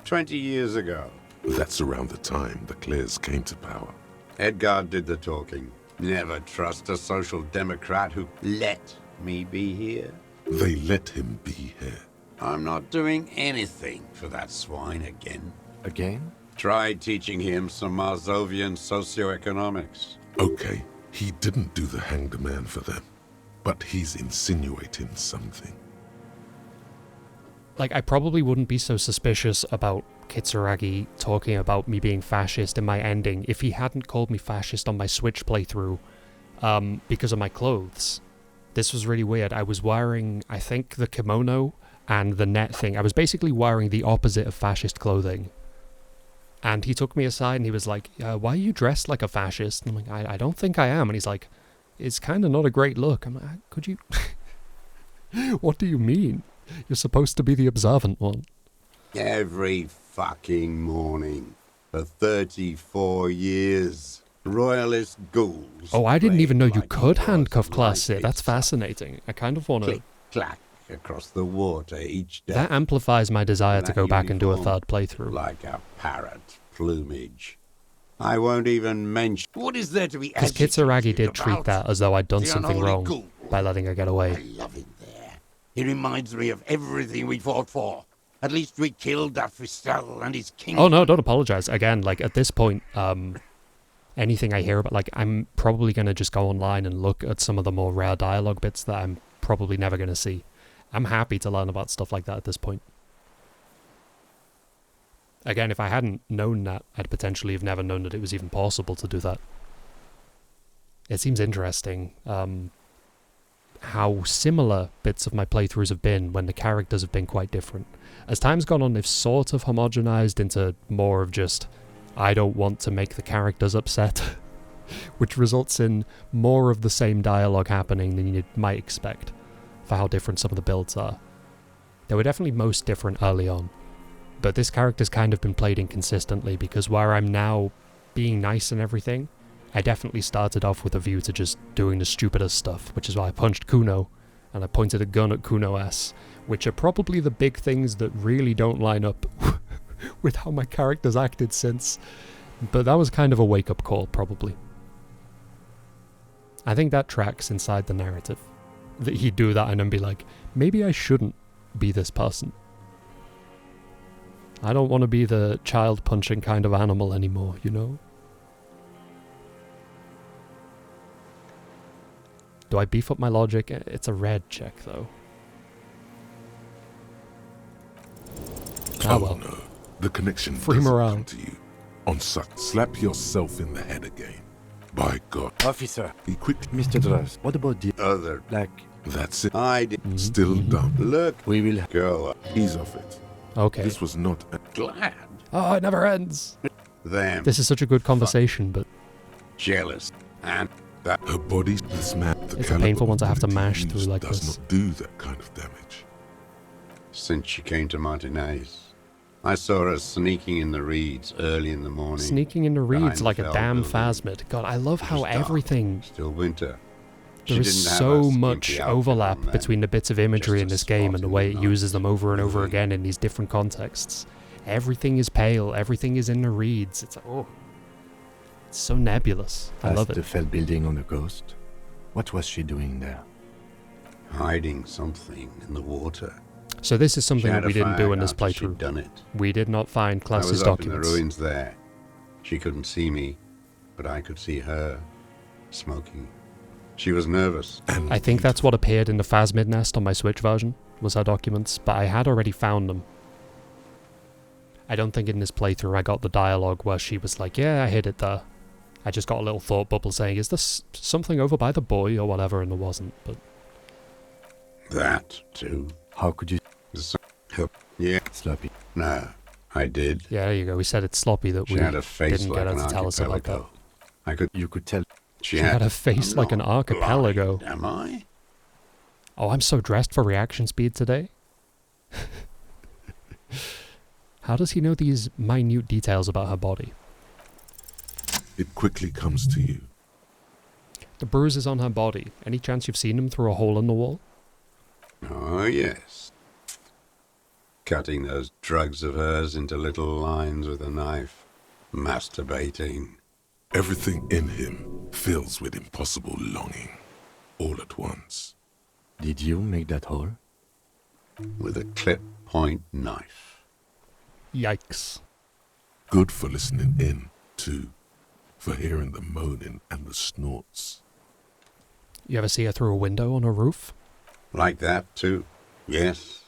S: 20 years ago.
B: That's around the time the Clares came to power.
S: Edgar did the talking. Never trust a social democrat who let me be here.
B: They let him be here.
S: I'm not doing anything for that swine again.
C: Again?
S: Tried teaching him some Marzovian socioeconomics.
B: Okay, he didn't do the Hanged Man for them, but he's insinuating something.
A: Like, I probably wouldn't be so suspicious about Kitsuragi talking about me being fascist in my ending if he hadn't called me fascist on my Switch playthrough because of my clothes. This was really weird. I was wearing, I think, the kimono and the net thing. I was basically wearing the opposite of fascist clothing. And he took me aside and he was like, why are you dressed like a fascist? And I'm like, I don't think I am. And he's like, it's kind of not a great look. I'm like, could you... What do you mean? You're supposed to be the observant one.
S: Every fucking morning for 34 years. Royalist ghouls.
A: Oh, I didn't even know you could handcuff Class C. That's fascinating. I kind of want to...
S: Click, clack across the water each day.
A: That amplifies my desire to go back and do a third playthrough.
S: Like a parrot plumage. I won't even mention... What is there to be
A: Because Kitsuragi did treat that as though I'd done something wrong by letting her get away.
S: I love it there. It reminds me of everything we fought for. At least we killed that Fistel and his king.
A: Oh no, don't apologize. Again, like at this point, anything I hear about, like I'm probably going to just go online and look at some of the more rare dialogue bits that I'm probably never going to see. I'm happy to learn about stuff like that at this point. Again, if I hadn't known that, I'd potentially have never known that it was even possible to do that. It seems interesting how similar bits of my playthroughs have been when the characters have been quite different. As time's gone on, they've sort of homogenized into more of just, I don't want to make the characters upset, which results in more of the same dialogue happening than you might expect for how different some of the builds are. They were definitely most different early on, but this character's kind of been played inconsistently because where I'm now being nice and everything, I definitely started off with a view to just doing the stupidest stuff, which is why I punched Kuno, and I pointed a gun at Kuno S, which are probably the big things that really don't line up with how my character's acted since. But that was kind of a wake-up call, probably. I think that tracks inside the narrative. That he'd do that and then be like, maybe I shouldn't be this person. I don't want to be the child-punching kind of animal anymore, you know? Do I beef up my logic? It's a red check, though.
B: Oh well. No. The connection
A: Free
B: doesn't
A: morale.
B: come to you. On suck, slap yourself in the head again. By God.
C: Officer.
B: He quickly...
C: Mr. Dress, what about the other, like...
B: That's it.
S: I did.
B: Still dumb.
S: Look,
C: We will...
S: go.
B: Ease off it.
A: Okay.
B: This was not a...
S: Glad.
A: Oh, it never ends!
S: Them.
A: This is such a good conversation, but
S: Jealous. And that.
B: Her body, this man... The
A: it's a painful one to have to
B: caliber
A: mash
B: used
A: through like
B: does
A: this.
B: not do that kind of damage.
S: Since she came to Martinez, I saw her sneaking in the reeds early in the morning.
A: Sneaking in the
S: behind
A: reeds
S: the
A: like a
S: fell
A: damn
S: building.
A: phasmid. God, I love how
S: was dark.
A: everything...
S: Still winter.
A: There
S: She
A: is
S: didn't have
A: so
S: a
A: much
S: skimpy outfit
A: overlap
S: on then.
A: between the bits of imagery
S: Just
A: in
S: a
A: this game and the
S: spot
A: way
S: in
A: it
S: the
A: uses them over and over
S: movie.
A: again in these different contexts. Everything is pale, everything is in the reeds. It's it's so nebulous. I love
C: the
A: it.
C: fell building on the coast. What was she doing there?
S: Hiding something in the water.
A: So this is
S: She
A: something
S: had
A: that we
S: a
A: didn't do
S: fire
A: in this
S: after she'd
A: playthrough.
S: done it.
A: We did not find
S: I
A: Class's
S: was up in the
A: documents.
S: ruins there. She couldn't see me, but I could see her smoking. She was nervous.
A: I think that's what appeared in the Phasmid nest on my Switch version, was her documents, but I had already found them. I don't think in this playthrough I got the dialogue where she was like, yeah, I hid it there. I just got a little thought bubble saying, is this something over by the boy or whatever, and there wasn't, but...
S: That, too.
C: How could you...
S: Yeah.
C: Sloppy.
S: No, I did.
A: Yeah, there you go. We said it's sloppy that
S: She
A: we
S: had a face
A: didn't
S: like
A: get her
S: an
A: to tell us about that.
S: archipelago.
C: You could tell...
A: She had a face
S: I'm
A: like an
S: not
A: archipelago.
S: blind, am I?
A: Oh, I'm so dressed for reaction speed today. How does he know these minute details about her body?
B: It quickly comes to you.
A: The bruises on her body. Any chance you've seen them through a hole in the wall?
S: Oh, yes. Cutting those drugs of hers into little lines with a knife. Masturbating.
B: Everything in him fills with impossible longing, all at once.
C: Did you make that hole?
S: With a clip point knife.
A: Yikes.
B: Good for listening in, too. For hearing the moaning and the snorts.
A: You ever see her through a window on a roof?
S: Like that, too. Yes.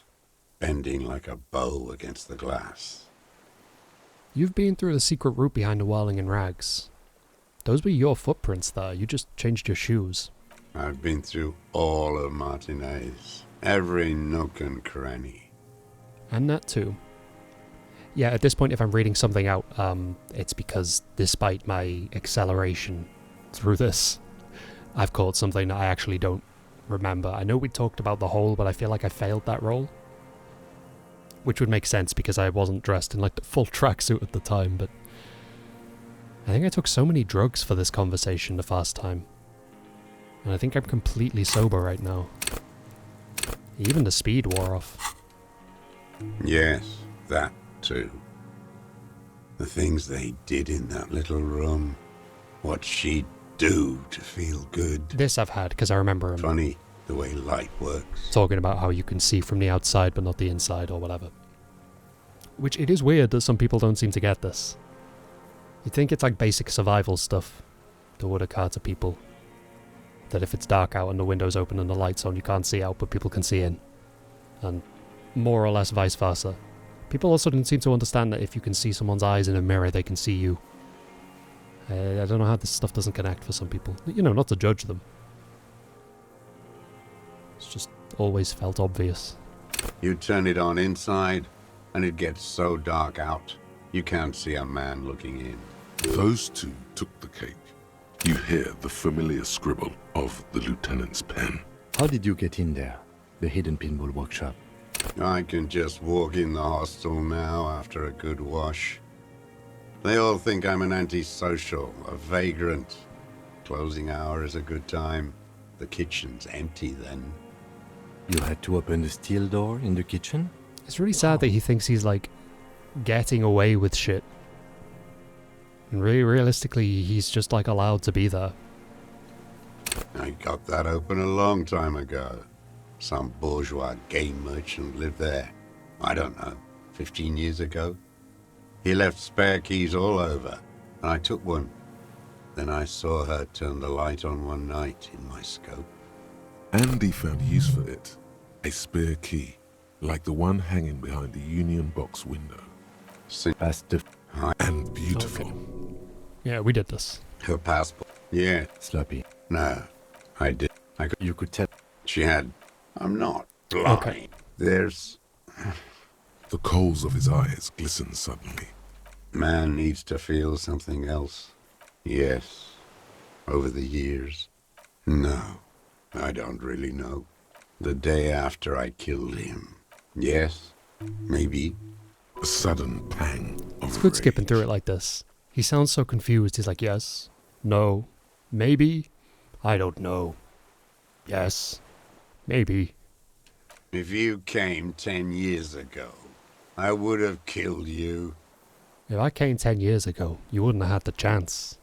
S: Bending like a bow against the glass.
A: You've been through the secret route behind the whirling in rags. Those were your footprints there. You just changed your shoes.
S: I've been through all of Martinez. Every nook and cranny.
A: And that too. Yeah, at this point, if I'm reading something out, it's because despite my acceleration through this, I've caught something that I actually don't remember. I know we talked about the hole, but I feel like I failed that role. Which would make sense because I wasn't dressed in like the full tracksuit at the time, but I think I took so many drugs for this conversation the first time. And I think I'm completely sober right now. Even the speed wore off.
S: Yes, that too. The things they did in that little room. What she'd do to feel good.
A: This I've had because I remember him.
S: Funny the way light works.
A: Talking about how you can see from the outside but not the inside or whatever. Which it is weird that some people don't seem to get this. You'd think it's like basic survival stuff that would occur to people. That if it's dark out and the window's open and the light's on, you can't see out but people can see in. And more or less vice versa. People also don't seem to understand that if you can see someone's eyes in a mirror, they can see you. I don't know how this stuff doesn't connect for some people. You know, not to judge them. It's just always felt obvious.
S: You turn it on inside, and it gets so dark out, you can't see a man looking in.
B: Those two took the cake. You hear the familiar scribble of the lieutenant's pen.
C: How did you get in there? The hidden pinball workshop.
S: I can just walk in the hostel now after a good wash. They all think I'm an antisocial, a vagrant. Closing hour is a good time. The kitchen's empty then.
C: You had to open the steel door in the kitchen?
A: It's really sad that he thinks he's like getting away with shit. And really, realistically, he's just like allowed to be there.
S: I got that open a long time ago. Some bourgeois game merchant lived there. I don't know, 15 years ago. He left spare keys all over, and I took one. Then I saw her turn the light on one night in my scope.
B: Andy found use for it. A spare key, like the one hanging behind the Union Box window. And beautiful.
A: Okay. Yeah, we did this.
S: Her passport. Yeah.
C: Sloppy.
S: No, I did.
C: You could tell.
S: She had. I'm not blind.
A: Okay.
S: There's.
B: The coals of his eyes glistened suddenly.
S: Man needs to feel something else. Yes. Over the years. No, I don't really know. The day after I killed him. Yes, maybe.
B: A sudden pang of
A: It's good skipping through it like this. He sounds so confused. He's like, yes, no, maybe, I don't know. Yes, maybe.
S: If you came 10 years ago, I would have killed you.
A: If I came 10 years ago, you wouldn't have had the chance.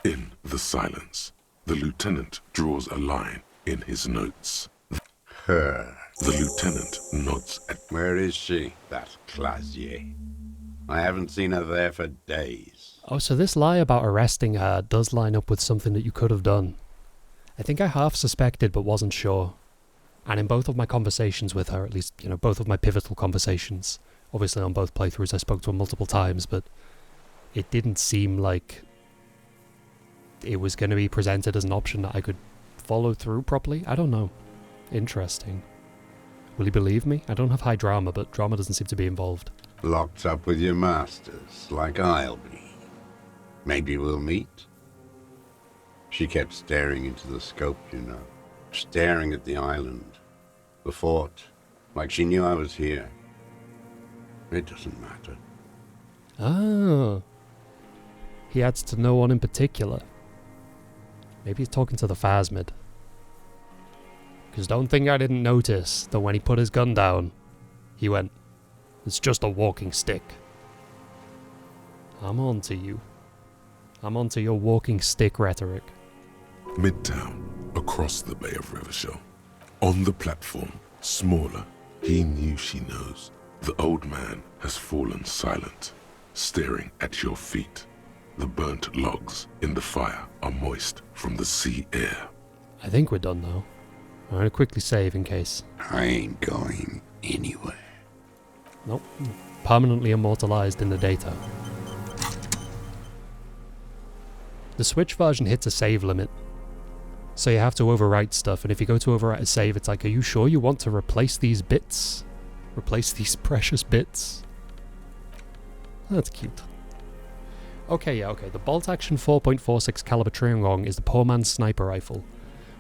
B: In the silence, the lieutenant draws a line in his notes.
S: Her.
B: The lieutenant nods at...
S: Where is she, that Clasier? I haven't seen her there for days.
A: Oh, so this lie about arresting her does line up with something that you could have done. I think I half suspected but wasn't sure. And in both of my conversations with her, at least, you know, both of my pivotal conversations, obviously on both playthroughs I spoke to her multiple times, but it didn't seem like it was going to be presented as an option that I could follow through properly. I don't know. Interesting. Will he believe me? I don't have high drama, but drama doesn't seem to be involved.
S: Locked up with your masters, like I'll be. Maybe we'll meet. She kept staring into the scope, you know. Staring at the island. The fort. Like she knew I was here. It doesn't matter.
A: Ah. He adds to no one in particular. Maybe he's talking to the Phasmid. Because don't think I didn't notice that when he put his gun down, he went, "It's just a walking stick." I'm on to you. I'm on to your walking stick rhetoric.
B: Midtown, across the Bay of Rivershell. On the platform, smaller, he knew she knows. The old man has fallen silent, staring at your feet. The burnt logs in the fire are moist from the sea air.
A: I think we're done now. I'm going to quickly save in case.
S: I ain't going anywhere.
A: Nope. Permanently immortalized in the data. The Switch version hits a save limit. So you have to overwrite stuff, and if you go to overwrite a save, it's like, are you sure you want to replace these bits? Replace these precious bits? That's cute. Okay, yeah, okay. The bolt action 4.46 caliber Triangong is the poor man's sniper rifle.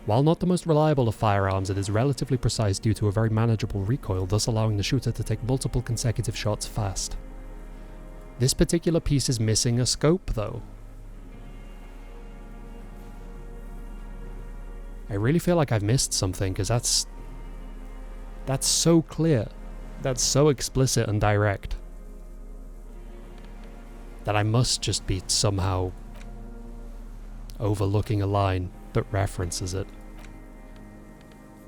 A: While not the most reliable of firearms, it is relatively precise due to a very manageable recoil, thus allowing the shooter to take multiple consecutive shots fast. This particular piece is missing a scope, though. I really feel like I've missed something, because that's so clear. That's so explicit and direct. That I must just be somehow overlooking a line that references it.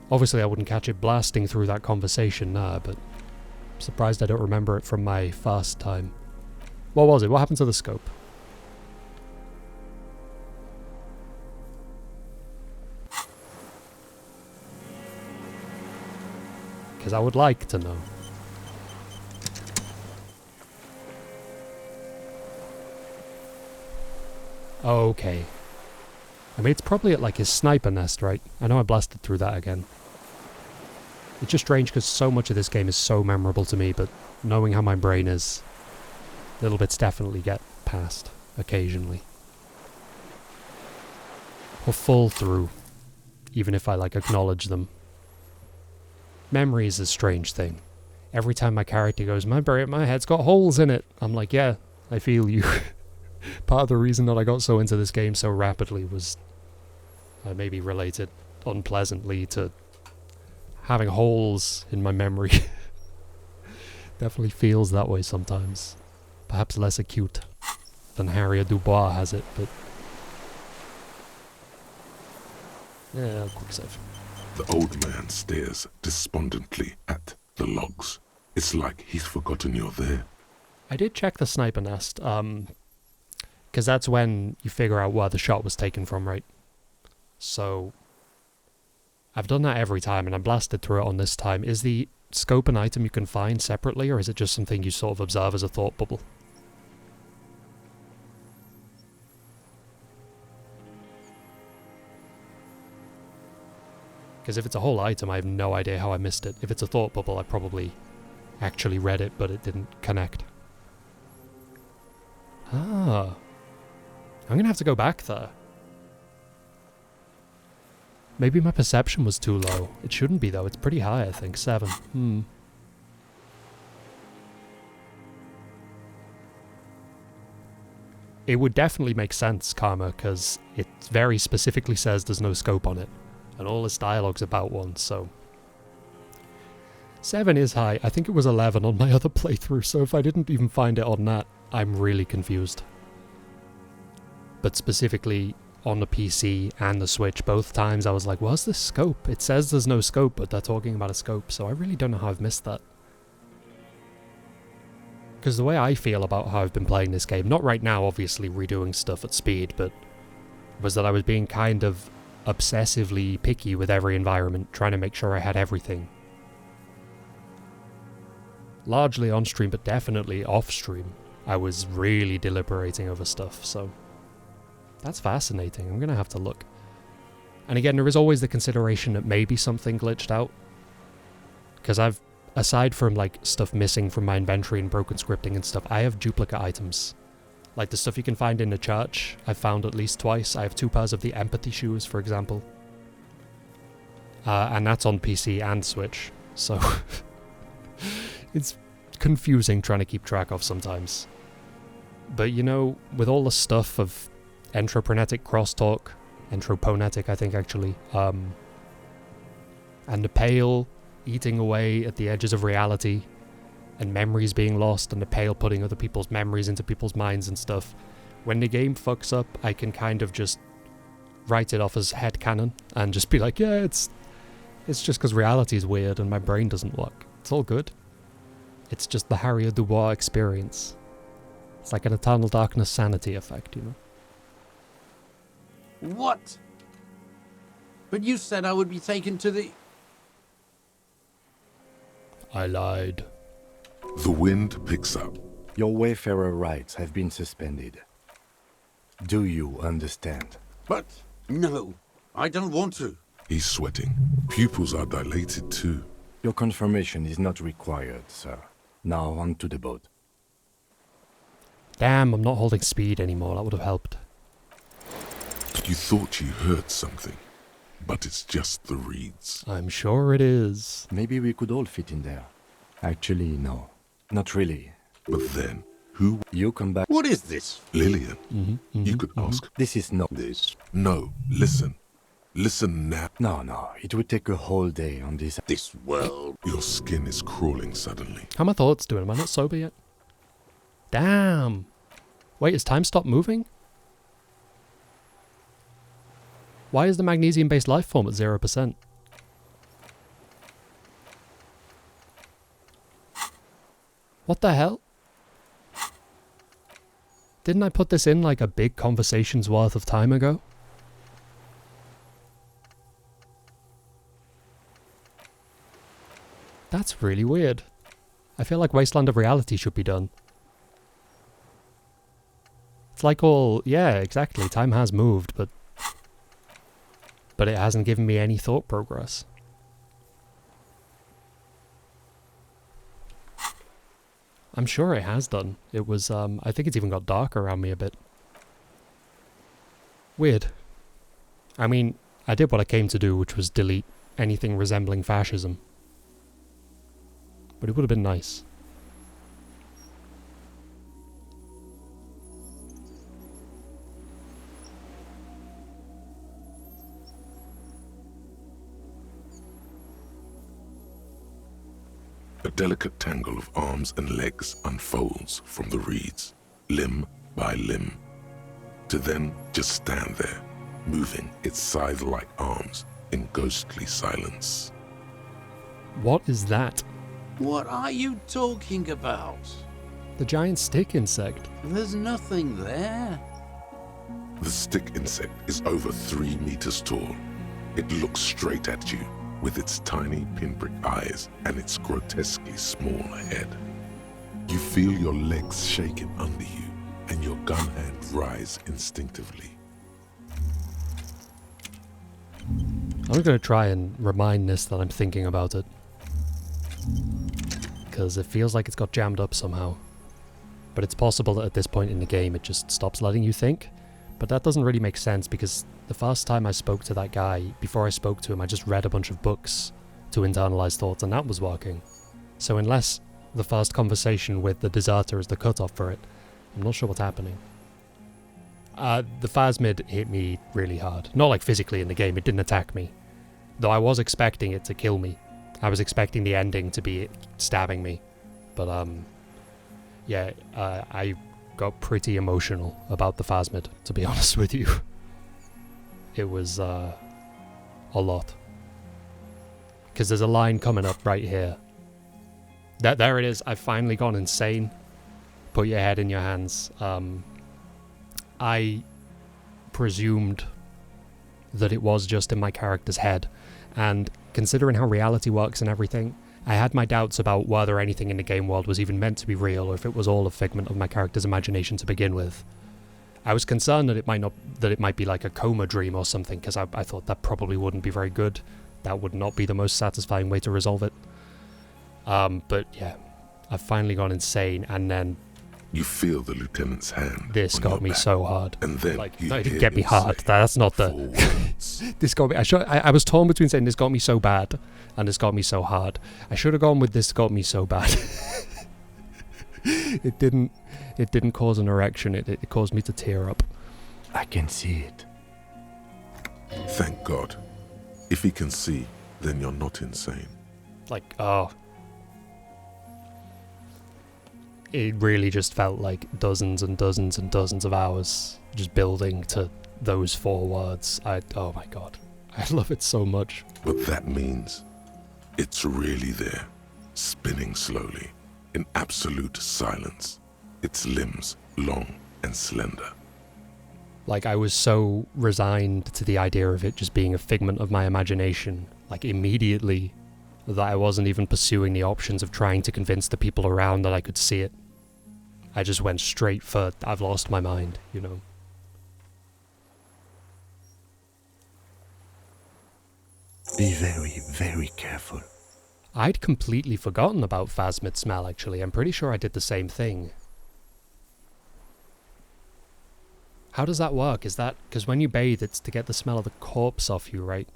A: Obviously I wouldn't catch it blasting through that conversation now, but I'm surprised I don't remember it from my fast time. What was it? What happened to the scope? Because I would like to know. Okay. I mean, it's probably at like his sniper nest, right? I know I blasted through that again. It's just strange because so much of this game is so memorable to me, but knowing how my brain is, little bits definitely get past occasionally. Or fall through, even if I like acknowledge them. Memory is a strange thing. Every time my character goes, my head's got holes in it, I'm like, yeah, I feel you. Part of the reason that I got so into this game so rapidly was maybe related unpleasantly to having holes in my memory. Definitely feels that way sometimes. Perhaps less acute than Harriet Dubois has it, but... yeah, quick save.
B: The old man stares despondently at the logs. It's like he's forgotten you're there.
A: I did check the sniper nest, because that's when you figure out where the shot was taken from, right? So, I've done that every time, and I blasted through it on this time. Is the scope an item you can find separately, or is it just something you sort of observe as a thought bubble? Because if it's a whole item, I have no idea how I missed it. If it's a thought bubble, I probably actually read it, but it didn't connect. Ah. I'm gonna have to go back there. Maybe my perception was too low. It shouldn't be, though. It's pretty high, I think. 7. It would definitely make sense, Karma, because it very specifically says there's no scope on it. And all this dialogue's about one, so... 7 is high. I think it was 11 on my other playthrough, so if I didn't even find it on that, I'm really confused. But specifically on the PC and the Switch, both times I was like, what's this scope? It says there's no scope, but they're talking about a scope, so I really don't know how I've missed that. Because the way I feel about how I've been playing this game, not right now, obviously redoing stuff at speed, but was that I was being kind of obsessively picky with every environment, trying to make sure I had everything. Largely on stream, but definitely off stream. I was really deliberating over stuff, so that's fascinating. I'm gonna have to look. And again, there is always the consideration that maybe something glitched out. Because I've, aside from like stuff missing from my inventory and broken scripting and stuff, I have duplicate items. Like the stuff you can find in the church, I've found at least twice. I have 2 pairs of the empathy shoes, for example. And that's on PC and Switch, so it's confusing trying to keep track of sometimes. But you know, with all the stuff of entroponetic crosstalk, entroponetic I think actually, and the pale eating away at the edges of reality, and memories being lost, and the pale putting other people's memories into people's minds and stuff, when the game fucks up, I can kind of just write it off as headcanon, and just be like, yeah, it's just because reality is weird and my brain doesn't work. It's all good. It's just the Harriet Dubois experience. It's like an Eternal Darkness sanity effect, you know?
T: What? But you said I would be taken to the...
A: I lied.
B: The wind picks up.
C: Your Wayfarer rights have been suspended. Do you understand?
T: But, no, I don't want to.
B: He's sweating. Pupils are dilated too.
C: Your confirmation is not required, sir. Now on to the boat.
A: Damn, I'm not holding speed anymore. That would have helped.
B: You thought you heard something, but it's just the reeds.
A: I'm sure it is.
C: Maybe we could all fit in there. Actually, no. Not really.
B: But then, who...
C: You come back...
T: What is this?
B: Lillian. You could ask...
C: This is not...
B: This. No, listen. Listen now.
C: No. It would take a whole day on this...
T: This world.
B: Your skin is crawling suddenly.
A: How are my thoughts doing? Am I not sober yet? Damn. Wait, has time stopped moving? Why is the magnesium-based life form at 0%? What the hell? Didn't I put this in like a big conversation's worth of time ago? That's really weird. I feel like Wasteland of Reality should be done. It's like all... yeah, exactly. Time has moved, but it hasn't given me any thought progress. I'm sure it has done. It was, I think it's even got dark around me a bit. Weird. I mean, I did what I came to do, which was delete anything resembling fascism. But it would have been nice.
B: delicate tangle of arms and legs unfolds from the reeds, limb by limb, to then just stand there, moving its scythe-like arms in ghostly silence.
A: What is that?
U: What are you talking about?
A: The giant stick insect.
U: There's nothing there.
B: The stick insect is over 3 meters tall. It looks straight at you with its tiny pinprick eyes and its grotesquely small head. You feel your legs shaking under you and your gun hand rise instinctively.
A: I'm going to try and remind this that I'm thinking about it. Because it feels like it's got jammed up somehow. But it's possible that at this point in the game it just stops letting you think. But that doesn't really make sense because the first time I spoke to that guy, before I spoke to him, I just read a bunch of books to internalize thoughts and that was working. So unless the first conversation with the deserter is the cutoff for it, I'm not sure what's happening. The phasmid hit me really hard. Not like physically in the game, it didn't attack me. Though I was expecting it to kill me. I was expecting the ending to be stabbing me. But yeah, I got pretty emotional about the phasmid, to be honest with you. It was a lot. Because there's a line coming up right here. There it is, I've finally gone insane. Put your head in your hands. I presumed that it was just in my character's head, and considering how reality works and everything, I had my doubts about whether anything in the game world was even meant to be real or if it was all a figment of my character's imagination to begin with. I was concerned that it might be like a coma dream or something, because I thought that probably wouldn't be very good. That would not be the most satisfying way to resolve it. But yeah, I've finally gone insane, and then
B: you feel the lieutenant's hand.
A: This got me so hard.
B: And then
A: like, no, it didn't get me hard. That's not the. This got me. I was torn between saying this got me so bad and this got me so hard. I should have gone with this got me so bad. It didn't cause an erection. It caused me to tear up.
C: I can see it.
B: Thank God. If he can see, then you're not insane.
A: Like, oh. It really just felt like dozens and dozens and dozens of hours just building to those 4 words. Oh my God. I love it so much.
B: But that means it's really there, spinning slowly, in absolute silence, its limbs long and slender.
A: Like, I was so resigned to the idea of it just being a figment of my imagination, like immediately, that I wasn't even pursuing the options of trying to convince the people around that I could see it. I just went straight for, I've lost my mind, you know.
C: Be very, very careful.
A: I'd completely forgotten about phasmid smell, actually. I'm pretty sure I did the same thing. How does that work? Is that... because when you bathe, it's to get the smell of the corpse off you, right?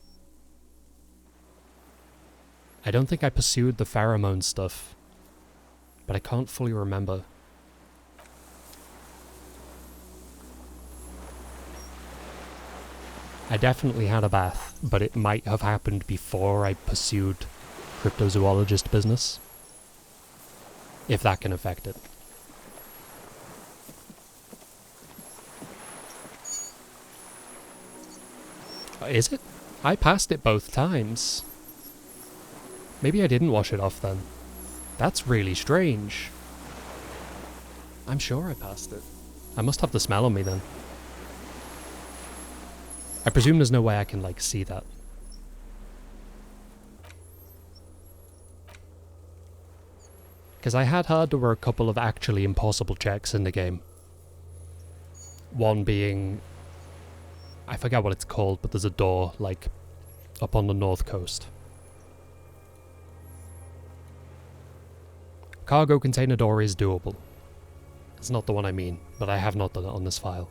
A: I don't think I pursued the pheromone stuff, but I can't fully remember. I definitely had a bath, but it might have happened before I pursued cryptozoologist business. If that can affect it. Is it? I passed it both times. Maybe I didn't wash it off then. That's really strange. I'm sure I passed it. I must have the smell on me then. I presume there's no way I can, like, see that. Because I had heard there were a couple of actually impossible checks in the game. One being... I forget what it's called, but there's a door, like, up on the north coast. Cargo container door is doable. It's not the one I mean, but I have not done it on this file.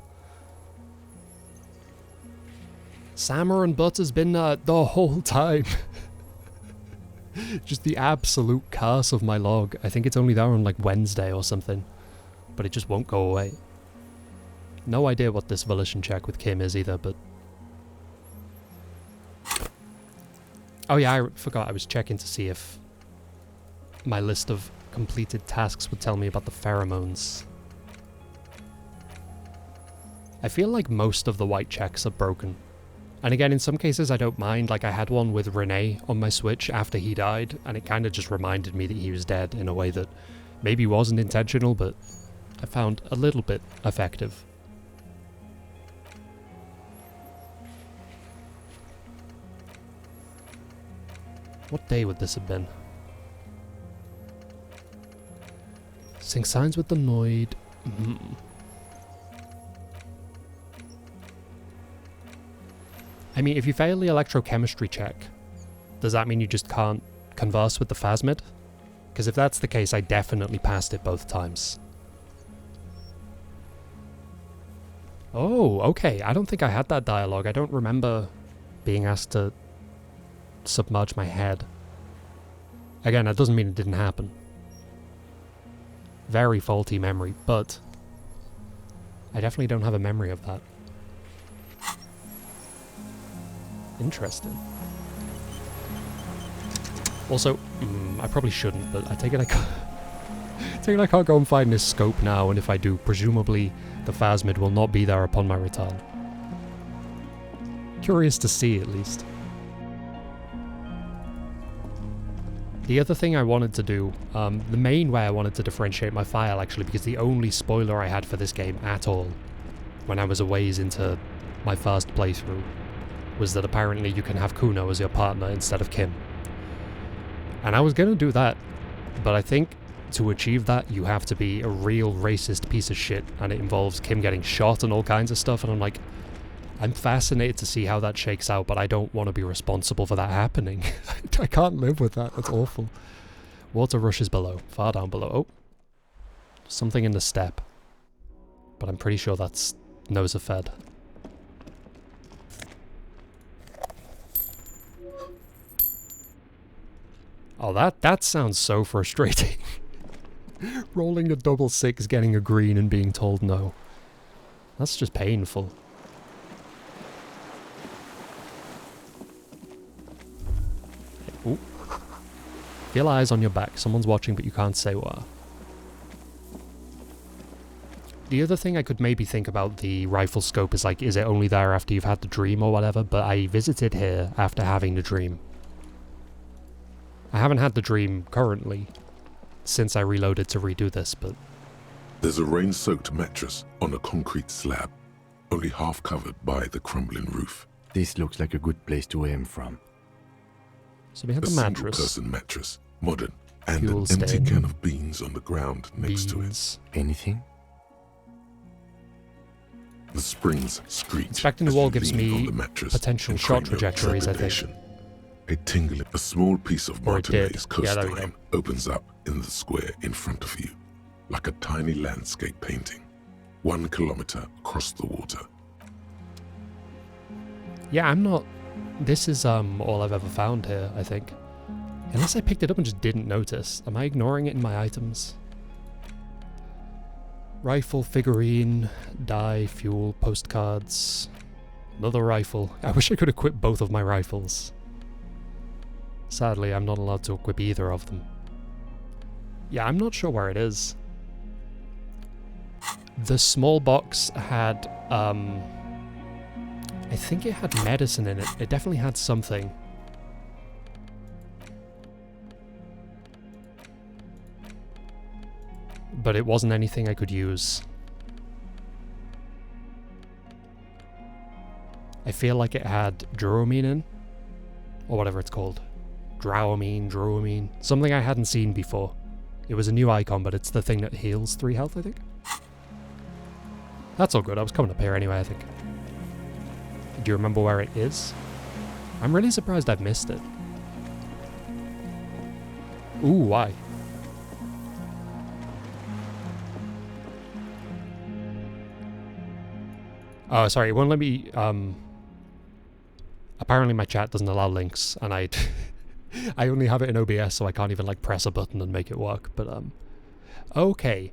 A: Sammer and Butt has been there the whole time. Just the absolute curse of my log. I think it's only there on like Wednesday or something. But it just won't go away. No idea what this volition check with Kim is either, but... Oh yeah, I forgot I was checking to see if my list of completed tasks would tell me about the pheromones. I feel like most of the white checks are broken. And again, in some cases I don't mind, like I had one with Renee on my Switch after he died, and it kind of just reminded me that he was dead in a way that maybe wasn't intentional, but I found a little bit effective. What day would this have been? Sync signs with the Noid. I mean, if you fail the electrochemistry check, does that mean you just can't converse with the phasmid? Because if that's the case, I definitely passed it both times. Oh, okay. I don't think I had that dialogue. I don't remember being asked to submerge my head. Again, that doesn't mean it didn't happen. Very faulty memory, but I definitely don't have a memory of that. Interesting. Also, I probably shouldn't, but I take it I can't go and find this scope now, and if I do, presumably the phasmid will not be there upon my return. Curious to see, at least. The other thing I wanted to do, the main way I wanted to differentiate my file actually, because the only spoiler I had for this game at all, when I was a ways into my first playthrough, was that apparently you can have Kuno as your partner instead of Kim. And I was gonna do that, but I think to achieve that you have to be a real racist piece of shit, and it involves Kim getting shot and all kinds of stuff, and I'm like, I'm fascinated to see how that shakes out, but I don't want to be responsible for that happening. I can't live with that, that's awful. Water rushes below, far down below. Oh, something in the step. But I'm pretty sure that's Noza fed. Oh, that sounds so frustrating. Rolling a double 6, getting a green and being told no. That's just painful. Ooh. Feel eyes on your back. Someone's watching, but you can't say what. The other thing I could maybe think about the rifle scope is like, is it only there after you've had the dream or whatever? But I visited here after having the dream. I haven't had the dream currently since I reloaded to redo this, but...
B: There's a rain-soaked mattress on a concrete slab, only half covered by the crumbling roof.
C: This looks like a good place to aim from.
A: So we have the
B: a
A: mattress.
B: Single-person mattress, modern, and
A: Fuel
B: an empty
A: stain.
B: can of beans on the ground next to it.
C: Anything?
B: The springs screech.
A: Inspecting the
B: as
A: wall
B: you
A: gives
B: lean on
A: me
B: the mattress
A: potential
B: and
A: shot
B: cranial
A: trajectories, I think.
B: trepidation. A small piece of
A: Or it did.
B: Martinez
A: Yeah, there we
B: coastline opens up in the square in front of you, like a tiny landscape painting, 1 kilometer across the water.
A: Yeah, I'm not... This is all I've ever found here, I think. Unless I picked it up and just didn't notice. Am I ignoring it in my items? Rifle, figurine, dye, fuel, postcards. Another rifle. I wish I could equip both of my rifles. Sadly, I'm not allowed to equip either of them. Yeah, I'm not sure where it is. The small box had, I think it had medicine in it. It definitely had something. But it wasn't anything I could use. I feel like it had Dramamine in, or whatever it's called. Dramamine. Something I hadn't seen before. It was a new icon, but it's the thing that heals 3 health, I think. That's all good. I was coming up here anyway, I think. Do you remember where it is? I'm really surprised I've missed it. Ooh, why? Oh, sorry, it won't let me, apparently my chat doesn't allow links, and I only have it in OBS, so I can't even, like, press a button and make it work, but, okay.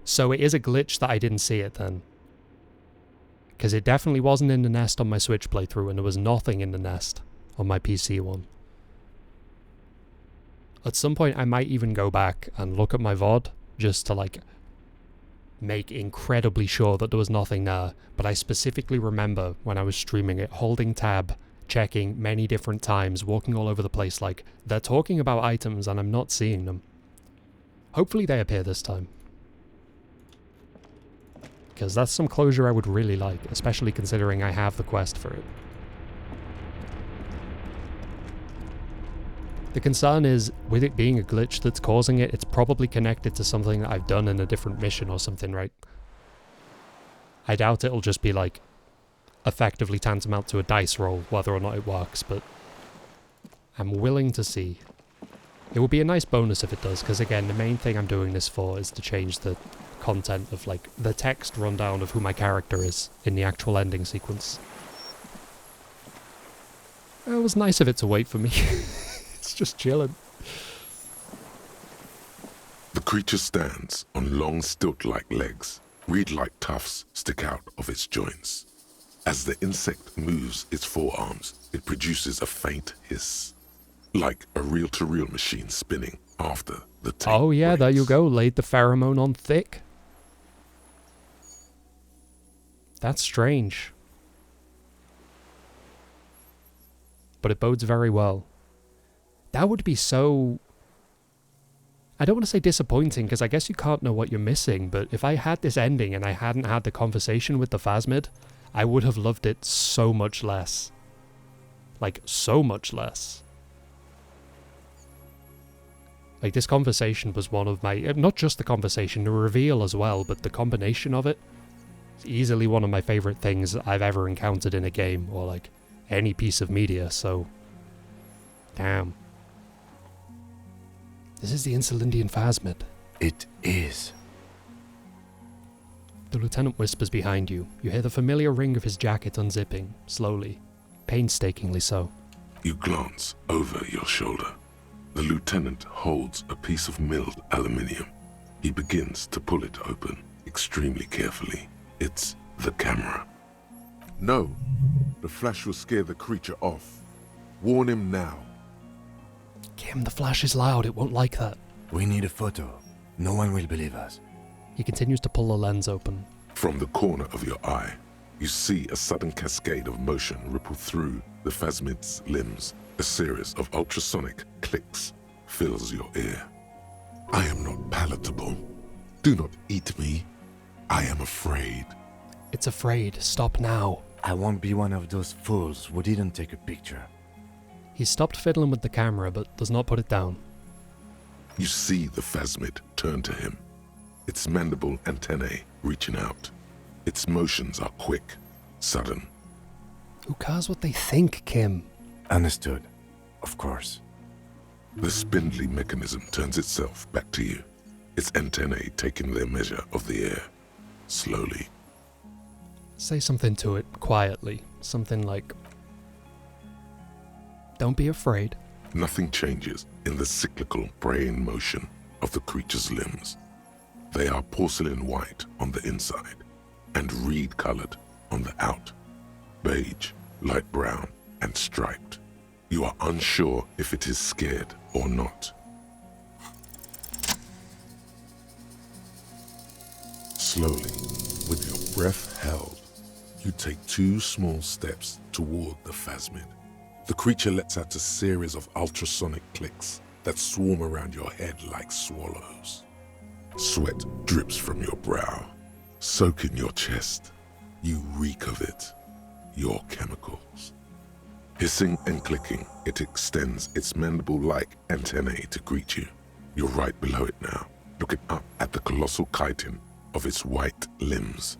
A: So it is a glitch that I didn't see it, then. Because it definitely wasn't in the nest on my Switch playthrough, and there was nothing in the nest on my PC one. At some point, I might even go back and look at my VOD just to, like, make incredibly sure that there was nothing there. But I specifically remember when I was streaming it, holding tab, checking many different times, walking all over the place like, they're talking about items and I'm not seeing them. Hopefully they appear this time. Because that's some closure I would really like, especially considering I have the quest for it. The concern is, with it being a glitch that's causing it, it's probably connected to something that I've done in a different mission or something, right? I doubt it'll just be like, effectively tantamount to a dice roll, whether or not it works, but I'm willing to see. It would be a nice bonus if it does, because again, the main thing I'm doing this for is to change the content of, like, the text rundown of who my character is in the actual ending sequence. It was nice of it to wait for me. It's just chilling.
B: The creature stands on long stilt-like legs. Reed-like tufts stick out of its joints. As the insect moves its forearms, it produces a faint hiss, like a reel-to-reel machine spinning after the tape.
A: Oh yeah, there you go, laid the pheromone on thick. That's strange. But it bodes very well. That would be so... I don't want to say disappointing, because I guess you can't know what you're missing, but if I had this ending and I hadn't had the conversation with the Phasmid, I would have loved it so much less. Like, so much less. Like, this conversation was one of my... Not just the conversation, the reveal as well, but the combination of it. It's easily one of my favourite things I've ever encountered in a game, or, like, any piece of media, so... Damn. This is the Insulindian Phasmid.
C: It is.
A: The lieutenant whispers behind you. You hear the familiar ring of his jacket unzipping, slowly, painstakingly so.
B: You glance over your shoulder. The lieutenant holds a piece of milled aluminium. He begins to pull it open, extremely carefully. It's the camera.
D: No, the flash will scare the creature off. Warn him now.
A: Kim, the flash is loud, it won't like that.
C: We need a photo. No one will believe us.
A: He continues to pull the lens open.
B: From the corner of your eye, you see a sudden cascade of motion ripple through the Phasmid's limbs. A series of ultrasonic clicks fills your ear. I am not palatable. Do not eat me. I am afraid.
A: It's afraid. Stop now.
C: I won't be one of those fools who didn't take a picture.
A: He stopped fiddling with the camera, but does not put it down.
B: You see the Phasmid turn to him, its mandible antennae reaching out. Its motions are quick, sudden.
A: Who cares what they think, Kim?
C: Understood. Of course.
B: The spindly mechanism turns itself back to you, its antennae taking their measure of the air, slowly.
A: Say something to it, quietly. Something like... Don't be afraid.
B: Nothing changes in the cyclical brain motion of the creature's limbs. They are porcelain white on the inside and reed-colored on the out. Beige, light brown, and striped. You are unsure if it is scared or not. Slowly, with your breath held, you take 2 small steps toward the Phasmid. The creature lets out a series of ultrasonic clicks that swarm around your head like swallows. Sweat drips from your brow, soaking your chest. You reek of it, your chemicals. Hissing and clicking, it extends its mandible-like antennae to greet you. You're right below it now, looking up at the colossal chitin of its white limbs.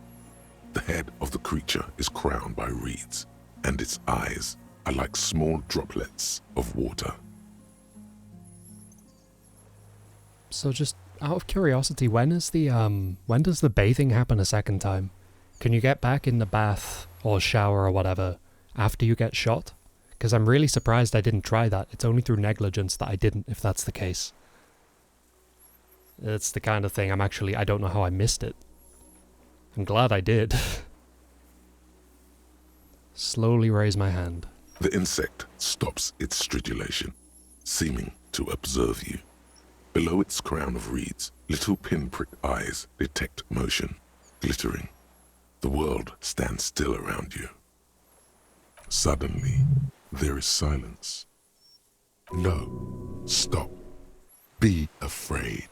B: The head of the creature is crowned by reeds, and its eyes are like small droplets of water.
A: So just out of curiosity, when does the bathing happen a second time? Can you get back in the bath or shower or whatever after you get shot? Because I'm really surprised I didn't try that. It's only through negligence that I didn't, if that's the case. It's the kind of thing I don't know how I missed it. I'm glad I did. Slowly raise my hand.
B: The insect stops its stridulation, seeming to observe you. Below its crown of reeds, little pinprick eyes detect motion, glittering. The world stands still around you. Suddenly, there is silence. No, stop. Be afraid.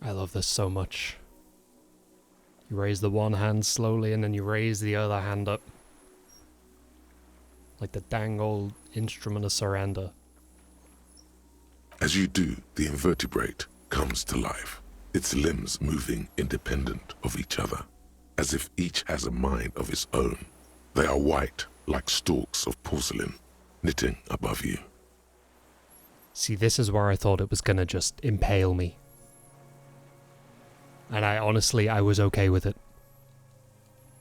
A: I love this so much. You raise the one hand slowly and then you raise the other hand up. Like the dang old instrument of surrender.
B: As you do, the invertebrate comes to life, its limbs moving independent of each other, as if each has a mind of its own. They are white, like stalks of porcelain, knitting above you.
A: See, this is where I thought it was gonna just impale me. And I was okay with it.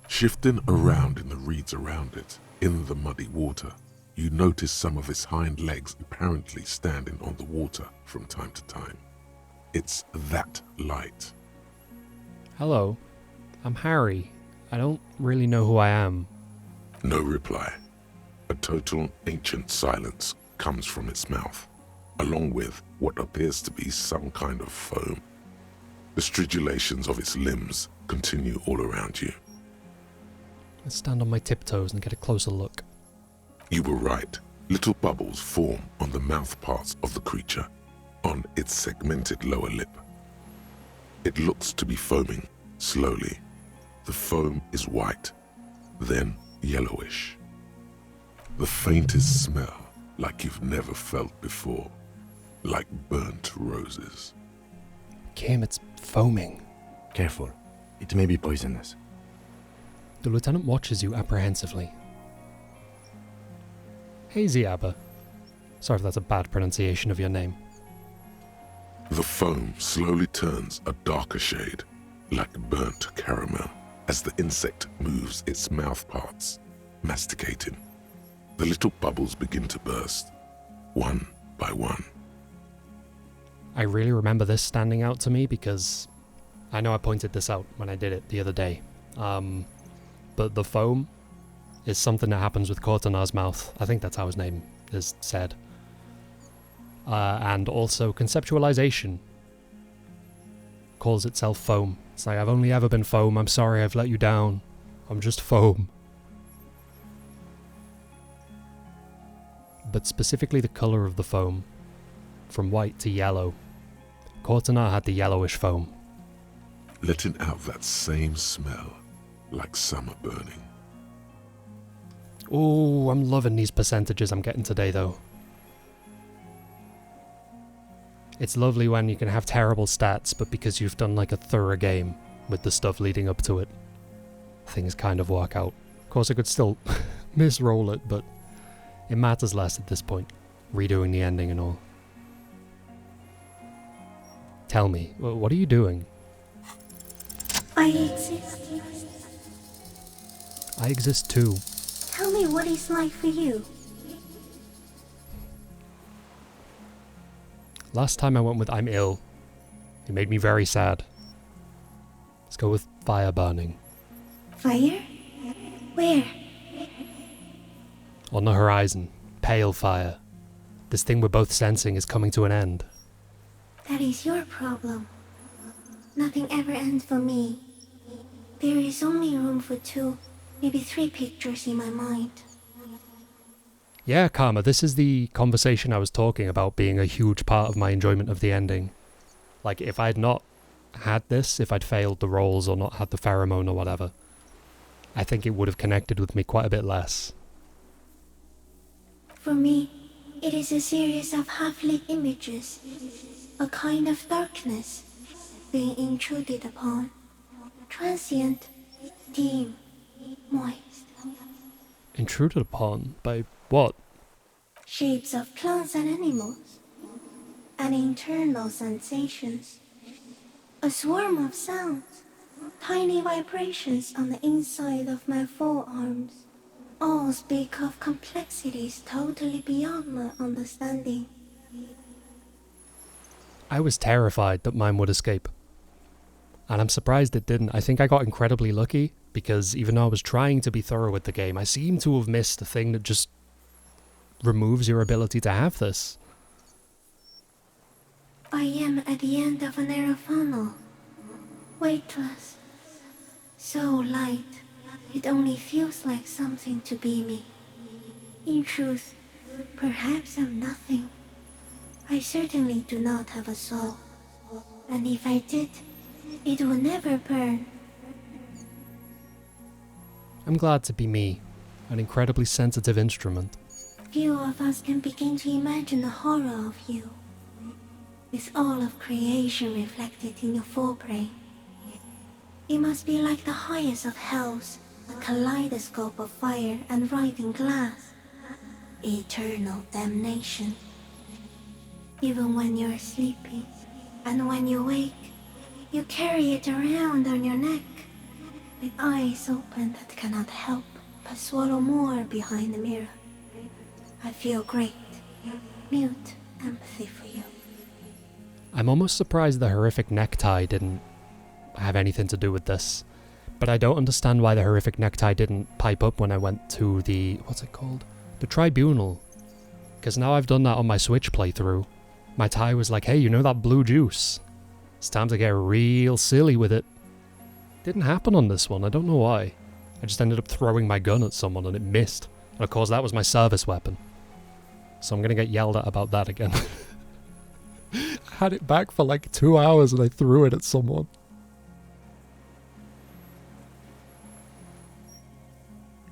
B: Shifting around in the reeds around it, in the muddy water, you notice some of its hind legs apparently standing on the water from time to time. It's that light.
A: Hello, I'm Harry. I don't really know who I am.
B: No reply. A total ancient silence comes from its mouth, along with what appears to be some kind of foam. The stridulations of its limbs continue all around you.
A: Let's stand on my tiptoes and get a closer look.
B: You were right. Little bubbles form on the mouth parts of the creature, on its segmented lower lip. It looks to be foaming, slowly. The foam is white, then yellowish. The faintest smell like you've never felt before, like burnt roses.
A: Kim, it's foaming.
C: Careful. It may be poisonous.
A: The lieutenant watches you apprehensively. Hazy Abba. Sorry if that's a bad pronunciation of your name.
B: The foam slowly turns a darker shade, like burnt caramel, as the insect moves its mouth parts, masticating. The little bubbles begin to burst, one by one.
A: I really remember this standing out to me because I know I pointed this out when I did it the other day. But the foam is something that happens with Cortanar's mouth. I think that's how his name is said. And also conceptualization calls itself foam. It's like, I've only ever been foam. I'm sorry I've let you down. I'm just foam. But specifically the color of the foam, from white to yellow. Cortanar had the yellowish foam.
B: Letting out that same smell, like summer burning.
A: Oh, I'm loving these percentages I'm getting today, though. It's lovely when you can have terrible stats, but because you've done like a thorough game with the stuff leading up to it, things kind of work out. Of course, I could still misroll it, but it matters less at this point. Redoing the ending and all. Tell me, what are you doing?
H: I exist.
A: I exist too.
H: Tell me what it's like for you.
A: Last time I went with I'm ill. It made me very sad. Let's go with fire burning.
H: Fire? Where?
A: On the horizon. Pale fire. This thing we're both sensing is coming to an end.
H: That is your problem. Nothing ever ends for me. There is only room for 2, maybe 3 pictures in my mind.
A: Yeah, Karma, this is the conversation I was talking about being a huge part of my enjoyment of the ending. Like, if I'd not had this, if I'd failed the rolls or not had the pheromone or whatever, I think it would have connected with me quite a bit less.
H: For me, it is a series of half-lit images, a kind of darkness being intruded upon, transient, dim, moist.
A: Intruded upon? By what?
H: Shapes of plants and animals, and internal sensations. A swarm of sounds, tiny vibrations on the inside of my forearms. All speak of complexities totally beyond my understanding.
A: I was terrified that mine would escape. And I'm surprised it didn't. I think I got incredibly lucky, because even though I was trying to be thorough with the game, I seem to have missed a thing that just removes your ability to have this.
H: I am at the end of a narrow funnel, weightless, so light, it only feels like something to be me. In truth, perhaps I'm nothing. I certainly do not have a soul, and if I did, it would never burn.
A: I'm glad to be me, an incredibly sensitive instrument.
H: Few of us can begin to imagine the horror of you, with all of creation reflected in your forebrain. It must be like the highest of hells, a kaleidoscope of fire and writhing glass. Eternal damnation. Even when you're sleeping, and when you wake, you carry it around on your neck, with eyes open that cannot help but swallow more behind the mirror. I feel great, mute empathy for you.
A: I'm almost surprised the horrific necktie didn't have anything to do with this. But I don't understand why the horrific necktie didn't pipe up when I went to the... what's it called? The tribunal. Because now I've done that on my Switch playthrough. My tie was like, hey, you know that blue juice? It's time to get real silly with it. Didn't happen on this one, I don't know why. I just ended up throwing my gun at someone and it missed. And of course that was my service weapon. So I'm gonna get yelled at about that again. I had it back for like 2 hours and I threw it at someone.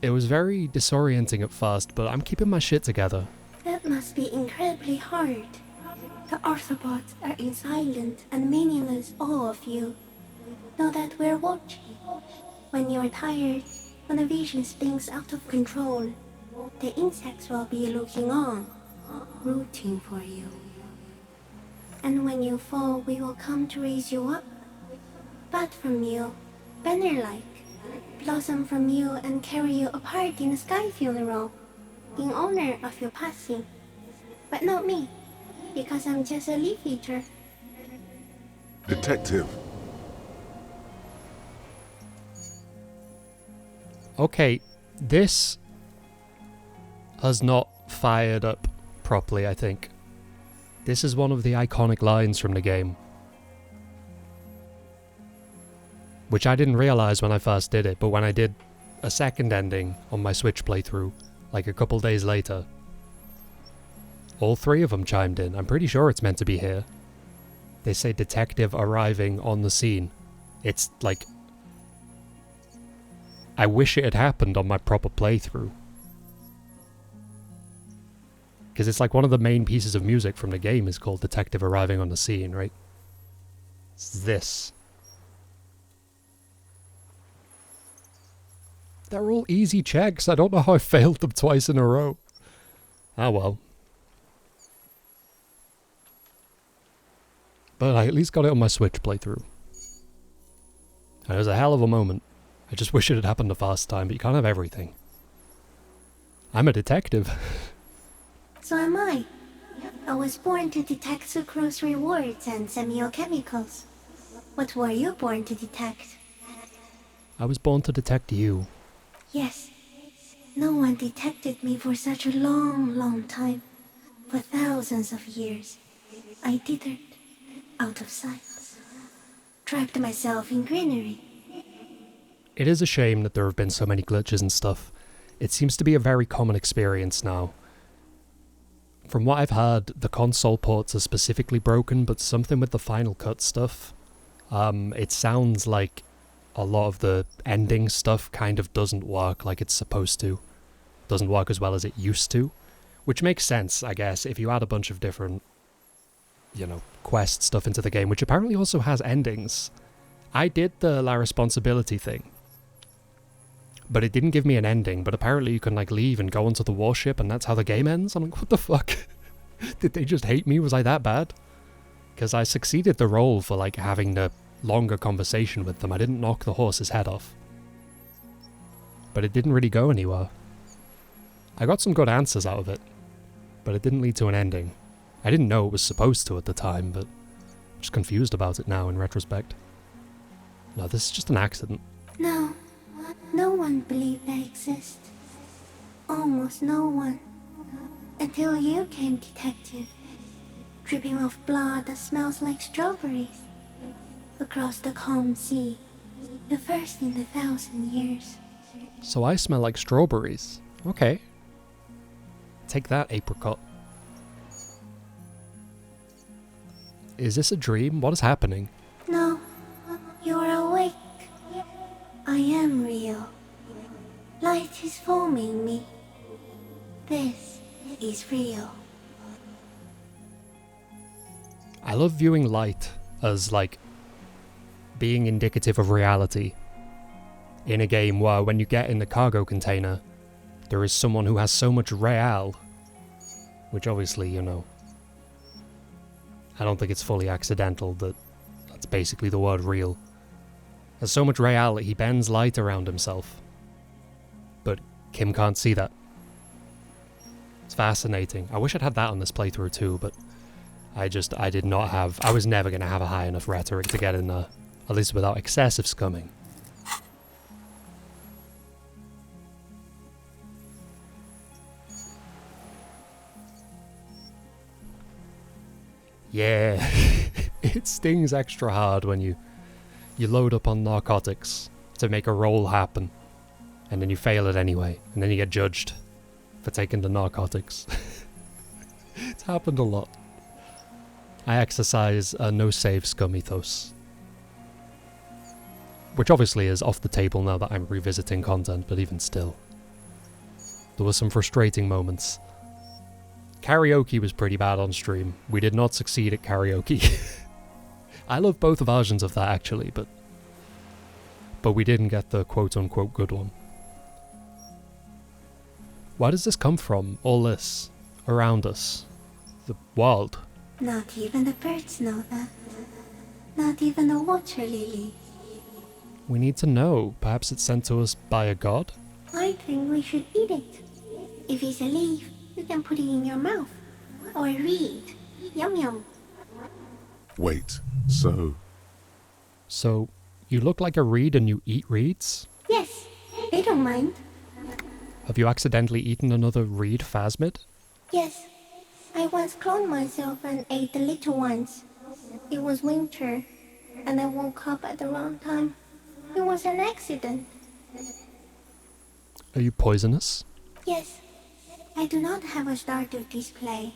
A: It was very disorienting at first, but I'm keeping my shit together.
H: That must be incredibly hard. The Arthropods are in silent and meaningless awe of you. Know that we're watching. When you're tired, when the vision spins out of control, the insects will be looking on, rooting for you. And when you fall, we will come to raise you up. Bud from you, banner-like, blossom from you and carry you apart in a sky funeral, in honor of your passing. But not me, because I'm just a leaf eater.
B: Detective.
A: Okay, this has not fired up properly, I think. This is one of the iconic lines from the game, which I didn't realize when I first did it, but when I did a second ending on my Switch playthrough, like a couple days later, all three of them chimed in. I'm pretty sure it's meant to be here. They say detective arriving on the scene. It's like... I wish it had happened on my proper playthrough. Because it's like one of the main pieces of music from the game is called Detective Arriving on the Scene, right? It's this. They're all easy checks. I don't know how I failed them twice in a row. Ah well. But I at least got it on my Switch playthrough. And it was a hell of a moment. I just wish it had happened the first time, but you can't have everything. I'm a detective.
H: So am I. I was born to detect sucrose rewards and semiochemicals. What were you born to detect?
A: I was born to detect you.
H: Yes. No one detected me for such a long, long time. For thousands of years. I dithered, out of sight. Trapped myself in greenery.
A: It is a shame that there have been so many glitches and stuff. It seems to be a very common experience now. From what I've heard, the console ports are specifically broken, but something with the Final Cut stuff. It sounds like a lot of the ending stuff kind of doesn't work like it's supposed to. Doesn't work as well as it used to. Which makes sense, I guess, if you add a bunch of different, quest stuff into the game, which apparently also has endings. I did the La Responsibility thing. But it didn't give me an ending, but apparently you can leave and go onto the warship and that's how the game ends? I'm like, what the fuck? Did they just hate me? Was I that bad? Because I succeeded the role for having the longer conversation with them. I didn't knock the horse's head off. But it didn't really go anywhere. I got some good answers out of it, but it didn't lead to an ending. I didn't know it was supposed to at the time, but I'm just confused about it now in retrospect. No, this is just an accident.
H: No. No one believed I exist. Almost no one. Until you came, detective. dripping with blood that smells like strawberries. Across the calm sea, the first in 1,000 years.
A: So I smell like strawberries. Okay. Take that, apricot. Is this a dream? What is happening?
H: No, you're awake. I am real. Light is forming me. This is real.
A: I love viewing light as, like, being indicative of reality. In a game where when you get in the cargo container, there is someone who has so much real, which obviously, you know, I don't think it's fully accidental that that's basically the word real. There's so much real that he bends light around himself. But Kim can't see that. It's fascinating. I wish I'd had that on this playthrough too, but I did not have, I was never going to have a high enough rhetoric to get in there, at least without excessive scumming. Yeah, it stings extra hard when you load up on narcotics to make a roll happen, and then you fail it anyway, and then you get judged for taking the narcotics. It's happened a lot. I exercise a no-save scum ethos, which obviously is off the table now that I'm revisiting content, but even still. There were some frustrating moments. Karaoke was pretty bad on stream. We did not succeed at karaoke. I love both versions of that actually, but we didn't get the quote-unquote good one. Where does this come from, all this, around us? The world?
H: Not even the birds know that. Not even the water lily.
A: We need to know. Perhaps it's sent to us by a god?
H: I think we should eat it. If it's a leaf, you can put it in your mouth. Or read. Yum yum.
B: Wait, so...
A: So, you look like a reed and you eat reeds?
H: Yes, they don't mind.
A: Have you accidentally eaten another reed phasmid?
H: Yes, I once cloned myself and ate the little ones. It was winter, and I woke up at the wrong time. It was an accident.
A: Are you poisonous?
H: Yes, I do not have a starter display,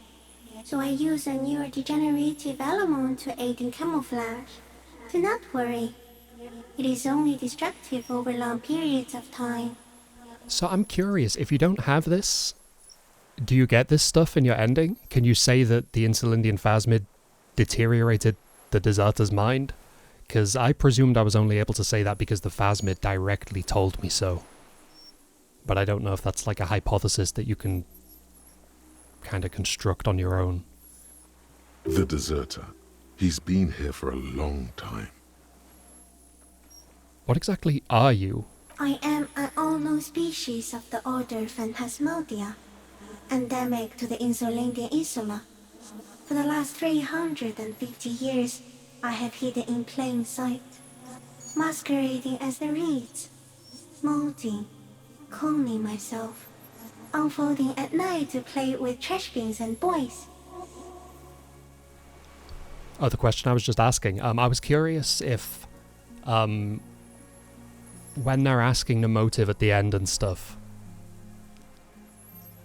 H: so I use a neurodegenerative element to aid in camouflage. Do not worry, it is only destructive over long periods of time.
A: So I'm curious, if you don't have this, do you get this stuff in your ending? Can you say that the Insulindian phasmid deteriorated the deserter's mind? Because I presumed I was only able to say that because the phasmid directly told me so. But I don't know if that's like a hypothesis that you can kind of construct on your own.
B: The deserter. He's been here for a long time.
A: What exactly are you?
H: I am an unknown species of the order Phantasmodia, endemic to the Insulindian Insula. For the last 350 years, I have hidden in plain sight, masquerading as the reeds, molding, cloning myself, unfolding at night to play with trash bins and boys.
A: Oh, the question I was just asking. I was curious if, when they're asking the motive at the end and stuff,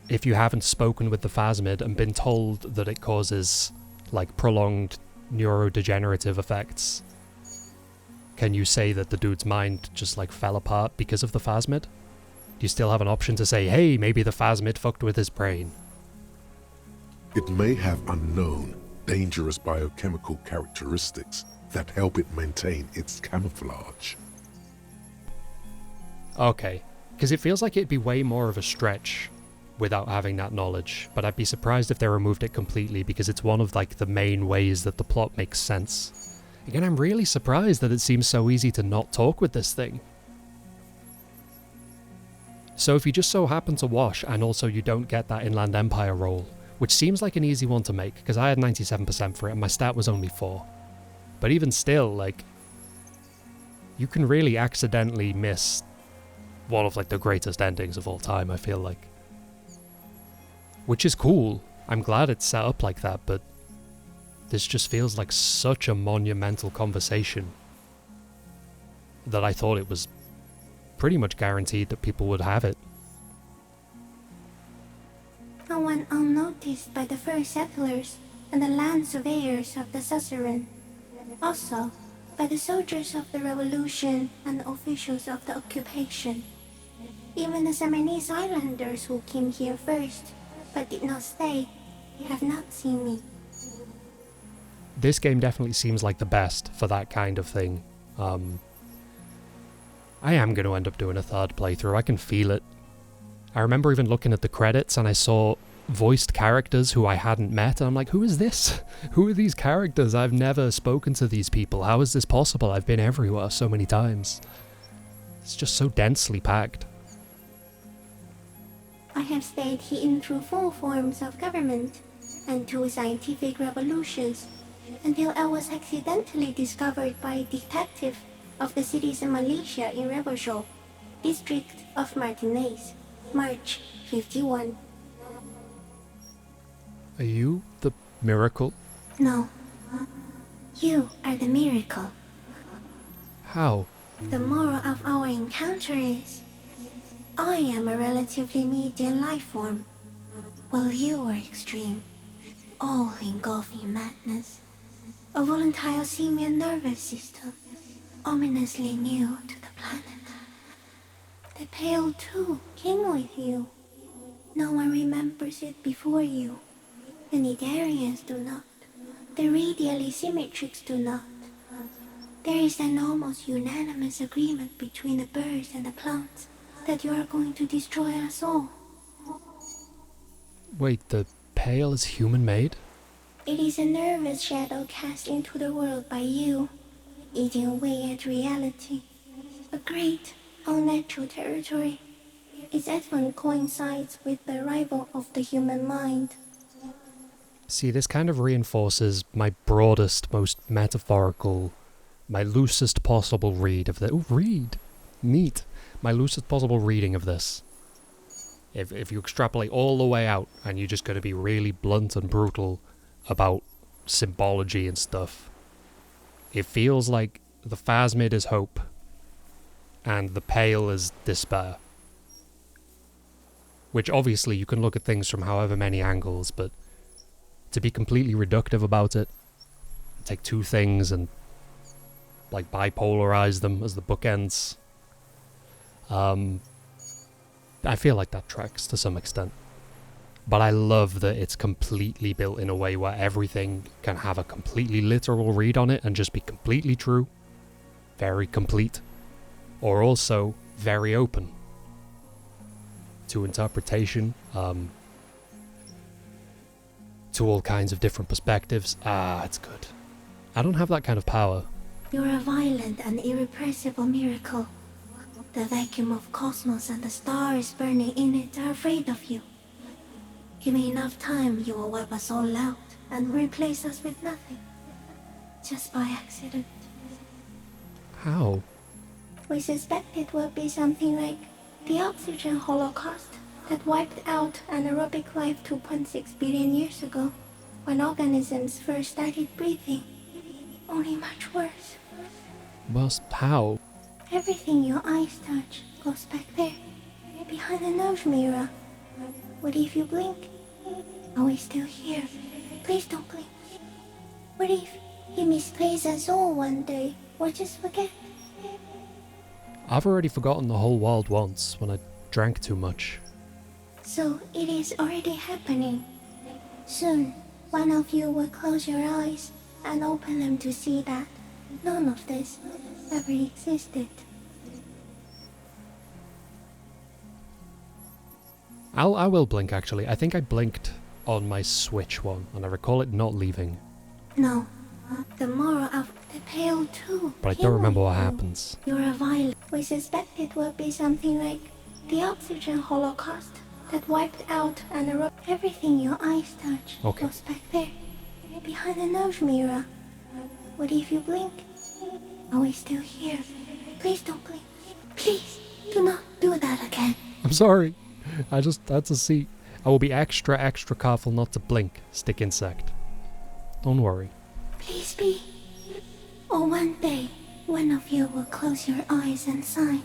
A: if you haven't spoken with the phasmid and been told that it causes, like, prolonged neurodegenerative effects, can you say that the dude's mind just, like, fell apart because of the phasmid? Do you still have an option to say, hey, maybe the phasmid fucked with his brain?
B: It may have unknown, dangerous biochemical characteristics that help it maintain its camouflage.
A: Okay, because it feels like it'd be way more of a stretch without having that knowledge, but I'd be surprised if they removed it completely because it's one of, like, the main ways that the plot makes sense. Again, I'm really surprised that it seems so easy to not talk with this thing. So if you just so happen to wash and also you don't get that Inland Empire roll, which seems like an easy one to make, because I had 97% for it and my stat was only 4. But even still, like, you can really accidentally miss one of, like, the greatest endings of all time, I feel like. Which is cool. I'm glad it's set up like that, but This just feels like such a monumental conversation that I thought it was pretty much guaranteed that people would have it.
H: No one unnoticed by the first settlers and the land surveyors of the suzerain. Also, by the soldiers of the revolution and officials of the occupation. Even the Samanese islanders who came here first, but did not stay, have not seen me.
A: This game definitely seems like the best for that kind of thing. I am going to end up doing a third playthrough, I can feel it. I remember even looking at the credits and I saw voiced characters who I hadn't met, and I'm like, who is this? Who are these characters? I've never spoken to these people. How is this possible? I've been everywhere so many times. It's just so densely packed.
H: I have stayed hidden through 4 forms of government and 2 scientific revolutions until I was accidentally discovered by a detective of the citizen militia in Reverchol, district of Martinez, March 51.
A: Are you the miracle?
H: No. You are the miracle.
A: How?
H: The moral of our encounter is, I am a relatively medium life form, while you are extreme, all-engulfing madness. A volatile simian nervous system, ominously new to the planet. The Pale too came with you. No one remembers it before you. The Nidarians do not. The radially symmetrics do not. There is an almost unanimous agreement between the birds and the plants that you are going to destroy us all.
A: Wait, the Pale is human-made?
H: It is a nervous shadow cast into the world by you, eating away at reality. A great, unnatural territory. Its advent coincides with the arrival of the human mind.
A: See, this kind of reinforces my broadest, most metaphorical, my loosest possible read of the— oh, read! Neat! My loosest possible reading of this. If you extrapolate all the way out, and you're just going to be really blunt and brutal about symbology and stuff, it feels like the Phasmid is hope, and the Pale is despair. Which obviously you can look at things from however many angles, but to be completely reductive about it, take 2 things and like bipolarize them as the bookends, I feel like that tracks to some extent. But I love that it's completely built in a way where everything can have a completely literal read on it and just be completely true, very complete, or also very open to interpretation, to all kinds of different perspectives. It's good. I don't have that kind of power.
H: You're a violent and irrepressible miracle. The vacuum of cosmos and the stars burning in it are afraid of you. Give me enough time, you will wipe us all out and replace us with nothing. Just by accident.
A: How?
H: We suspect it will be something like the oxygen holocaust that wiped out anaerobic life 2.6 billion years ago, when organisms first started breathing. Only much worse.
A: Well, how?
H: Everything your eyes touch goes back there, behind the nose mirror. What if you blink? Are we still here? Please don't blink. What if he misplaces us all one day, or just forget?
A: I've already forgotten the whole world once, when I drank too much.
H: So it is already happening. Soon, one of you will close your eyes and open them to see that none of this ever existed.
A: I will blink, actually. I think I blinked on my Switch one, and I recall it not leaving.
H: No, the moral of the Pale too.
A: But I don't remember what happens.
H: You're a violent. We suspect it will be something like the oxygen holocaust that wiped out anaerobic. Everything your eyes touch goes back there, behind the nose mirror. What if you blink? Are we still here? Please don't blink. Please, do not do that again.
A: I'm sorry. I just had to see. I will be extra careful not to blink, stick insect. Don't worry.
H: Please be. Or one day, one of you will close your eyes and sigh,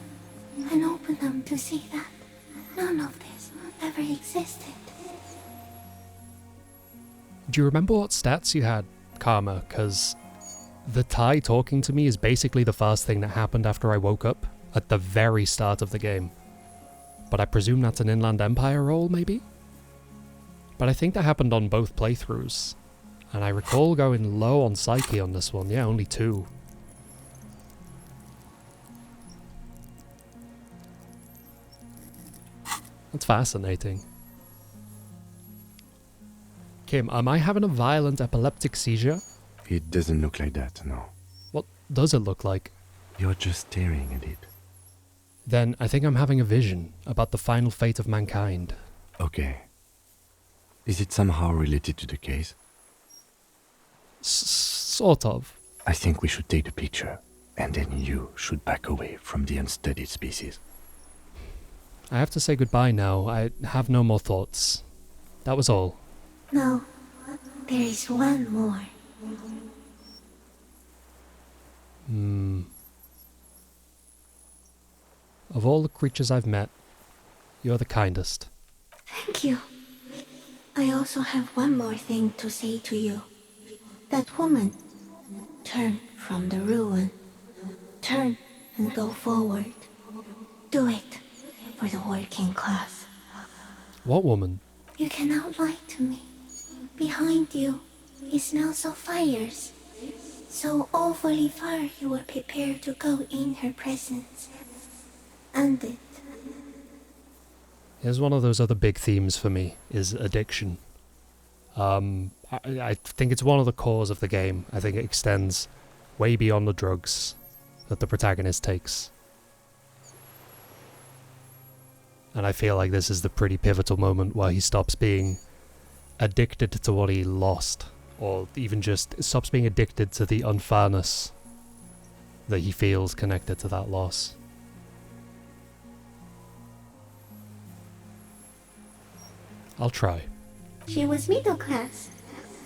H: and open them to see that none of this ever existed.
A: Do you remember what stats you had, Karma? Because the Thai talking to me is basically the first thing that happened after I woke up at the very start of the game. But I presume that's an Inland Empire roll, maybe? But I think that happened on both playthroughs. And I recall going low on Psyche on this one. Yeah, only 2. That's fascinating. Kim, am I having a violent epileptic seizure?
C: It doesn't look like that, no.
A: What does it look like?
C: You're just staring at it.
A: Then I think I'm having a vision about the final fate of mankind.
C: Okay. Is it somehow related to the case?
A: Sort of.
C: I think we should take the picture, and then you should back away from the unstudied species.
A: I have to say goodbye now. I have no more thoughts. That was all.
H: No, there is one more.
A: Of all the creatures I've met, you're the kindest.
H: Thank you. I also have one more thing to say to you. That woman, turn from the ruin. Turn and go forward. Do it for the working class.
A: What woman?
H: You cannot lie to me. Behind you is smells of fires. So awfully far you were prepared to go in her presence. And it.
A: Here's one of those other big themes for me, is addiction. I think it's one of the cores of the game. I think it extends way beyond the drugs that the protagonist takes. And I feel like this is the pretty pivotal moment where he stops being addicted to what he lost, or even just stops being addicted to the unfairness that he feels connected to that loss. I'll try.
H: She was middle class.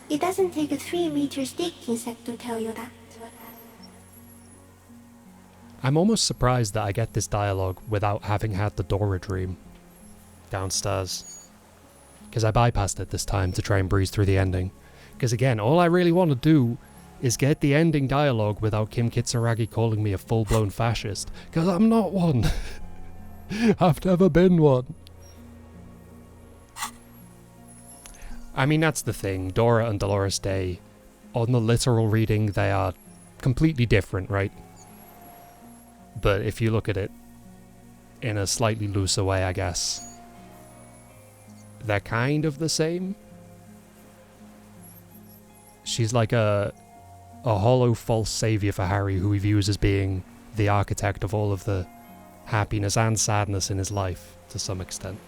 H: It doesn't take a 3-meter stick insect to tell you that.
A: I'm almost surprised that I get this dialogue without having had the Dora dream downstairs. Because I bypassed it this time to try and breeze through the ending. Because again, all I really want to do is get the ending dialogue without Kim Kitsuragi calling me a full-blown fascist. Because I'm not one. I've never been one. I mean, that's the thing. Dora and Dolores Day, on the literal reading, they are completely different, right? But if you look at it in a slightly looser way, I guess, they're kind of the same. She's like a hollow false savior for Harry, who he views as being the architect of all of the happiness and sadness in his life, to some extent.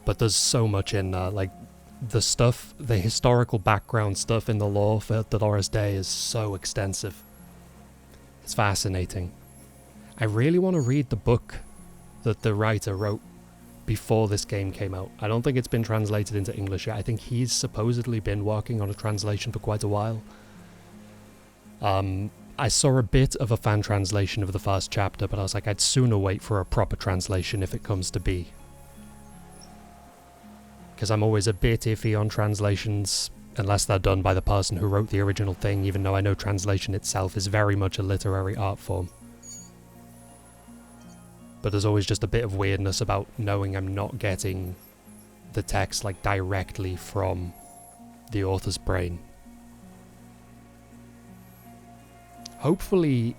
A: But there's so much in there, like the stuff, the historical background stuff in the lore for Dolores Day is so extensive. It's fascinating. I really want to read the book that the writer wrote before this game came out. I don't think it's been translated into English yet. I think he's supposedly been working on a translation for quite a while. I saw a bit of a fan translation of the first chapter, but I was like, I'd sooner wait for a proper translation if it comes to be. Because I'm always a bit iffy on translations, unless they're done by the person who wrote the original thing, even though I know translation itself is very much a literary art form. But there's always just a bit of weirdness about knowing I'm not getting the text like directly from the author's brain. Hopefully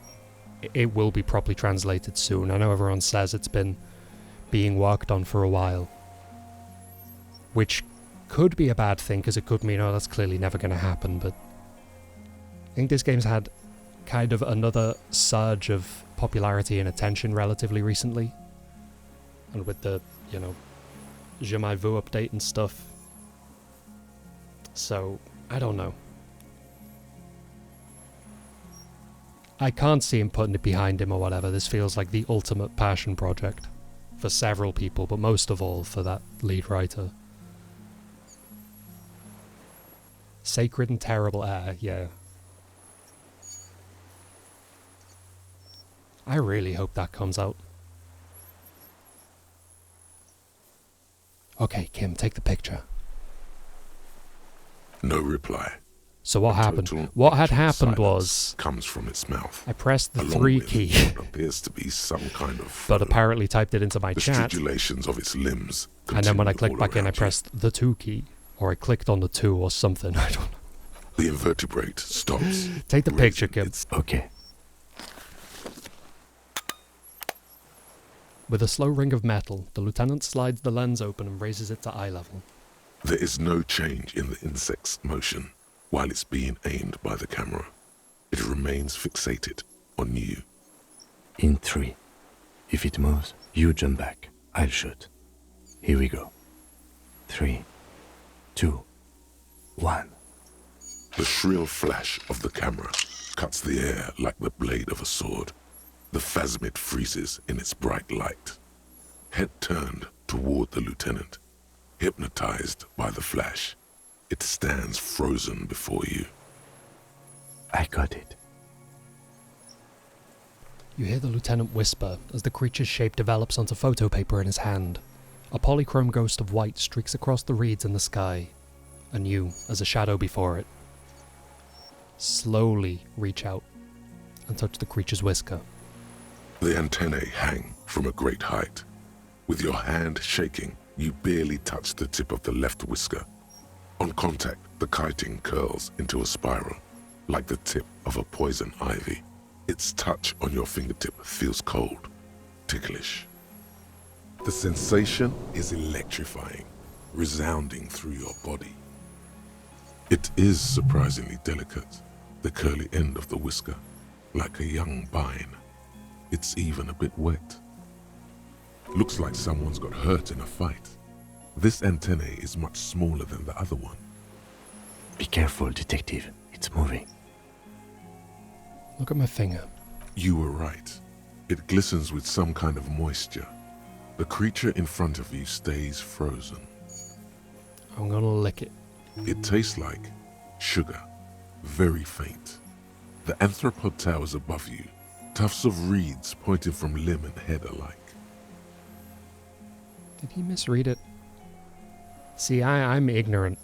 A: it will be properly translated soon. I know everyone says it's been being worked on for a while, which could be a bad thing, because it could mean, oh, that's clearly never going to happen, but I think this game's had kind of another surge of popularity and attention relatively recently. And with the, Je m'y veux update and stuff. So, I don't know. I can't see him putting it behind him or whatever. This feels like the ultimate passion project for several people, but most of all for that lead writer. Sacred and terrible air, yeah. I really hope that comes out. Okay, Kim, take the picture.
B: No reply.
A: So what
B: A
A: happened?
B: total
A: What had
B: etching
A: happened
B: silence
A: was
B: comes from its mouth.
A: I pressed the
B: along
A: 3
B: with
A: key,
B: what appears to be some kind of
A: but apparently typed it into my
B: the
A: chat.
B: stridulations of its limbs.
A: And then when I
B: continue
A: clicked
B: all
A: back in, I
B: around you.
A: pressed the 2 key, or I clicked on the 2 or something. I don't know.
B: The invertebrate stops.
A: Take the picture, Kim.
C: Okay.
A: With a slow ring of metal, the lieutenant slides the lens open and raises it to eye level.
B: There is no change in the insect's motion while it's being aimed by the camera. It remains fixated on you.
C: In 3. If it moves, you jump back. I'll shoot. Here we go. 3, 2, 1.
B: The shrill flash of the camera cuts the air like the blade of a sword. The phasmid freezes in its bright light. Head turned toward the lieutenant, hypnotized by the flash. It stands frozen before you.
C: I got it.
A: You hear the lieutenant whisper as the creature's shape develops onto photo paper in his hand. A polychrome ghost of white streaks across the reeds in the sky, and you, as a shadow before it, slowly reach out and touch the creature's whisker.
B: The antennae hang from a great height. With your hand shaking, you barely touch the tip of the left whisker. On contact, the chitin curls into a spiral, like the tip of a poison ivy. Its touch on your fingertip feels cold, ticklish. The sensation is electrifying, resounding through your body. It is surprisingly delicate, the curly end of the whisker, like a young vine. It's even a bit wet. Looks like someone's got hurt in a fight. This antennae is much smaller than the other one.
C: Be careful, detective. It's moving.
A: Look at my finger.
B: You were right. It glistens with some kind of moisture. The creature in front of you stays frozen.
A: I'm gonna lick it.
B: It tastes like sugar, very faint. The anthropod towers above you, tufts of reeds pointing from limb and head alike.
A: Did he misread it? See, I'm ignorant,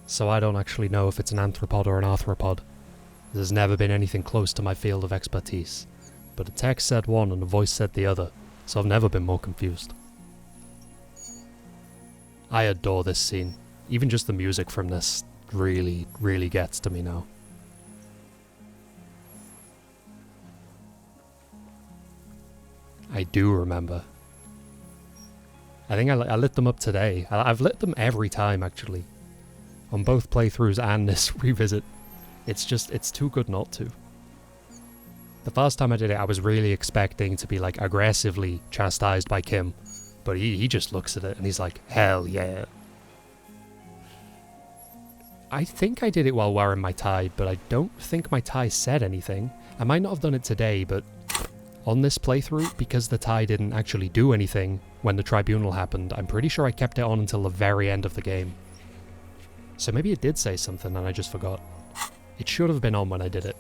A: so I don't actually know if it's an anthropod or an arthropod. There's never been anything close to my field of expertise, but a text said one and a voice said the other, so I've never been more confused. I adore this scene. Even just the music from this really, really gets to me now. I do remember. I think I lit them up today. I've lit them every time, actually. On both playthroughs and this revisit. It's too good not to. The first time I did it, I was really expecting to be, like, aggressively chastised by Kim. But he just looks at it and he's like, hell yeah. I think I did it while wearing my tie, but I don't think my tie said anything. I might not have done it today, but on this playthrough, because the tie didn't actually do anything when the tribunal happened, I'm pretty sure I kept it on until the very end of the game. So maybe it did say something and I just forgot. It should have been on when I did it.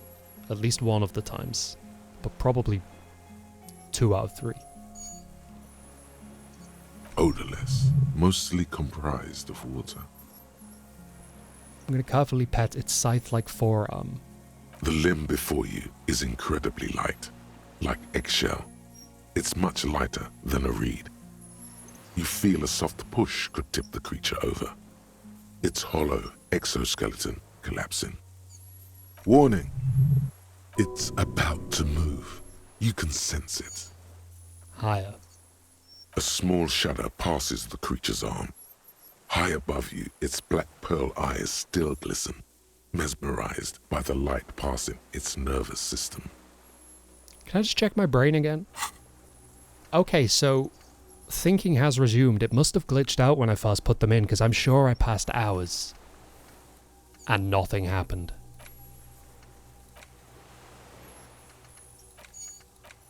A: At least one of the times. But probably 2 out of 3.
B: Odorless, mostly comprised of water.
A: I'm going to carefully pet its scythe-like forearm.
B: The limb before you is incredibly light, like eggshell. It's much lighter than a reed. You feel a soft push could tip the creature over. Its hollow exoskeleton collapsing. Warning! It's about to move. You can sense it.
A: Higher.
B: A small shudder passes the creature's arm. High above you, its black pearl eyes still glisten, mesmerized by the light passing its nervous system.
A: Can I just check my brain again? Okay, so thinking has resumed. It must have glitched out when I first put them in, because I'm sure I passed hours and nothing happened.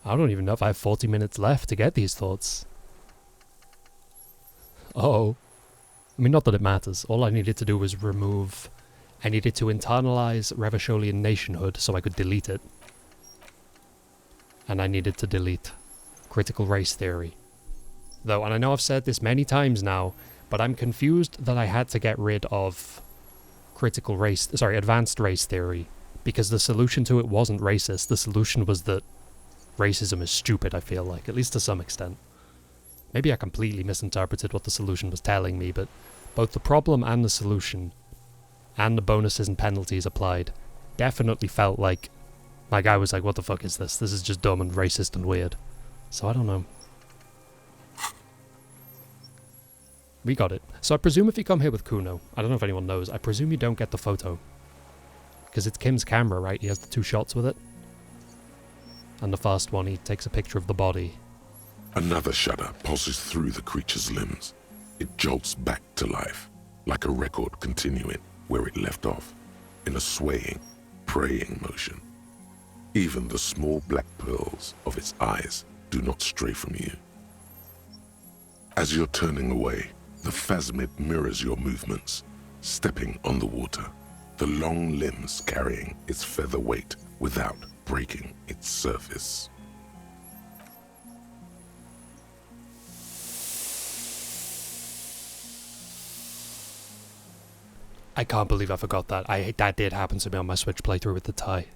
A: I don't even know if I have 40 minutes left to get these thoughts. Uh-oh. I mean, not that it matters. All I needed to do was remove I needed to internalize Revacholian nationhood so I could delete it. And I needed to delete critical race theory. Though, and I know I've said this many times now, but I'm confused that I had to get rid of advanced race theory, because the solution to it wasn't racist. The solution was that racism is stupid, I feel like, at least to some extent. Maybe I completely misinterpreted what the solution was telling me, but both the problem and the solution, and the bonuses and penalties applied, definitely felt like my guy was like, what the fuck is this? This is just dumb and racist and weird. So I don't know. We got it. So I presume if you come here with Kuno, I don't know if anyone knows, I presume you don't get the photo. Because it's Kim's camera, right? He has the 2 shots with it. And the first one, he takes a picture of the body.
B: Another shudder pulses through the creature's limbs. It jolts back to life, like a record continuing where it left off, in a swaying, praying motion. Even the small black pearls of its eyes do not stray from you. As you're turning away, the phasmid mirrors your movements, stepping on the water, the long limbs carrying its feather weight without breaking its surface.
A: I can't believe I forgot that. That did happen to me on my Switch playthrough with the tie.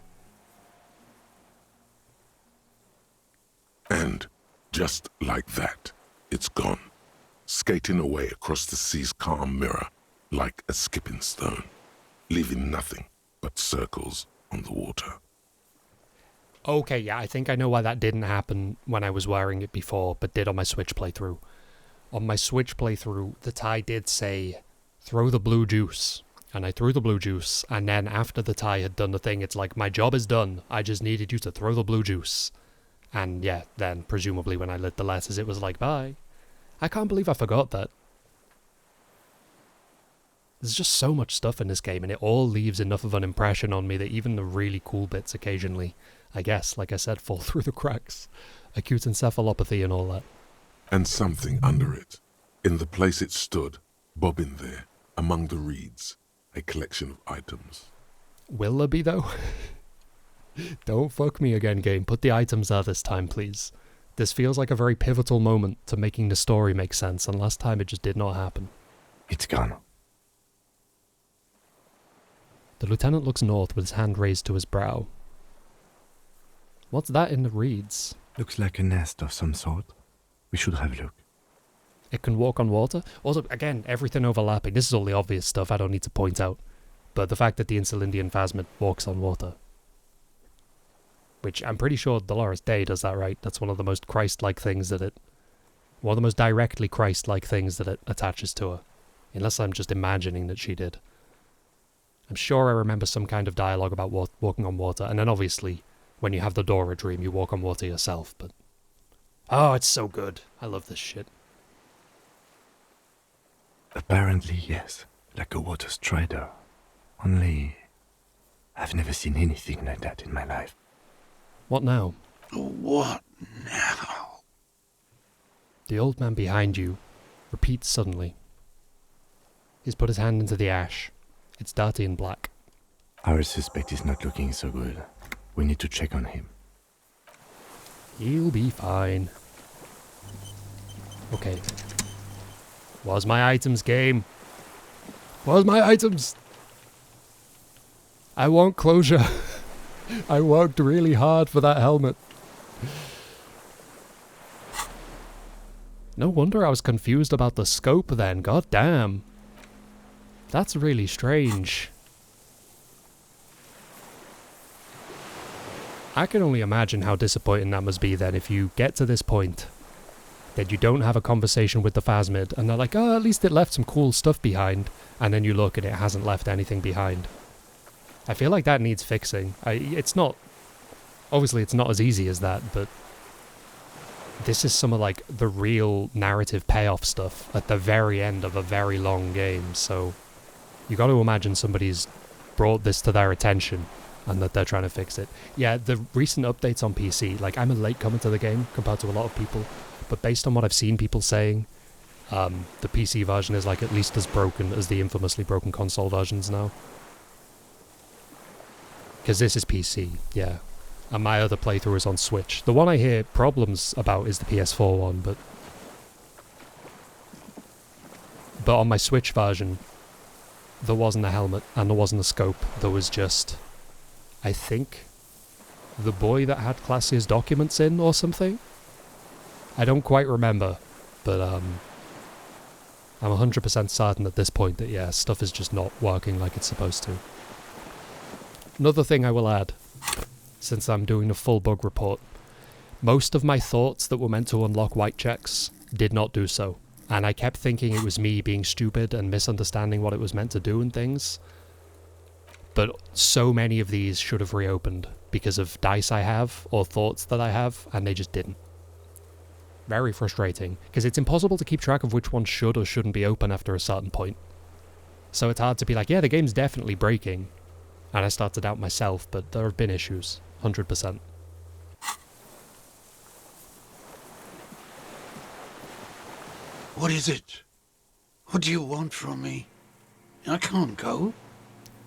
B: And just like that, it's gone, skating away across the sea's calm mirror like a skipping stone, leaving nothing but circles on the water.
A: Okay, yeah, I think I know why that didn't happen when I was wearing it before, but did on my Switch playthrough. On my Switch playthrough, the tie did say, throw the blue juice. And I threw the blue juice, and then after the tie had done the thing, it's like, my job is done. I just needed you to throw the blue juice. And yeah, then presumably when I lit the letters, it was like, bye. I can't believe I forgot that. There's just so much stuff in this game, and it all leaves enough of an impression on me that even the really cool bits occasionally, I guess, like I said, fall through the cracks. Acute encephalopathy and all that.
B: And something under it, in the place it stood, bobbing there, among the reeds, a collection of items.
A: Will there be, though? Don't fuck me again, game. Put the items there this time, please. This feels like a very pivotal moment to making the story make sense, and last time it just did not happen.
C: It's gone.
A: The lieutenant looks north with his hand raised to his brow. What's that in the reeds?
C: Looks like a nest of some sort. We should have a look.
A: It can walk on water. Also, again, everything overlapping. This is all the obvious stuff I don't need to point out. But the fact that the Insulindian phasmid walks on water. Which I'm pretty sure Dolores Day does that, right? That's one of the most Christ-like things that it... One of the most directly Christ-like things that it attaches to her. Unless I'm just imagining that she did. I'm sure I remember some kind of dialogue about walking on water. And then obviously, when you have the Dora dream, you walk on water yourself. But oh, it's so good. I love this shit.
C: Apparently, yes. Like a water strider. Only... I've never seen anything like that in my life.
A: What now?
U: What now?
A: The old man behind you repeats suddenly. He's put his hand into the ash. It's dirty and black.
C: Our suspect is not looking so good. We need to check on him.
A: He'll be fine. Okay. Where's my items, game? Where's my items? I want closure. I worked really hard for that helmet. No wonder I was confused about the scope then. God damn. That's really strange. I can only imagine how disappointing that must be then if you get to this point. That you don't have a conversation with the phasmid and they're like, oh, at least it left some cool stuff behind. And then you look and it hasn't left anything behind. I feel like that needs fixing. It's not... Obviously it's not as easy as that, but... This is some of like the real narrative payoff stuff at the very end of a very long game, so... You got to imagine somebody's brought this to their attention and that they're trying to fix it. Yeah, the recent updates on PC, like I'm a latecomer to the game compared to a lot of people, but based on what I've seen people saying, the PC version is like at least as broken as the infamously broken console versions now. Because this is PC, yeah. And my other playthrough is on Switch. The one I hear problems about is the PS4 one, but on my Switch version, there wasn't a helmet and there wasn't a scope. There was just, I think, the boy that had Classier's documents in or something. I don't quite remember, but I'm 100% certain at this point that, yeah, stuff is just not working like it's supposed to. Another thing I will add, since I'm doing a full bug report, most of my thoughts that were meant to unlock white checks did not do so. And I kept thinking it was me being stupid and misunderstanding what it was meant to do and things. But so many of these should have reopened because of dice I have or thoughts that I have, and they just didn't. Very frustrating, because it's impossible to keep track of which ones should or shouldn't be open after a certain point. So it's hard to be like, yeah, the game's definitely breaking. And I start to doubt myself, but there have been issues, 100%.
U: What is it? What do you want from me? I can't go.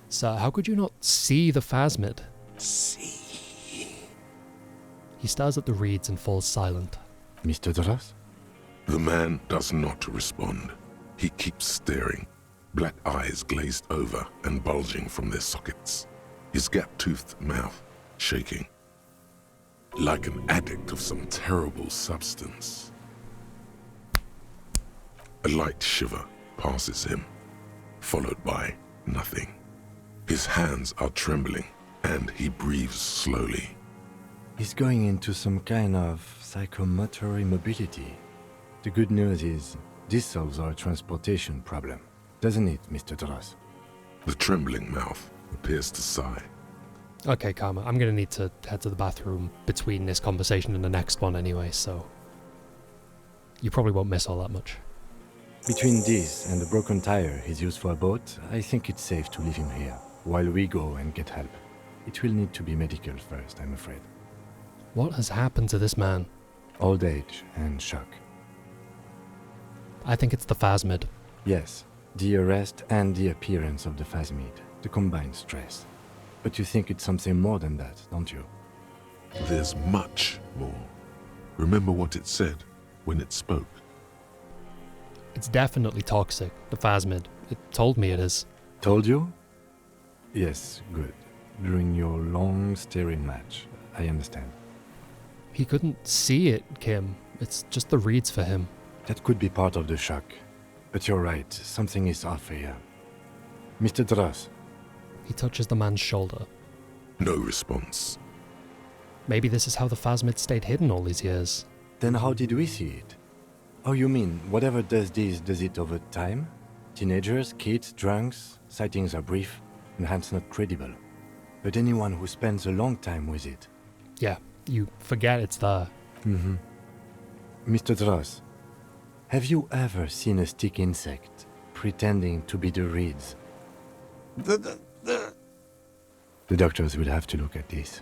A: Sir, how could you not see the phasmid?
U: See?
A: He stares at the reeds and falls silent.
C: Mr. Dras?
B: The man does not respond. He keeps staring, black eyes glazed over and bulging from their sockets, his gap-toothed mouth shaking. Like an addict of some terrible substance. A light shiver passes him, followed by nothing. His hands are trembling, and he breathes slowly.
C: He's going into some kind of psychomotor immobility. The good news is, this solves our transportation problem, doesn't it, Mr. Dras?
B: The trembling mouth appears to sigh.
A: Okay, Karma, I'm gonna need to head to the bathroom between this conversation and the next one anyway, so you probably won't miss all that much.
C: Between this and the broken tire he's used for a boat, I think it's safe to leave him here, while we go and get help. It will need to be medical first, I'm afraid.
A: What has happened to this man?
C: Old age and shock.
A: I think it's the phasmid.
C: Yes, the arrest and the appearance of the phasmid, the combined stress. But you think it's something more than that, don't you?
B: There's much more. Remember what it said when it spoke.
A: It's definitely toxic, the phasmid. It told me it is.
C: Told you? Yes, good. During your long staring match, I understand.
A: He couldn't see it, Kim. It's just the reeds for him.
C: That could be part of the shock. But you're right, something is off here. Mr. Dras.
A: He touches the man's shoulder.
B: No response.
A: Maybe this is how the phasmid stayed hidden all these years.
C: Then how did we see it? Oh, you mean, whatever does this, does it over time? Teenagers, kids, drunks, sightings are brief, and hence not credible. But anyone who spends a long time with it.
A: Yeah, you forget it's there.
C: Mm-hmm. Mr. Dras, have you ever seen a stick insect pretending to be the reeds? The doctors will have to look at this.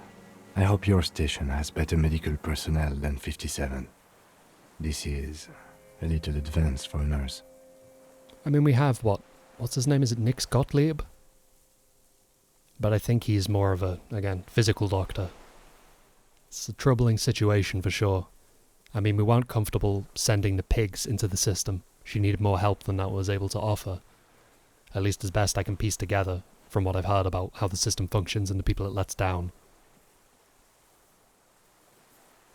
C: I hope your station has better medical personnel than 57. This is a little advanced for a nurse.
A: I mean, we have what's his name? Is it Nix Gottlieb? But I think he's more of a, again, physical doctor. It's a troubling situation for sure. I mean, we weren't comfortable sending the pigs into the system. She needed more help than that was able to offer. At least as best I can piece together from what I've heard about how the system functions and the people it lets down.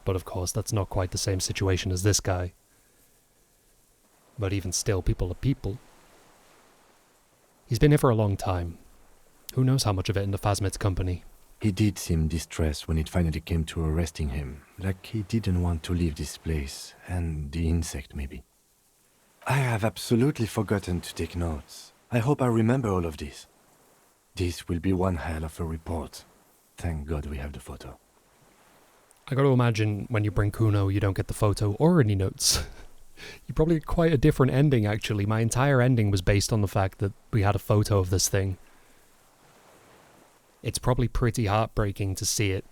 A: But of course, that's not quite the same situation as this guy. But even still, people are people. He's been here for a long time. Who knows how much of it in the phasmid's company?
C: He did seem distressed when it finally came to arresting him, like he didn't want to leave this place, and the insect maybe. I have absolutely forgotten to take notes. I hope I remember all of this. This will be one hell of a report. Thank God we have the photo.
A: I gotta imagine when you bring Kuno, you don't get the photo or any notes. You probably get quite a different ending, actually. My entire ending was based on the fact that we had a photo of this thing. It's probably pretty heartbreaking to see it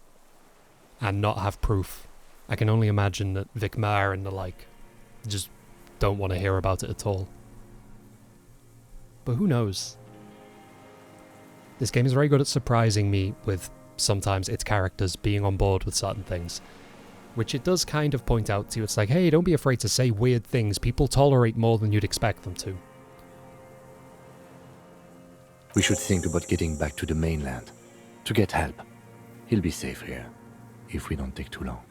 A: and not have proof. I can only imagine that Vic Maher and the like just don't want to hear about it at all. But who knows? This game is very good at surprising me with sometimes its characters being on board with certain things. Which it does kind of point out to you. It's like, hey, don't be afraid to say weird things. People tolerate more than you'd expect them to.
C: We should think about getting back to the mainland. To get help. He'll be safe here. If we don't take too long.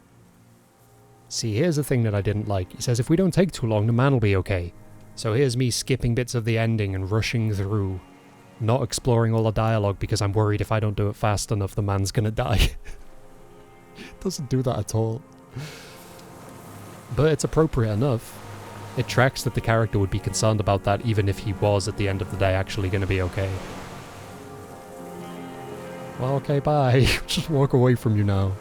A: See, here's the thing that I didn't like. He says if we don't take too long, the man will be okay. So here's me skipping bits of the ending and rushing through. Not exploring all the dialogue because I'm worried if I don't do it fast enough, the man's gonna die. It doesn't do that at all. But it's appropriate enough. It tracks that the character would be concerned about that even if he was, at the end of the day, actually going to be okay. Well, okay, bye. Just walk away from you now.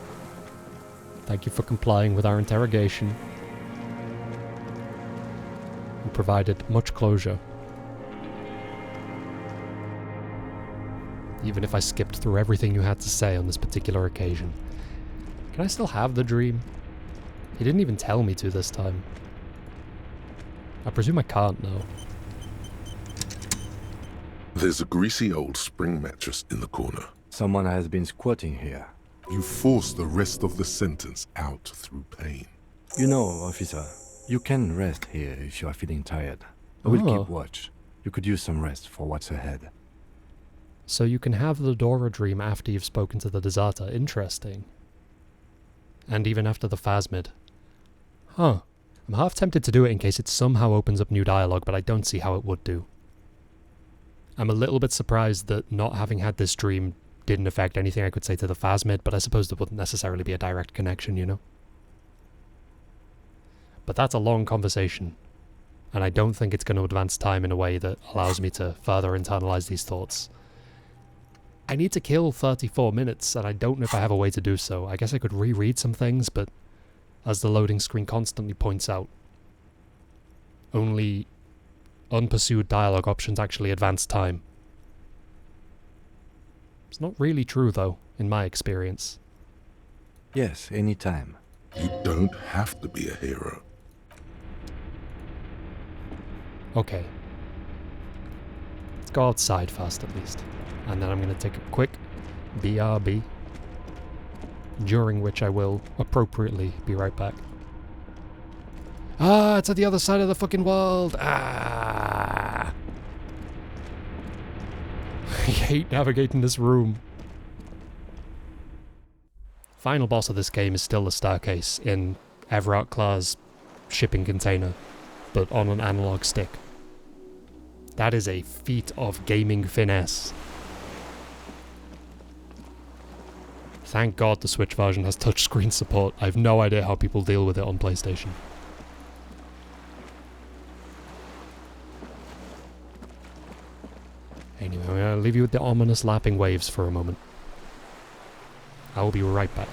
A: Thank you for complying with our interrogation. You provided much closure. Even if I skipped through everything you had to say on this particular occasion. Can I still have the dream? He didn't even tell me to this time. I presume I can't now.
B: There's a greasy old spring mattress in the corner.
C: Someone has been squatting here.
B: You force the rest of the sentence out through pain.
C: You know, officer, you can rest here if you are feeling tired. I will keep watch. You could use some rest for what's ahead.
A: So you can have the Dora dream after you've spoken to the deserter. Interesting. And even after the phasmid. Huh. I'm half tempted to do it in case it somehow opens up new dialogue, but I don't see how it would do. I'm a little bit surprised that not having had this dream didn't affect anything I could say to the phasmid, but I suppose there wouldn't necessarily be a direct connection, you know? But that's a long conversation, and I don't think it's going to advance time in a way that allows me to further internalize these thoughts. I need to kill 34 minutes, and I don't know if I have a way to do so. I guess I could reread some things, but as the loading screen constantly points out, only unpursued dialogue options actually advance time. It's not really true, though, in my experience.
C: Yes, anytime.
B: You don't have to be a hero.
A: Okay. Let's go outside first, at least. And then I'm going to take a quick BRB, during which I will appropriately be right back. Ah, it's at the other side of the fucking world. Ah. I hate navigating this room. Final boss of this game is still the staircase in Everard Clar's shipping container, but on an analog stick. That is a feat of gaming finesse. Thank God the Switch version has touchscreen support. I have no idea how people deal with it on PlayStation. Anyway, I'm going to leave you with the ominous lapping waves for a moment. I will be right back.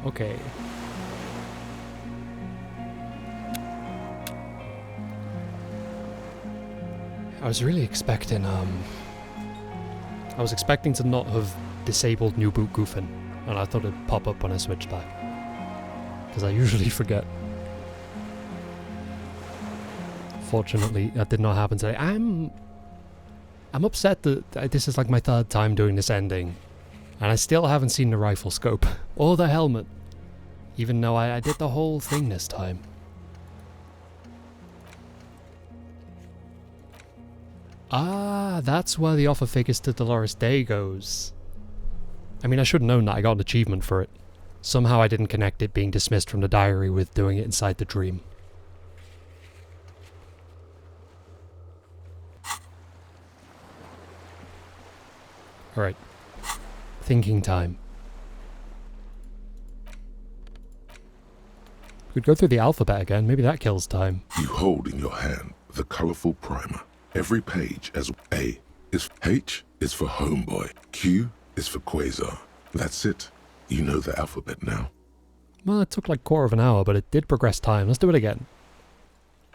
A: Okay. I was really expecting, I was expecting to not have disabled new boot goofing, and I thought it'd pop up when I switched back. Because I usually forget. Fortunately, that did not happen today. I'm upset that this is like my third time doing this ending, and I still haven't seen the rifle scope, or the helmet, even though I did the whole thing this time. Ah, that's where the offer figures to Dolores Day goes. I mean, I should have known that. I got an achievement for it. Somehow I didn't connect it being dismissed from the diary with doing it inside the dream. Alright. Thinking time. Could go through the alphabet again. Maybe that kills time.
B: You hold in your hand the colourful primer. Every page as A is H is for homeboy. Q is for quasar. That's it. You know the alphabet now.
A: Well, it took like quarter of an hour, but it did progress time. Let's do it again.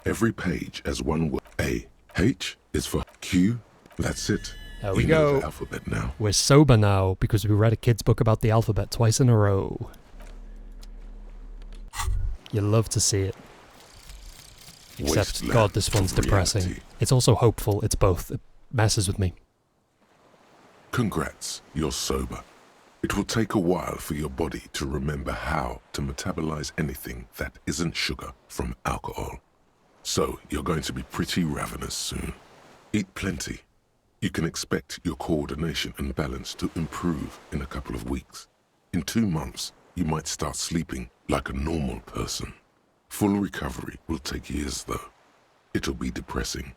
B: Every page as one word. A. H is for Q. That's it.
A: There we
B: you
A: go.
B: know the alphabet now.
A: We're sober now because we read a kid's book about the alphabet twice in a row. You love to see it. Except,
B: Wasteland
A: God, this one's
B: of
A: depressing.
B: reality.
A: It's also hopeful. It's both. It messes with me.
B: Congrats, you're sober. It will take a while for your body to remember how to metabolize anything that isn't sugar from alcohol. So you're going to be pretty ravenous soon. Eat plenty. You can expect your coordination and balance to improve in a couple of weeks. In 2 months, you might start sleeping like a normal person. Full recovery will take years though. It'll be depressing.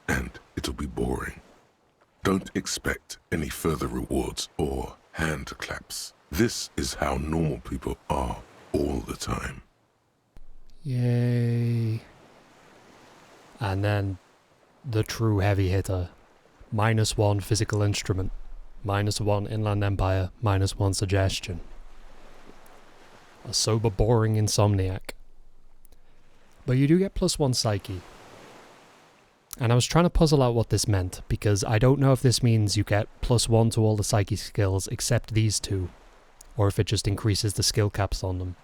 B: And it'll be boring. Don't expect any further rewards or hand claps. This is how normal people are all the time.
A: Yay. And then the true heavy hitter. -1 physical instrument. -1 Inland Empire. -1 suggestion. A sober, boring insomniac. But you do get +1 psyche. And I was trying to puzzle out what this meant, because I don't know if this means you get +1 to all the psyche skills except these two, or if it just increases the skill caps on them.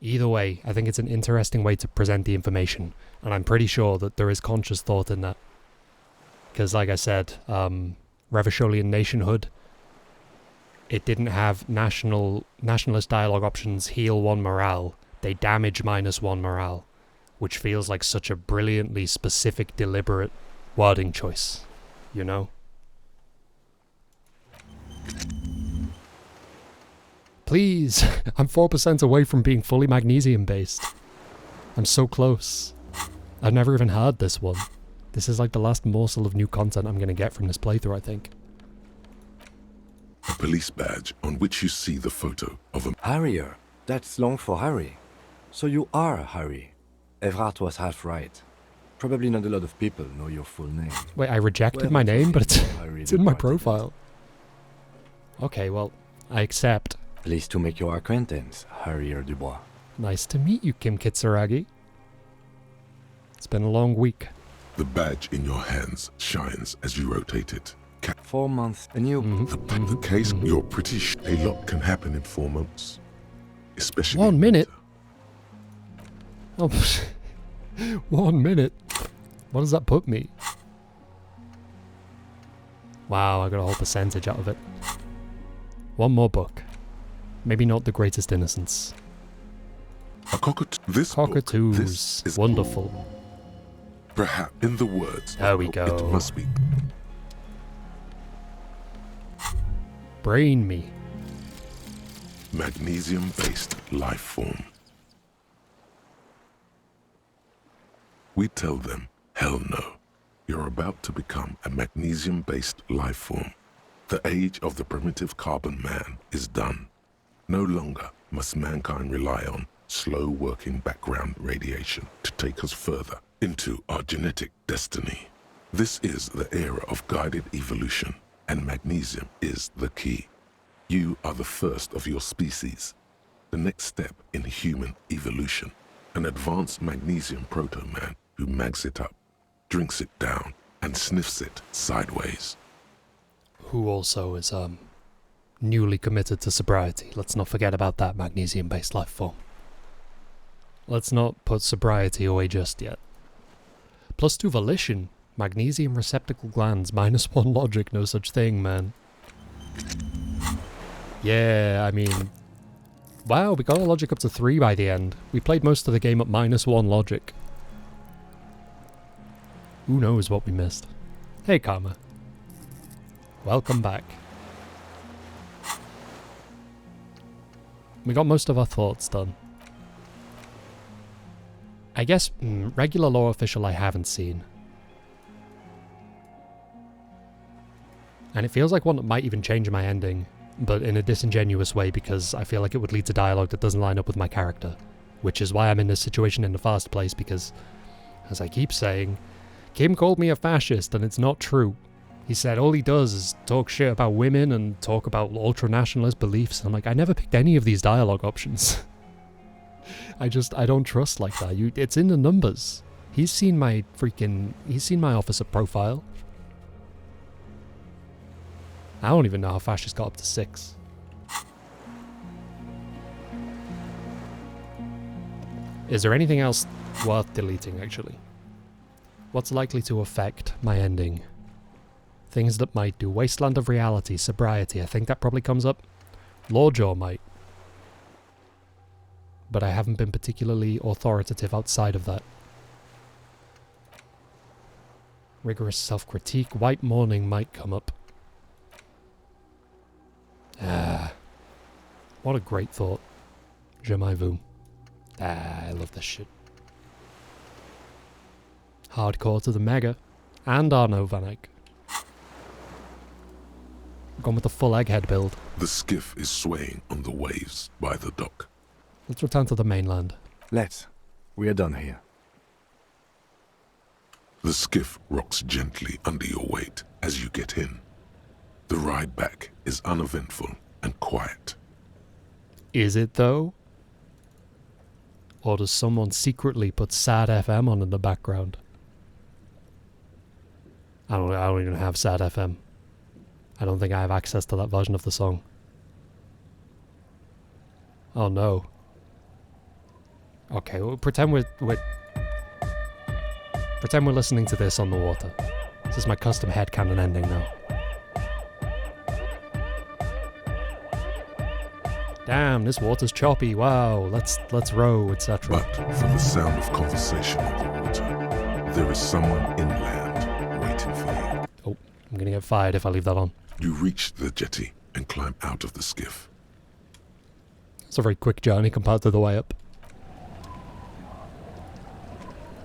A: Either way, I think it's an interesting way to present the information, and I'm pretty sure that there is conscious thought in that. Because like I said, Revacholian nationhood, it didn't have nationalist dialogue options heal 1 morale, they damage -1 morale. Which feels like such a brilliantly specific, deliberate wording choice, you know? Please! I'm 4% away from being fully magnesium-based. I'm so close. I've never even heard this one. This is like the last morsel of new content I'm gonna get from this playthrough, I think.
B: A police badge on which you see the photo of a
C: Harrier. That's long for Harry. So you are Harry. Evrard was half right. Probably not a lot of people know your full name.
A: Wait, I rejected my name, but it's in my profile. Okay, well, I accept.
C: Pleased to make your acquaintance, Harrier Dubois.
A: Nice to meet you, Kim Kitsuragi. It's been a long week.
B: The badge in your hands shines as you rotate it.
C: 4 months, a new...
B: The case, you're pretty a lot can happen in 4 months. Especially...
A: 1 minute? Oh, 1 minute? What does that put me? Wow, I got a whole percentage out of it. 1 more book. Maybe not The Greatest Innocence.
B: A this
A: Cockatoos.
B: Book, this is
A: wonderful.
B: Perhaps in the words.
A: There we go.
B: It must be.
A: Brain me.
B: Magnesium-based life form. We tell them, hell no. You're about to become a magnesium-based life form. The age of the primitive carbon man is done. No longer must mankind rely on slow-working background radiation to take us further into our genetic destiny. This is the era of guided evolution, and magnesium is the key. You are the first of your species, the next step in human evolution. An advanced magnesium proto-man who mags it up, drinks it down, and sniffs it sideways.
A: Who also is, newly committed to sobriety. Let's not forget about that magnesium-based life form. Let's not put sobriety away just yet. +2 volition, magnesium receptacle glands, -1 logic, no such thing, man. Yeah, I mean... Wow, we got our logic up to 3 by the end. We played most of the game at -1 logic. Who knows what we missed? Hey, Karma. Welcome back. We got most of our thoughts done. I guess regular lore official I haven't seen. And it feels like one that might even change my ending, but in a disingenuous way because I feel like it would lead to dialogue that doesn't line up with my character. Which is why I'm in this situation in the first place, because, as I keep saying, Kim called me a fascist and it's not true. He said all he does is talk shit about women and talk about ultra-nationalist beliefs. I'm like, I never picked any of these dialogue options. I don't trust like that. It's in the numbers. He's seen my officer profile. I don't even know how fascist got up to 6. Is there anything else worth deleting, actually? What's likely to affect my ending? Things that might do. Wasteland of Reality, Sobriety, I think that probably comes up. Lawjaw might. But I haven't been particularly authoritative outside of that. Rigorous self-critique, White Morning might come up. What a great thought. Jamais vu. I love this shit. Hardcore to the Mega. And Arno Van Eyck. Gone with the full egghead build.
B: The skiff is swaying on the waves by the dock.
A: Let's return to the mainland.
C: Let's. We are done here.
B: The skiff rocks gently under your weight as you get in. The ride back is uneventful and quiet.
A: Is it though? Or does someone secretly put Sad FM on in the background? I don't even have Sad FM. I don't think I have access to that version of the song. Oh no. Okay, well, pretend we're listening to this on the water. This is my custom headcanon ending now. Damn, this water's choppy. Wow, let's row, etc.
B: But for the sound of conversation on the water, there is someone inland waiting for you.
A: Oh, I'm gonna get fired if I leave that on.
B: You reach the jetty and climb out of the skiff.
A: It's a very quick journey compared to the way up.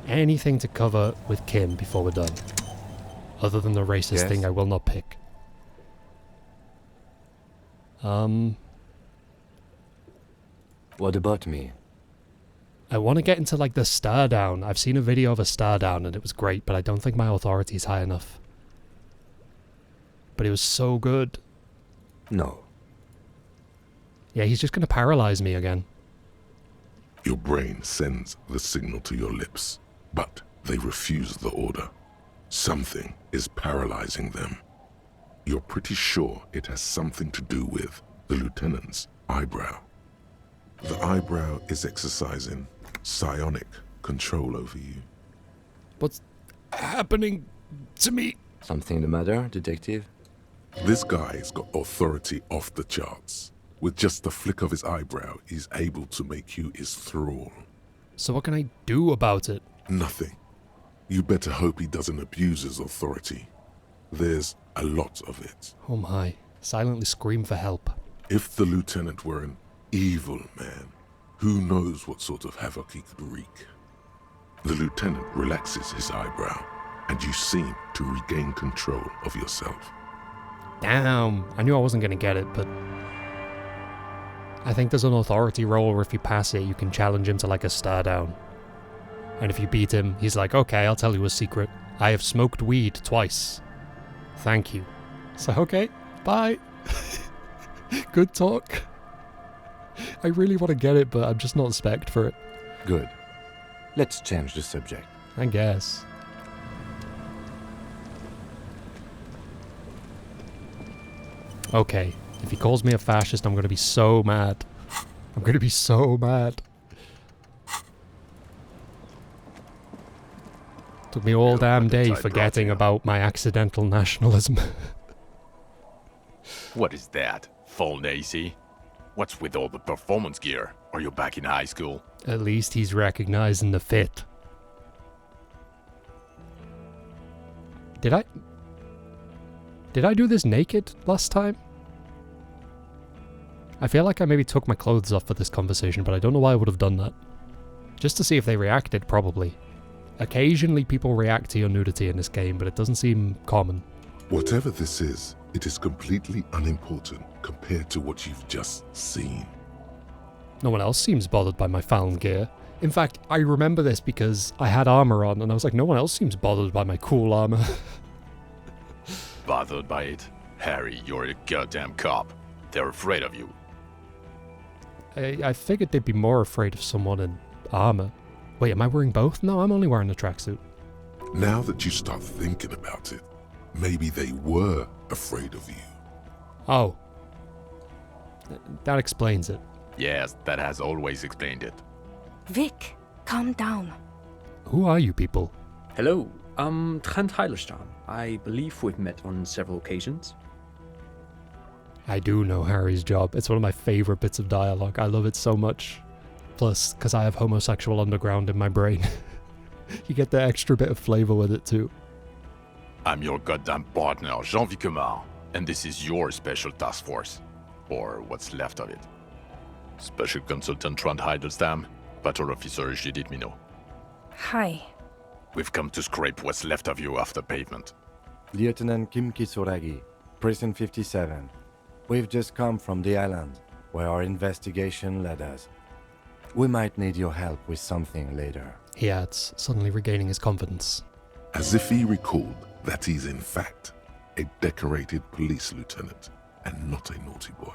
A: Anything to cover with Kim before we're done? Other than the racist thing I will not pick.
C: What about me?
A: I want to get into like the stare down. I've seen a video of a stare down and it was great, but I don't think my authority is high enough. But it was so good.
C: No.
A: Yeah, he's just going to paralyze me again.
B: Your brain sends the signal to your lips, but they refuse the order. Something is paralyzing them. You're pretty sure it has something to do with the lieutenant's eyebrow. The eyebrow is exercising psionic control over you.
A: What's happening to me?
C: Something the matter, detective?
B: This guy's got authority off the charts. With just the flick of his eyebrow, he's able to make you his thrall.
A: So what can I do about it?
B: Nothing. You better hope he doesn't abuse his authority. There's a lot of it.
A: Oh my. Silently scream for help.
B: If the lieutenant were an evil man, who knows what sort of havoc he could wreak. The lieutenant relaxes his eyebrow, and you seem to regain control of yourself.
A: Damn, I knew I wasn't going to get it, but I think there's an authority roll where if you pass it, you can challenge him to like a stare down. And if you beat him, he's like, okay, I'll tell you a secret. I have smoked weed twice. Thank you. So, okay, bye. Good talk. I really want to get it, but I'm just not spec'd for it.
C: Good. Let's change the subject.
A: I guess. Okay, if he calls me a fascist, I'm gonna be so mad. I'm gonna be so mad. Took me all damn day forgetting about my accidental nationalism.
E: What is that? Full Nazi? What's with all the performance gear? Are you back in high school?
A: At least he's recognizing the fit. Did I do this naked last time? I feel like I maybe took my clothes off for this conversation, but I don't know why I would have done that. Just to see if they reacted, probably. Occasionally people react to your nudity in this game, but it doesn't seem common.
B: Whatever this is, it is completely unimportant compared to what you've just seen.
A: No one else seems bothered by my foul gear. In fact, I remember this because I had armor on, and I was like, no one else seems bothered by my cool armor.
E: Bothered by it? Harry, you're a goddamn cop. They're afraid of you.
A: I figured they'd be more afraid of someone in armor. Wait, am I wearing both? No, I'm only wearing a tracksuit.
B: Now that you start thinking about it, maybe they were afraid of you.
A: Oh. That explains it.
E: Yes, that has always explained it.
M: Vic, calm down.
A: Who are you people?
V: Hello, I'm Trent Heilerstam. I believe we've met on several occasions.
A: I do know Harry's job. It's one of my favorite bits of dialogue. I love it so much. Plus, because I have homosexual underground in my brain. You get the extra bit of flavor with it too.
E: I'm your goddamn partner, Jean-Vic Quemar, and this is your special task force. Or what's left of it. Special Consultant Trant Heidelstam, Patrol Officer Judith Minot.
M: Hi.
E: We've come to scrape what's left of you after pavement.
C: Lieutenant Kim Kisuragi, Prison 57. We've just come from the island, where our investigation led us. We might need your help with something later.
A: He adds, suddenly regaining his confidence.
B: As if he recalled that he's in fact a decorated police lieutenant and not a naughty boy.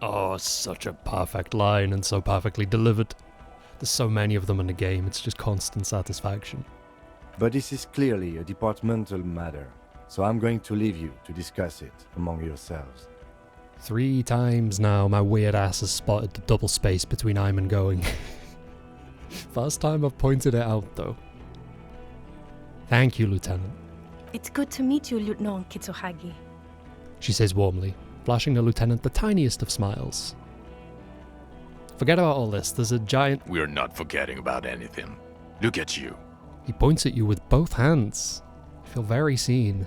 A: Oh, such a perfect line and so perfectly delivered. There's so many of them in the game, it's just constant satisfaction.
C: But this is clearly a departmental matter, so I'm going to leave you to discuss it among yourselves.
A: 3 times now my weird ass has spotted the double space between I'm and going. First time I've pointed it out though. Thank you, Lieutenant.
W: It's good to meet you, Lieutenant Kitsuhagi.
A: She says warmly, flashing the lieutenant the tiniest of smiles. Forget about all this, there's a giant...
E: We're not forgetting about anything. Look at you.
A: He points at you with both hands. I feel very seen.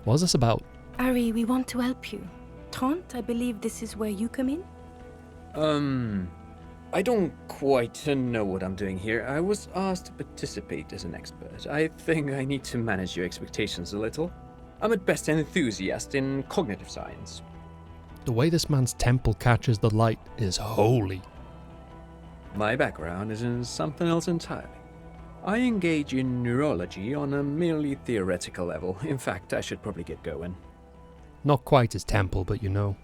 A: What's this about?
W: Ari, we want to help you. Trant, I believe this is where you come in?
V: I don't quite know what I'm doing here. I was asked to participate as an expert. I think I need to manage your expectations a little. I'm at best an enthusiast in cognitive science.
A: The way this man's temple catches the light is holy.
V: My background is in something else entirely. I engage in neurology on a merely theoretical level. In fact, I should probably get going.
A: Not quite his temple, but you know.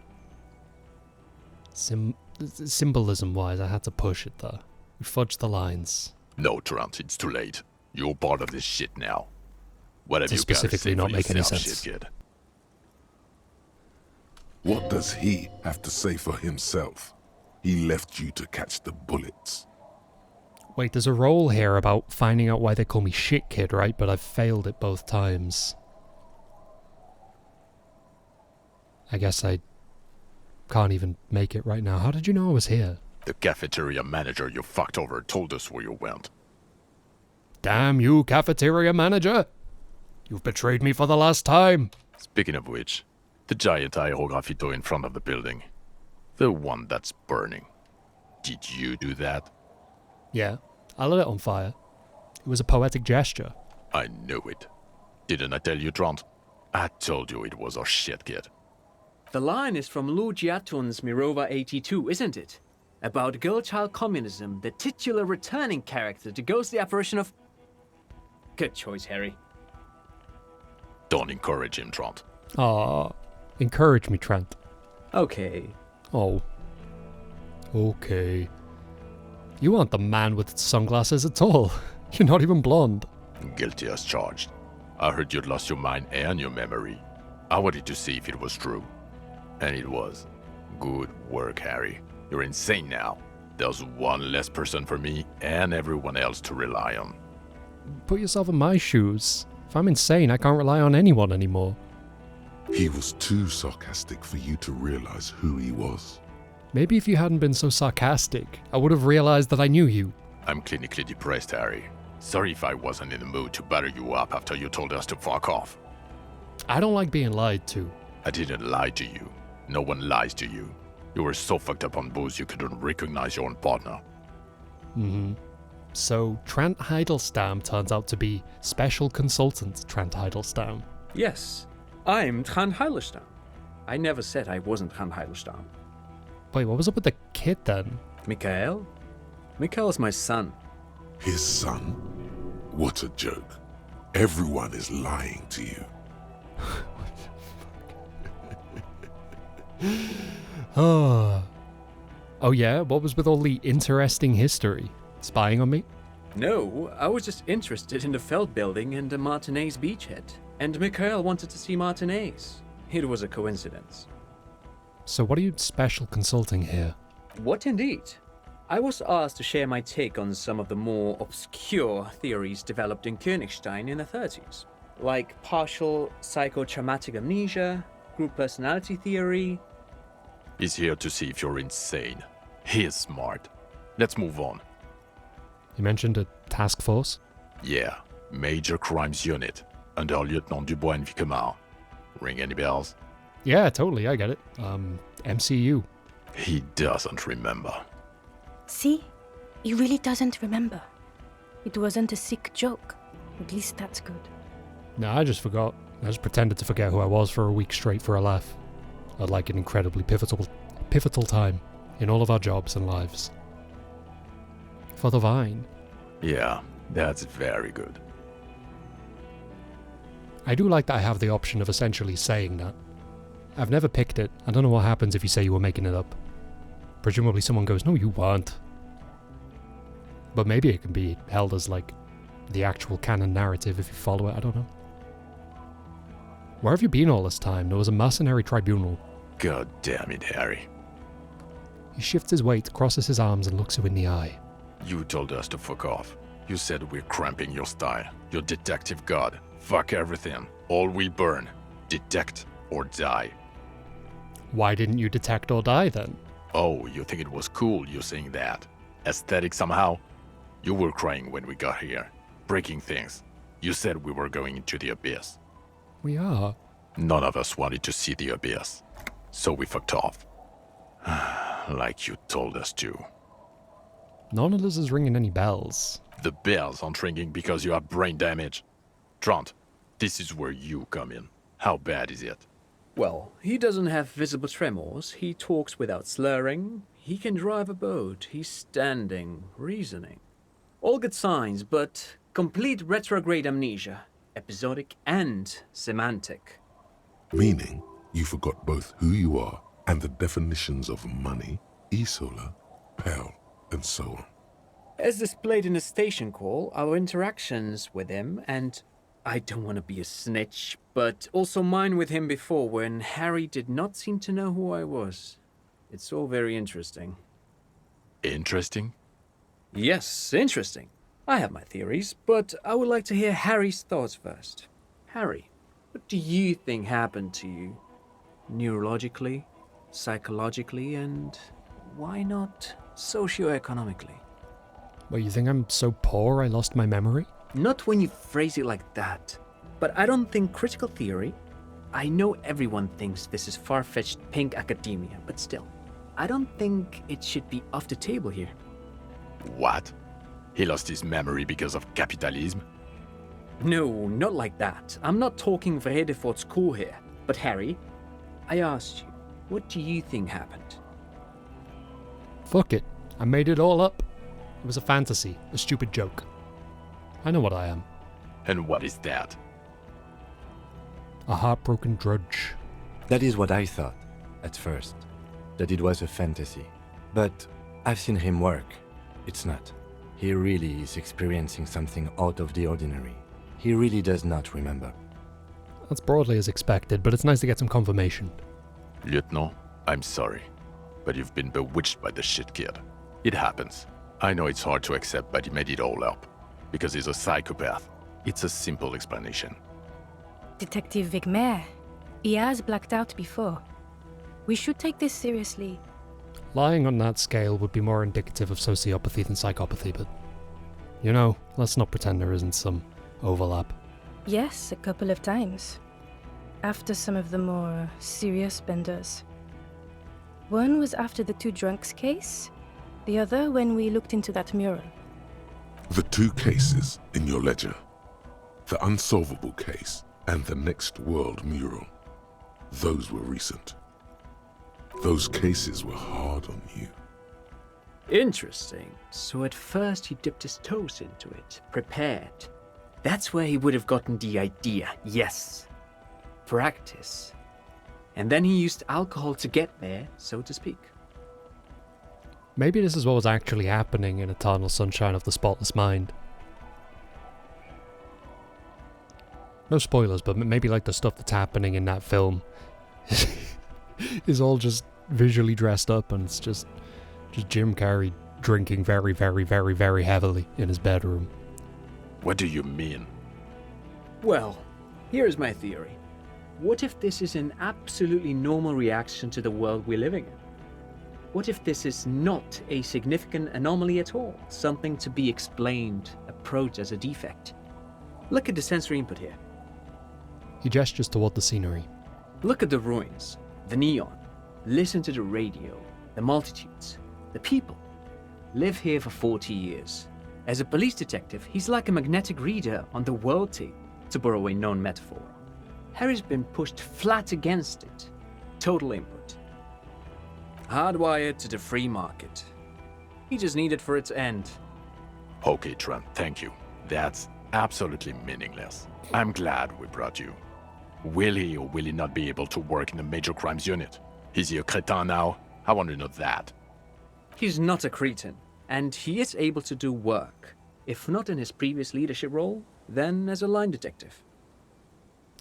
A: Symbolism-wise, I had to push it there. We fudged the lines.
E: No, Trant, it's too late. You're part of this shit now. What have
A: To
E: you got to
A: specifically
E: say
A: not
E: for
A: make any
E: yourself,
A: sense.
E: shit kid?
B: What does he have to say for himself? He left you to catch the bullets.
A: Wait, there's a role here about finding out why they call me shit kid, right? But I've failed it both times. I guess I can't even make it right now. How did you know I was here?
E: The cafeteria manager you fucked over told us where you went.
A: Damn you, cafeteria manager! You've betrayed me for the last time!
E: Speaking of which, the giant aerografito in front of the building. The one that's burning. Did you do that?
A: Yeah, I lit it on fire. It was a poetic gesture.
E: I knew it. Didn't I tell you, Trant? I told you it was our shit kid.
V: The line is from Lu Jiatun's Mirova 82, isn't it? About girl-child communism, the titular returning character to ghost the apparition of... Good choice, Harry.
E: Don't encourage him, Trant.
A: Aw, encourage me, Trent.
V: Okay.
A: Oh. Okay. You aren't the man with sunglasses at all. You're not even blonde.
E: Guilty as charged. I heard you'd lost your mind and your memory. I wanted to see if it was true. And it was. Good work, Harry. You're insane now. There's one less person for me and everyone else to rely on.
A: Put yourself in my shoes. If I'm insane, I can't rely on anyone anymore.
B: He was too sarcastic for you to realize who he was.
A: Maybe if you hadn't been so sarcastic, I would have realized that I knew you.
E: I'm clinically depressed, Harry. Sorry if I wasn't in the mood to batter you up after you told us to fuck off.
A: I don't like being lied to.
E: I didn't lie to you. No one lies to you. You were so fucked up on booze you couldn't recognize your own partner.
A: Mm-hmm. So Trent Heidelstam turns out to be Special Consultant Trent Heidelstam.
V: Yes, I'm Trant Heidelstam. I never said I wasn't Trant Heidelstam.
A: Wait, what was up with the kid then?
V: Mikhail? Mikhail's my son.
B: His son? What a joke. Everyone is lying to you.
A: Oh yeah, what was with all the interesting history? Spying on me?
V: No, I was just interested in the Feld building and the Martinez beachhead. And Mikhail wanted to see Martinez. It was a coincidence.
A: So what are you special consulting here?
V: What indeed? I was asked to share my take on some of the more obscure theories developed in Königstein in the 30s. Like partial psychotraumatic amnesia, group personality theory.
E: He's here to see if you're insane. He is smart. Let's move on.
A: You mentioned a task force?
E: Yeah, Major Crimes Unit, under Lieutenant Dubois and Vicomar. Ring any bells?
A: Yeah, totally, I get it. MCU.
E: He doesn't remember.
W: See? He really doesn't remember. It wasn't a sick joke. At least that's good.
A: No, I just forgot. I just pretended to forget who I was for a week straight for a laugh. I'd like an incredibly pivotal time in all of our jobs and lives. For the Vine.
E: Yeah, that's very good.
A: I do like that I have the option of essentially saying that. I've never picked it. I don't know what happens if you say you were making it up. Presumably someone goes, no, you weren't. But maybe it can be held as like the actual canon narrative if you follow it, I don't know. Where have you been all this time? There was a mercenary tribunal.
E: God damn it, Harry.
A: He shifts his weight, crosses his arms and looks you in the eye.
E: You told us to fuck off. You said we're cramping your style. Your detective god. Fuck everything. All we burn. Detect or die.
A: Why didn't you detect or die then?
E: Oh, you think it was cool you saying that? Aesthetic somehow? You were crying when we got here. Breaking things. You said we were going into the abyss.
A: We are.
E: None of us wanted to see the abyss. So we fucked off. Like you told us to.
A: None of this is ringing any bells.
E: The bells aren't ringing because you have brain damage. Trant, this is where you come in. How bad is it?
V: Well, he doesn't have visible tremors, he talks without slurring, he can drive a boat, he's standing, reasoning. All good signs, but complete retrograde amnesia, episodic and semantic.
B: Meaning, you forgot both who you are and the definitions of money, Isola, Pell, and so on.
V: As displayed in the station call, our interactions with him, and I don't want to be a snitch, but also mine with him before when Harry did not seem to know who I was. It's all very interesting.
E: Interesting?
V: Yes, interesting. I have my theories, but I would like to hear Harry's thoughts first. Harry, what do you think happened to you? Neurologically, psychologically, and why not socioeconomically?
A: Well, you think I'm so poor I lost my memory?
V: Not when you phrase it like that. But I don't think critical theory... I know everyone thinks this is far-fetched pink academia, but still, I don't think it should be off the table here.
E: What? He lost his memory because of capitalism?
V: No, not like that. I'm not talking Vrede for school here. But Harry, I asked you, what do you think happened?
A: Fuck it. I made it all up. It was a fantasy, a stupid joke. I know what I am.
E: And what is that?
A: A heartbroken drudge.
C: That is what I thought. at first, that it was a fantasy. But I've seen him work. It's not. He really is experiencing something out of the ordinary. He really does not remember.
A: That's broadly as expected, but it's nice to get some confirmation.
E: Lieutenant, I'm sorry, but you've been bewitched by the shit kid. It happens. I know it's hard to accept, but he made it all up. Because he's a psychopath. It's a simple explanation.
W: Detective Wigmer, he has blacked out before. We should take this seriously.
A: Lying on that scale would be more indicative of sociopathy than psychopathy, but... You know, let's not pretend there isn't some overlap.
W: Yes, a couple of times. After some of the more serious benders. One was after the two drunks case, the other when we looked into that mural.
B: The two cases in your ledger, the unsolvable case and the Next World mural, those were recent. Those cases were hard on you.
V: Interesting. So at first he dipped his toes into it, prepared. That's where he would have gotten the idea, yes. Practice. And then he used alcohol to get there, so to speak.
A: Maybe this is what was actually happening in Eternal Sunshine of the Spotless Mind. No spoilers, but maybe like the stuff that's happening in that film is all just visually dressed up, and it's just Jim Carrey drinking very, very, very, very heavily in his bedroom.
E: What do you mean?
V: Well, here's my theory. What if this is an absolutely normal reaction to the world we're living in? What if this is not a significant anomaly at all? Something to be explained, approached as a defect? Look at the sensory input here.
A: He gestures toward the scenery.
V: Look at the ruins, the neon. Listen to the radio, the multitudes, the people. Live here for 40 years. As a police detective, he's like a magnetic reader on the world tape, to borrow a known metaphor. Harry's been pushed flat against it. Total input. Hardwired to the free market. He just needed for its end.
E: Okay, Trent, thank you. That's absolutely meaningless. I'm glad we brought you. Will he or will he not be able to work in the major crimes unit? Is he a cretin now? I want to know that.
V: He's not a cretin, and he is able to do work. If not in his previous leadership role, then as a line detective.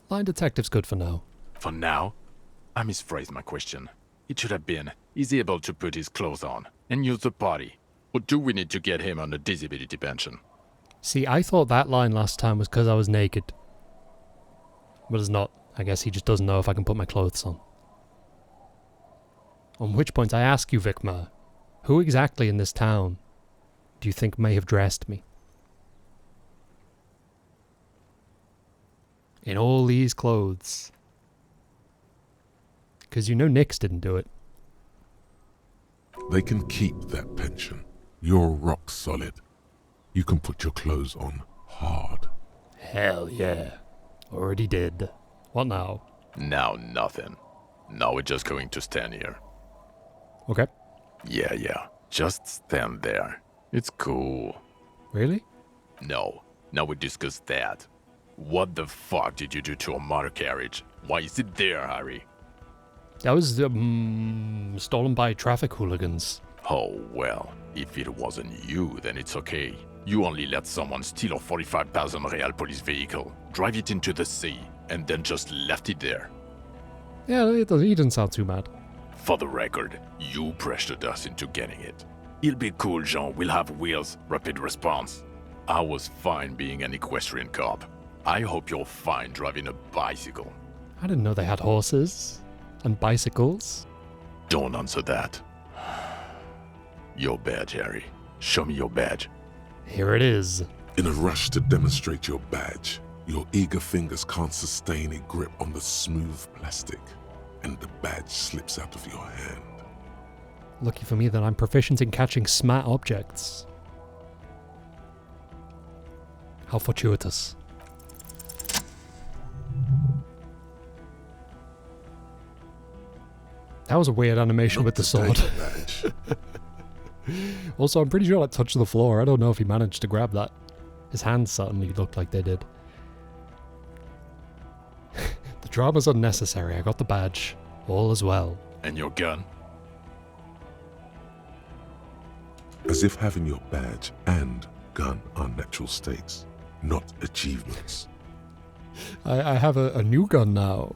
A: Line detective's good for now.
E: For now? I misphrased my question. It should have been, is he able to put his clothes on and use the party? Or do we need to get him on a disability pension?
A: See, I thought that line last time was because I was naked. But it's not. I guess he just doesn't know if I can put my clothes on. On which point I ask you, Wigmer, who exactly in this town do you think may have dressed me? In all these clothes. Because you know Nix didn't do it.
B: They can keep that pension. You're rock solid. You can put your clothes on hard.
A: Hell yeah. Already did. What now?
E: Now nothing. Now we're just going to stand here.
A: Okay.
E: Yeah. Just stand there. It's cool.
A: Really?
E: No. Now we discuss that. What the fuck did you do to a motor carriage? Why is it there, Harry?
A: That was stolen by traffic hooligans.
E: Oh, well. If it wasn't you, then it's okay. You only let someone steal a 45,000 real police vehicle, drive it into the sea, and then just left it there.
A: Yeah, he didn't sound too mad.
E: For the record, you pressured us into getting it. It'll be cool, Jean. We'll have wheels, rapid response. I was fine being an equestrian cop. I hope you're fine driving a bicycle.
A: I didn't know they had horses and bicycles.
E: Don't answer that. Your badge, Harry. Show me your badge.
A: Here it is.
B: In a rush to demonstrate your badge, your eager fingers can't sustain a grip on the smooth plastic, and the badge slips out of your hand.
A: Lucky for me that I'm proficient in catching smart objects. How fortuitous. That was a weird animation with the sword. Also, I'm pretty sure that touched the floor. I don't know if he managed to grab that. His hands certainly looked like they did. The drama's unnecessary. I got the badge. All is well.
E: And your gun?
B: As if having your badge and gun are natural states, not achievements.
A: I have a new gun now.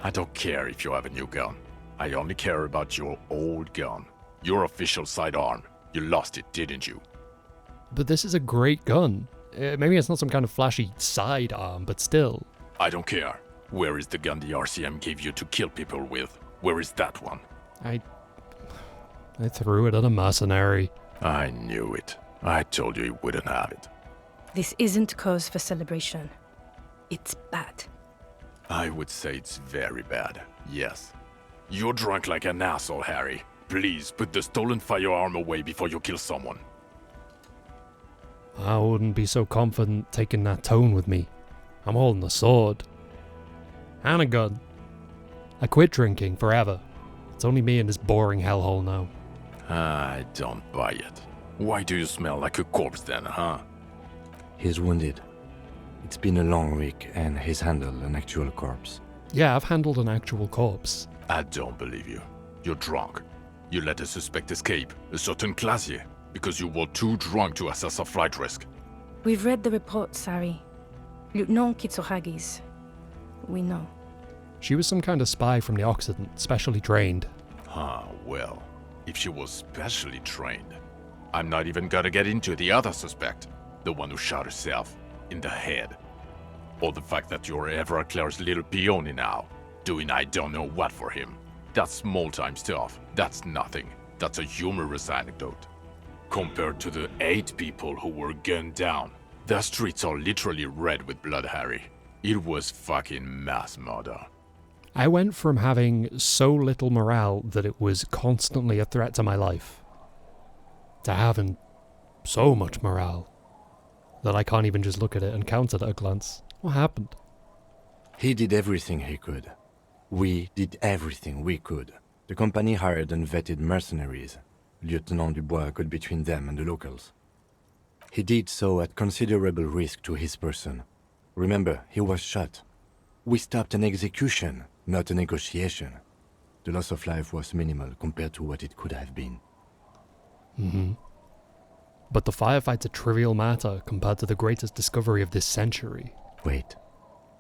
E: I don't care if you have a new gun. I only care about your old gun. Your official sidearm. You lost it, didn't you?
A: But this is a great gun. Maybe it's not some kind of flashy sidearm, but still.
E: I don't care. Where is the gun the RCM gave you to kill people with? Where is that one?
A: I threw it at a mercenary.
E: I knew it. I told you he wouldn't have it.
W: This isn't cause for celebration. It's bad.
E: I would say it's very bad, yes. You're drunk like an asshole, Harry. Please put the stolen firearm away before you kill someone.
A: I wouldn't be so confident taking that tone with me. I'm holding a sword. And a gun. I quit drinking forever. It's only me in this boring hellhole now.
E: I don't buy it. Why do you smell like a corpse then, huh?
C: He's wounded. It's been a long week and he's handled an actual corpse.
A: Yeah, I've handled an actual corpse.
E: I don't believe you. You're drunk. You let a suspect escape, a certain Classier, because you were too drunk to assess a flight risk.
W: We've read the report, Sari. Lieutenant Kitsuhagi's. We know.
A: She was some kind of spy from the Occident, specially trained.
E: Well, if she was specially trained, I'm not even gonna get into the other suspect, the one who shot herself in the head. Or the fact that you're Evra Claire's little peony now, doing I don't know what for him. That's small-time stuff. That's nothing. That's a humorous anecdote. Compared to the 8 people who were gunned down, the streets are literally red with blood, Harry. It was fucking mass murder.
A: I went from having so little morale that it was constantly a threat to my life, to having so much morale that I can't even just look at it and count it at a glance. What happened?
C: He did everything he could. We did everything we could. The company hired and vetted mercenaries. Lieutenant Dubois got between them and the locals. He did so at considerable risk to his person. Remember, he was shot. We stopped an execution, not a negotiation. The loss of life was minimal compared to what it could have been.
A: But the firefight's a trivial matter compared to the greatest discovery of this century.
C: Wait,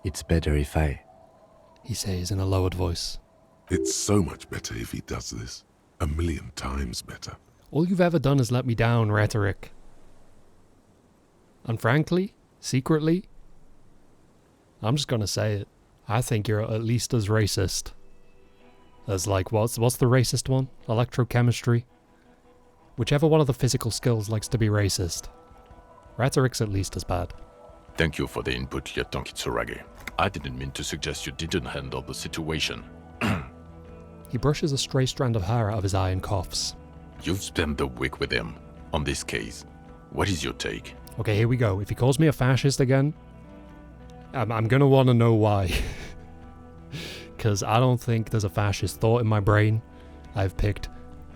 C: it's better if I...
A: He says in a lowered voice.
B: It's so much better if he does this. 1,000,000 times better.
A: All you've ever done is let me down, Rhetoric. And frankly, secretly, I'm just gonna say it. I think you're at least as racist as, like, what's the racist one? Electrochemistry? Whichever one of the physical skills likes to be racist. Rhetoric's at least as bad.
E: Thank you for the input, Lieutenant Kitsuragi. I didn't mean to suggest you didn't handle the situation.
A: He brushes a stray strand of hair out of his eye and coughs.
E: You've spent the week with him on this case. What is your take?
A: Okay, here we go. If he calls me a fascist again, I'm gonna want to know why. Because I don't think there's a fascist thought in my brain. I've picked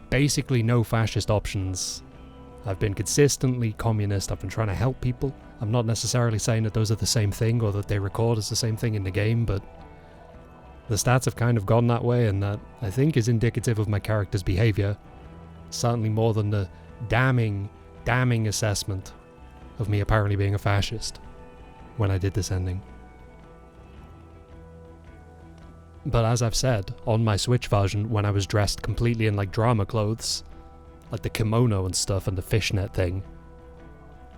A: basically no fascist options. I've been consistently communist. I've been trying to help people. I'm not necessarily saying that those are the same thing or that they record as the same thing in the game, but the stats have kind of gone that way, and that I think is indicative of my character's behavior. Certainly more than the damning assessment of me apparently being a fascist when I did this ending. But as I've said, on my Switch version, when I was dressed completely in like drama clothes, like the kimono and stuff and the fishnet thing,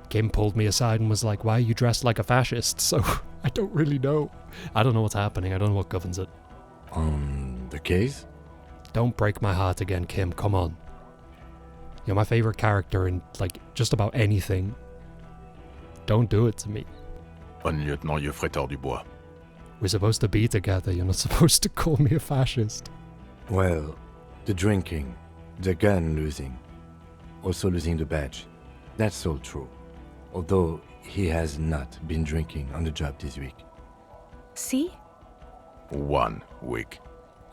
A: Kim pulled me aside and was like, why are you dressed like a fascist? So, I don't really know. I don't know what's happening. I don't know what governs it.
C: On the case?
A: Don't break my heart again, Kim. Come on. You're my favorite character in, like, just about anything. Don't do it to me.
E: Un lieutenant Geoffrey Dubois.
A: We're supposed to be together. You're not supposed to call me a fascist.
C: Well, the drinking, the gun losing, also losing the badge. That's all true. Although he has not been drinking on the job this week.
W: See?
E: 1 week.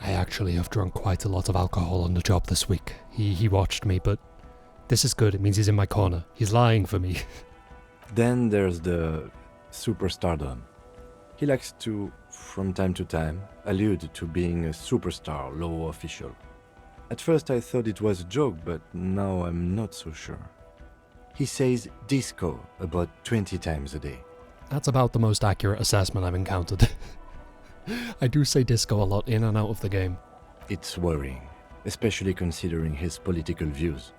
A: I actually have drunk quite a lot of alcohol on the job this week. He watched me, but this is good. It means he's in my corner. He's lying for me.
C: Then there's the superstardom. He likes to, from time to time, allude to being a superstar law official. At first I thought it was a joke, but now I'm not so sure. He says disco about 20 times a day.
A: That's about the most accurate assessment I've encountered. I do say disco a lot in and out of the game.
C: It's worrying, especially considering his political views.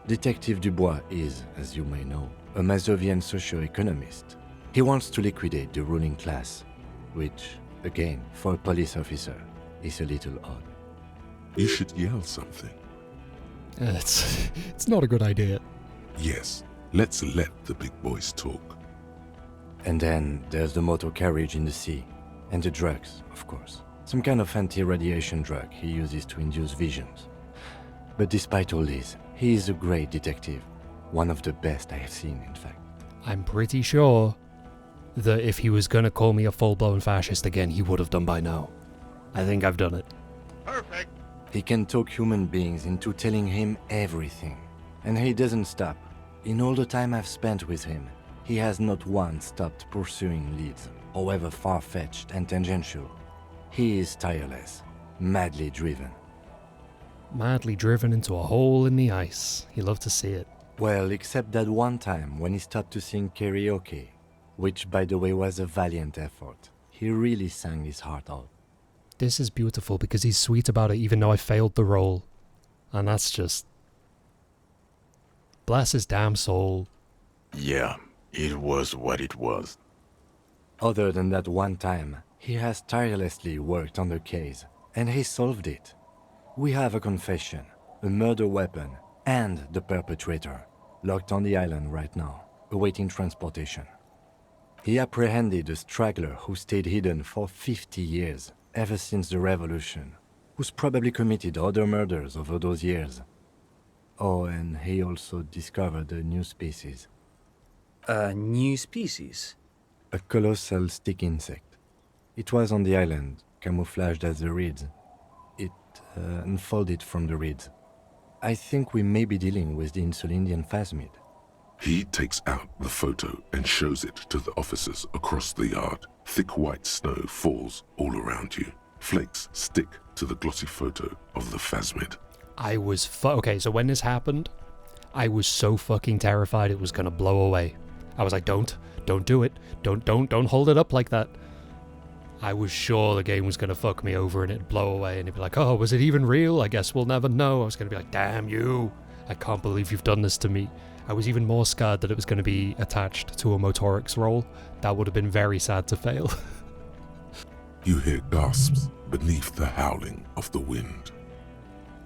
C: Detective Dubois is, as you may know, a Mazovian socio-economist. He wants to liquidate the ruling class, which, again, for a police officer, is a little odd.
B: You should yell something.
A: It's not a good idea.
B: Yes, let's let the big boys talk.
C: And then there's the motor carriage in the sea, and the drugs, of course. Some kind of anti-radiation drug he uses to induce visions. But despite all this, he is a great detective. One of the best I have seen, in fact.
A: I'm pretty sure that if he was gonna call me a full-blown fascist again, he would have done by now. I think I've done it.
C: Perfect. He can talk human beings into telling him everything. And he doesn't stop. In all the time I've spent with him, he has not once stopped pursuing leads, however far-fetched and tangential. He is tireless, madly driven.
A: Madly driven into a hole in the ice. You love to see it.
C: Well, except that one time when he stopped to sing karaoke, which by the way was a valiant effort. He really sang his heart out.
A: This is beautiful because he's sweet about it even though I failed the role. And that's just... bless his damn soul.
E: Yeah, it was what it was.
C: Other than that one time, he has tirelessly worked on the case, and he solved it. We have a confession, a murder weapon, and the perpetrator, locked on the island right now, awaiting transportation. He apprehended a straggler who stayed hidden for 50 years, ever since the revolution, who's probably committed other murders over those years. Oh, and he also discovered a new species.
V: A new species?
C: A colossal stick insect. It was on the island, camouflaged as the reeds. It unfolded from the reeds. I think we may be dealing with the Insulindian phasmid.
B: He takes out the photo and shows it to the officers across the yard. Thick white snow falls all around you. Flakes stick to the glossy photo of the phasmid.
A: I was okay, so when this happened, I was so fucking terrified it was gonna blow away. I was like, don't do it. Don't hold it up like that. I was sure the game was gonna fuck me over and it'd blow away and it'd be like, oh, was it even real? I guess we'll never know. I was gonna be like, damn you. I can't believe you've done this to me. I was even more scared that it was gonna be attached to a Motorix roll. That would have been very sad to fail.
B: You hear gasps beneath the howling of the wind.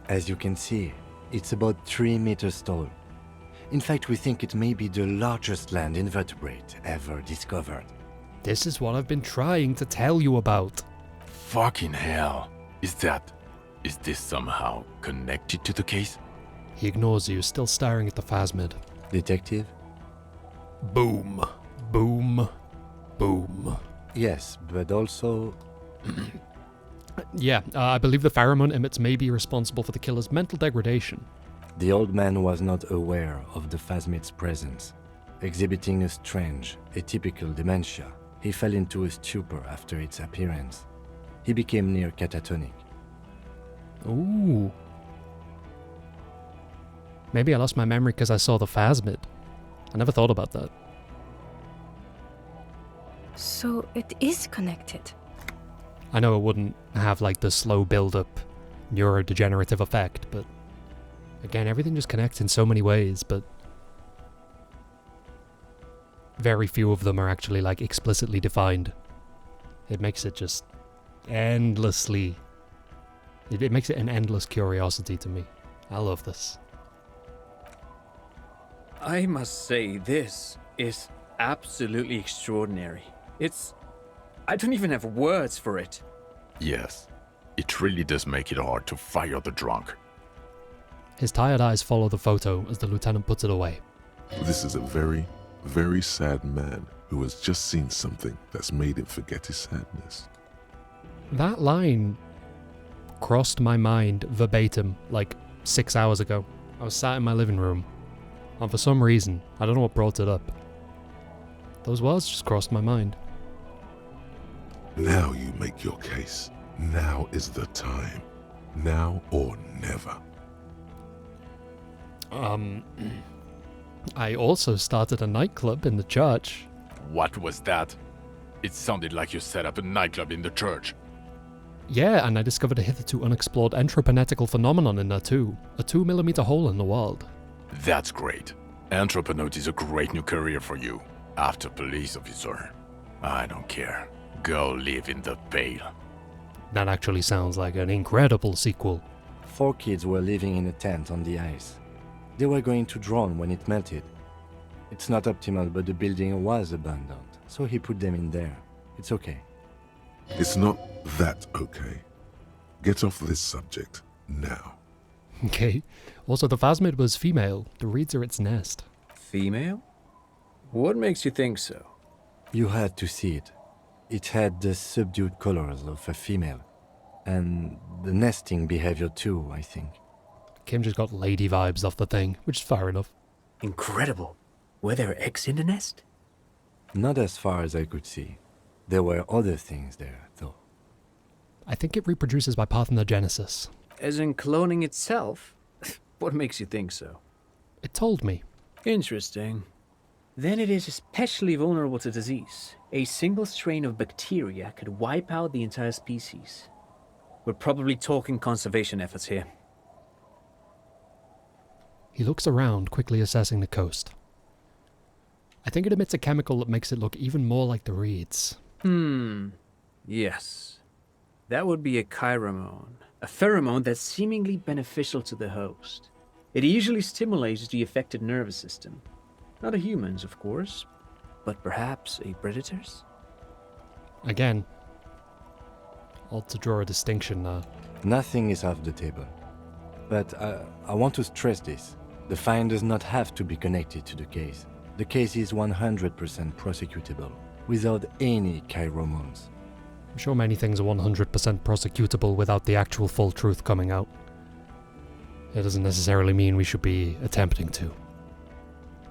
C: As you can see, it's about 3 meters tall. In fact, we think it may be the largest land invertebrate ever discovered.
A: This is what I've been trying to tell you about.
E: Fucking hell. Is this somehow connected to the case?
A: He ignores you, still staring at the phasmid.
C: Detective?
A: Boom. Boom. Boom.
C: Yes, but also...
A: Yeah, I believe the pheromone emits may be responsible for the killer's mental degradation.
C: The old man was not aware of the phasmid's presence. Exhibiting a strange, atypical dementia, he fell into a stupor after its appearance. He became near catatonic.
A: Ooh. Maybe I lost my memory because I saw the phasmid. I never thought about that.
W: So it is connected.
A: I know it wouldn't have like the slow build-up neurodegenerative effect, but again, everything just connects in so many ways, but very few of them are actually like explicitly defined. It makes it just endlessly... It makes it an endless curiosity to me. I love this.
V: I must say, this is absolutely extraordinary. I don't even have words for it.
E: Yes, it really does make it hard to fire the drunk.
A: His tired eyes follow the photo as the lieutenant puts it away.
B: This is a very, very sad man who has just seen something that's made him forget his sadness.
A: That line crossed my mind verbatim like 6 hours ago. I was sat in my living room, and for some reason, I don't know what brought it up, those words just crossed my mind.
B: Now you make your case. Now is the time. Now or never.
A: I also started a nightclub in the church.
E: What was that? It sounded like you set up a nightclub in the church.
A: Yeah, and I discovered a hitherto unexplored anthroponetical phenomenon in there too. A 2mm hole in the world.
E: That's great. Anthroponaut is a great new career for you. After police officer. I don't care. Go live in the Pale.
A: That actually sounds like an incredible sequel.
C: 4 kids were living in a tent on the ice. They were going to drown when it melted. It's not optimal, but the building was abandoned, so he put them in there. It's okay.
B: It's not that okay. Get off this subject now.
A: Okay. Also, the phasmid was female. The reeds are its nest.
V: Female? What makes you think so?
C: You had to see it. It had the subdued colors of a female. And the nesting behavior too, I think.
A: Kim just got lady vibes off the thing, which is fair enough.
V: Incredible. Were there eggs in the nest?
C: Not as far as I could see. There were other things there, though.
A: I think it reproduces by parthenogenesis.
V: As in cloning itself? What makes you think so?
A: It told me.
V: Interesting. Then it is especially vulnerable to disease. A single strain of bacteria could wipe out the entire species. We're probably talking conservation efforts here.
A: He looks around, quickly assessing the coast. I think it emits a chemical that makes it look even more like the reeds.
V: Yes. That would be a chiromone. A pheromone that's seemingly beneficial to the host. It usually stimulates the affected nervous system. Not a human's, of course, but perhaps a predator's?
A: Again, ought to draw a distinction now.
C: Nothing is off the table. But I want to stress this. The find does not have to be connected to the case. The case is 100% prosecutable, without any chiromones.
A: I'm sure many things are 100% prosecutable without the actual full truth coming out. It doesn't necessarily mean we should be attempting to.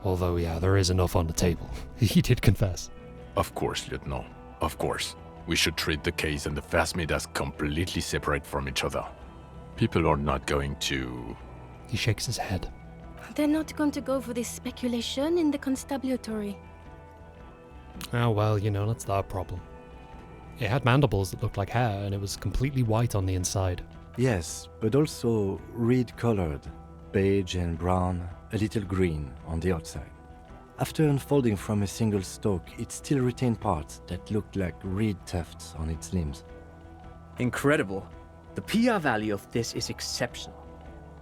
A: Although, yeah, there is enough on the table. He did confess.
E: Of course, Lieutenant. Of course. We should treat the case and the phasmid as completely separate from each other. People are not going to...
A: He shakes his head.
W: They're not going to go for this speculation in the constabulary.
A: Oh, well, you know, that's their problem. It had mandibles that looked like hair, and it was completely white on the inside.
C: Yes, but also reed-colored, beige and brown, a little green on the outside. After unfolding from a single stalk, it still retained parts that looked like reed tufts on its limbs.
V: Incredible. The PR value of this is exceptional.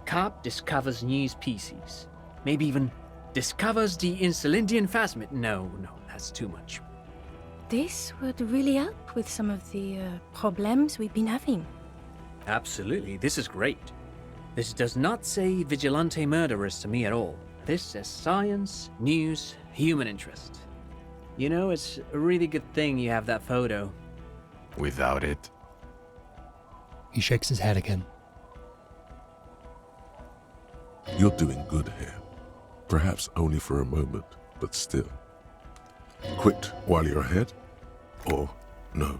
V: Carp discovers new species. Maybe even discovers the Insulindian phasmid. No, that's too much.
W: This would really help with some of the problems we've been having.
V: Absolutely, this is great. This does not say vigilante murderers to me at all. This says science, news, human interest. You know, it's a really good thing you have that photo.
E: Without it...
A: He shakes his head again.
B: You're doing good here. Perhaps only for a moment, but still. Quit while you're ahead? Or no?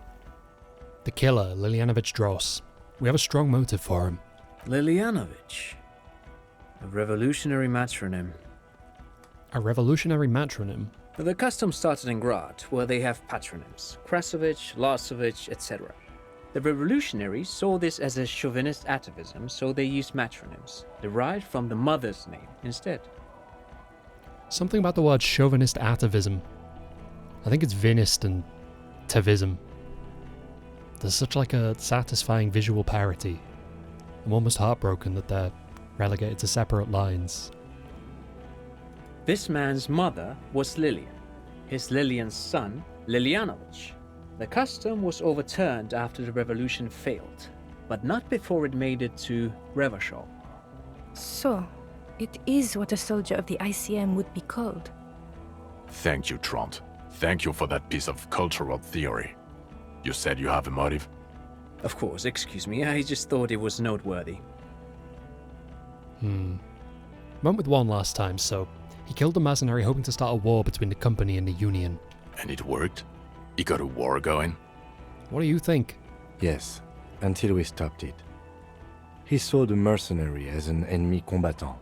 A: The killer, Lilianovich Dross. We have a strong motive for him.
V: Lilianovich. A revolutionary matronym.
A: A revolutionary matronym?
V: The custom started in Grad, where they have patronyms. Krasovich, Lasovich, etc. The revolutionaries saw this as a chauvinist atavism, so they used matronyms, derived from the mother's name instead.
A: Something about the word chauvinist atavism. I think it's vinist and tavism. There's such like a satisfying visual parity. I'm almost heartbroken that they're relegated to separate lines.
V: This man's mother was Lilian. His Lilian's son, Lilianovich. The custom was overturned after the revolution failed, but not before it made it to Revachol.
W: So, it is what a soldier of the ICM would be called.
E: Thank you, Trant. Thank you for that piece of cultural theory. You said you have a motive?
V: Of course, excuse me, I just thought it was noteworthy.
A: Went with one last time, so he killed the mercenary hoping to start a war between the company and the Union.
E: And it worked? He got a war going?
A: What do you think?
C: Yes, until we stopped it. He saw the mercenary as an ennemi combattant.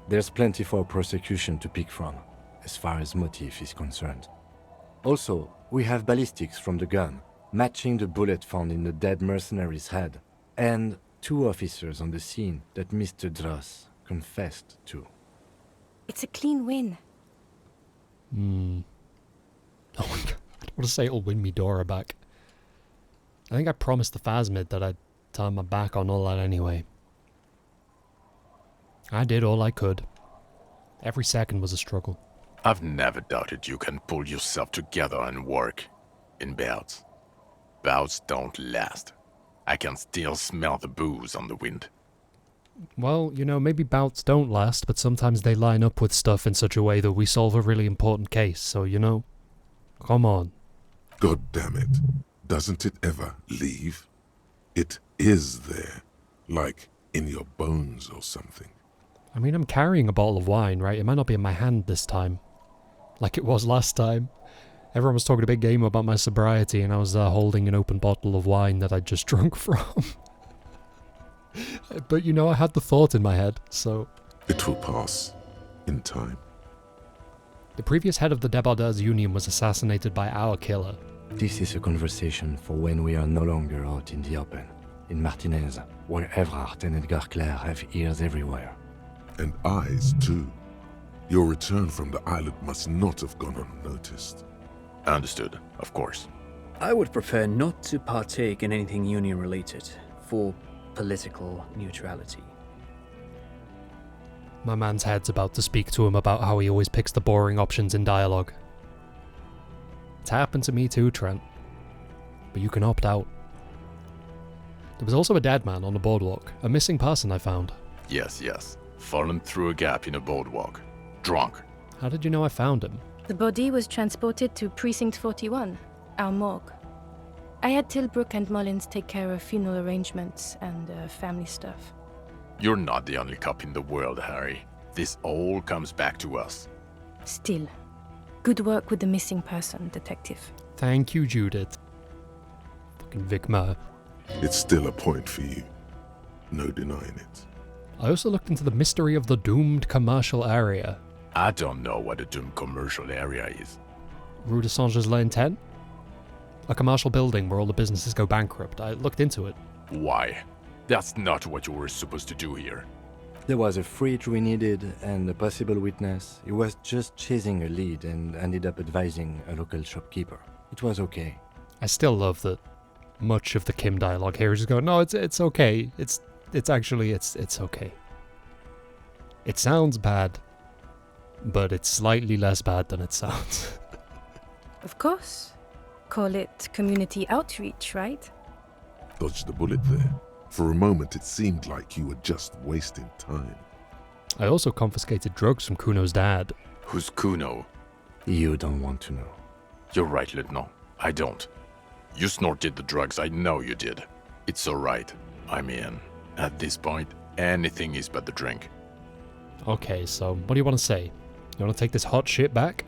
C: There's plenty for prosecution to pick from, as far as motive is concerned. Also, we have ballistics from the gun, matching the bullet found in the dead mercenary's head, and 2 officers on the scene that Mr. Dross confessed to.
W: It's a clean win.
A: Oh my god, I don't want to say it'll win me Dora back. I think I promised the Phasmid that I'd turn my back on all that anyway. I did all I could. Every second was a struggle.
E: I've never doubted you can pull yourself together and work. In bouts. Bouts don't last. I can still smell the booze on the wind.
A: Well, you know, maybe bouts don't last, but sometimes they line up with stuff in such a way that we solve a really important case, so, you know, come on.
B: God damn it. Doesn't it ever leave? It is there. Like in your bones or something.
A: I mean, I'm carrying a bottle of wine, right? It might not be in my hand this time. Like it was last time. Everyone was talking a big game about my sobriety, and I was holding an open bottle of wine that I'd just drunk from. But, you know, I had the thought in my head, so...
B: It will pass. In time.
A: The previous head of the Debardeurs Union was assassinated by our killer.
C: This is a conversation for when we are no longer out in the open. In Martinez, where Evrard and Edgar Clare have ears everywhere.
B: And eyes, too. Your return from the island must not have gone unnoticed.
E: Understood, of course.
V: I would prefer not to partake in anything Union-related, for political neutrality.
A: My man's head's about to speak to him about how he always picks the boring options in dialogue. It's happened to me too, Trent. But you can opt out. There was also a dead man on the boardwalk, a missing person I found.
E: Yes. Fallen through a gap in a boardwalk. Drunk.
A: How did you know I found him?
W: The body was transported to Precinct 41, our morgue. I had Tilbrook and Mullins take care of funeral arrangements and family stuff.
E: You're not the only cop in the world, Harry. This all comes back to us.
W: Still, good work with the missing person, Detective.
A: Thank you, Judith. Fucking Vic Mer.
B: It's still a point for you. No denying it.
A: I also looked into the mystery of the doomed commercial area.
E: I don't know what a doomed commercial area is.
A: Rue de Saint-Ghislain 10? A commercial building where all the businesses go bankrupt. I looked into it.
E: Why? That's not what you were supposed to do here.
C: There was a fridge we needed and a possible witness. He was just chasing a lead and ended up advising a local shopkeeper. It was okay.
A: I still love that much of the Kim dialogue here is just going, no, it's okay. It's okay. It sounds bad, but it's slightly less bad than it sounds.
W: Of course. Call it community outreach, right?
B: Dodged the bullet there. For a moment it seemed like you were just wasting time.
A: I also confiscated drugs from Kuno's dad.
E: Who's Kuno?
C: You don't want to know.
E: You're right, Lieutenant. I don't. You snorted the drugs, I know you did. It's alright. I mean, at this point, anything is but the drink.
A: Okay, so what do you want to say? You want to take this hot shit back?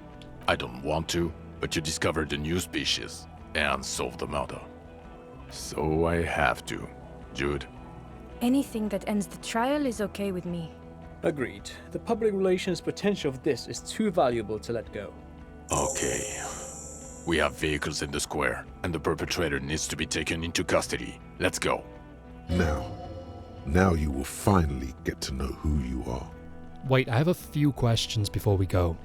E: I don't want to, but you discovered a new species and solved the murder. So I have to. Jude?
W: Anything that ends the trial is okay with me.
V: Agreed. The public relations potential of this is too valuable to let go.
E: Okay. We have vehicles in the square, and the perpetrator needs to be taken into custody. Let's go.
B: Now you will finally get to know who you are.
A: Wait, I have a few questions before we go.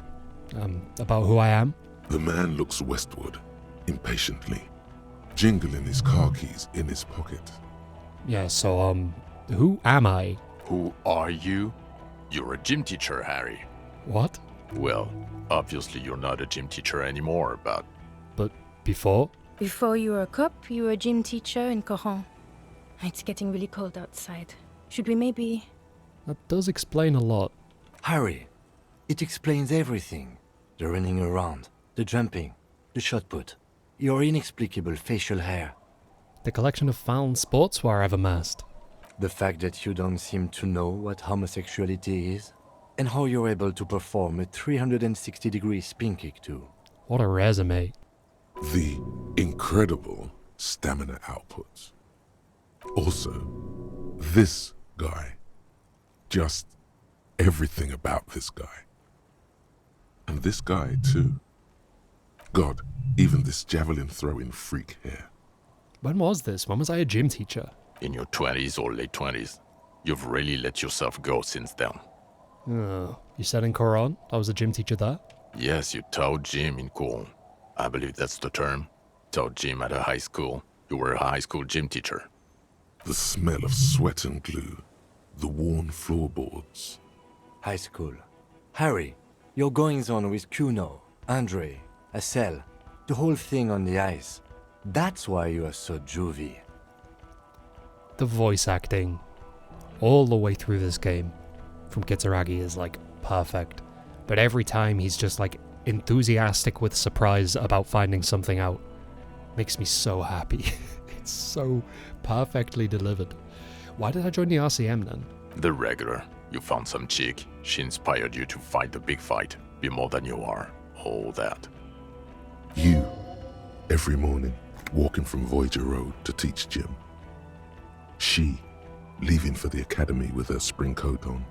A: About who I am?
B: The man looks westward, impatiently, jingling his car keys in his pocket.
A: Yeah, so, who am I?
E: Who are you? You're a gym teacher, Harry.
A: What?
E: Well, obviously you're not a gym teacher anymore, but...
A: But before?
W: Before you were a cop, you were a gym teacher in Coron. It's getting really cold outside. Should we maybe...
A: That does explain a lot.
C: Harry, it explains everything. The running around, the jumping, the shot put, your inexplicable facial hair.
A: The collection of found sportswear I've amassed.
C: The fact that you don't seem to know what homosexuality is, and how you're able to perform a 360-degree spin kick too.
A: What a resume.
B: The incredible stamina output. Also, this guy. Just everything about this guy. And this guy, too. God, even this javelin throwing freak here.
A: When was this? When was I a gym teacher?
E: In your 20s or late 20s. You've really let yourself go since then.
A: Oh, you said in Quran I was a gym teacher there?
E: Yes, you taught gym in Quran. I believe that's the term. Taught gym at a high school. You were a high school gym teacher.
B: The smell of sweat and glue. The worn floorboards.
C: High school. Harry, your goings-on with Kuno, Andre, Acel, the whole thing on the ice. That's why you are so juvie.
A: The voice acting all the way through this game from Kitsuragi is like perfect. But every time he's just like enthusiastic with surprise about finding something out. Makes me so happy. It's so perfectly delivered. Why did I join the RCM then?
E: The regular. You found some chick. She inspired you to fight the big fight. Be more than you are. All that.
B: You, every morning, walking from Voyager Road to teach gym. She, leaving for the academy with her spring coat on.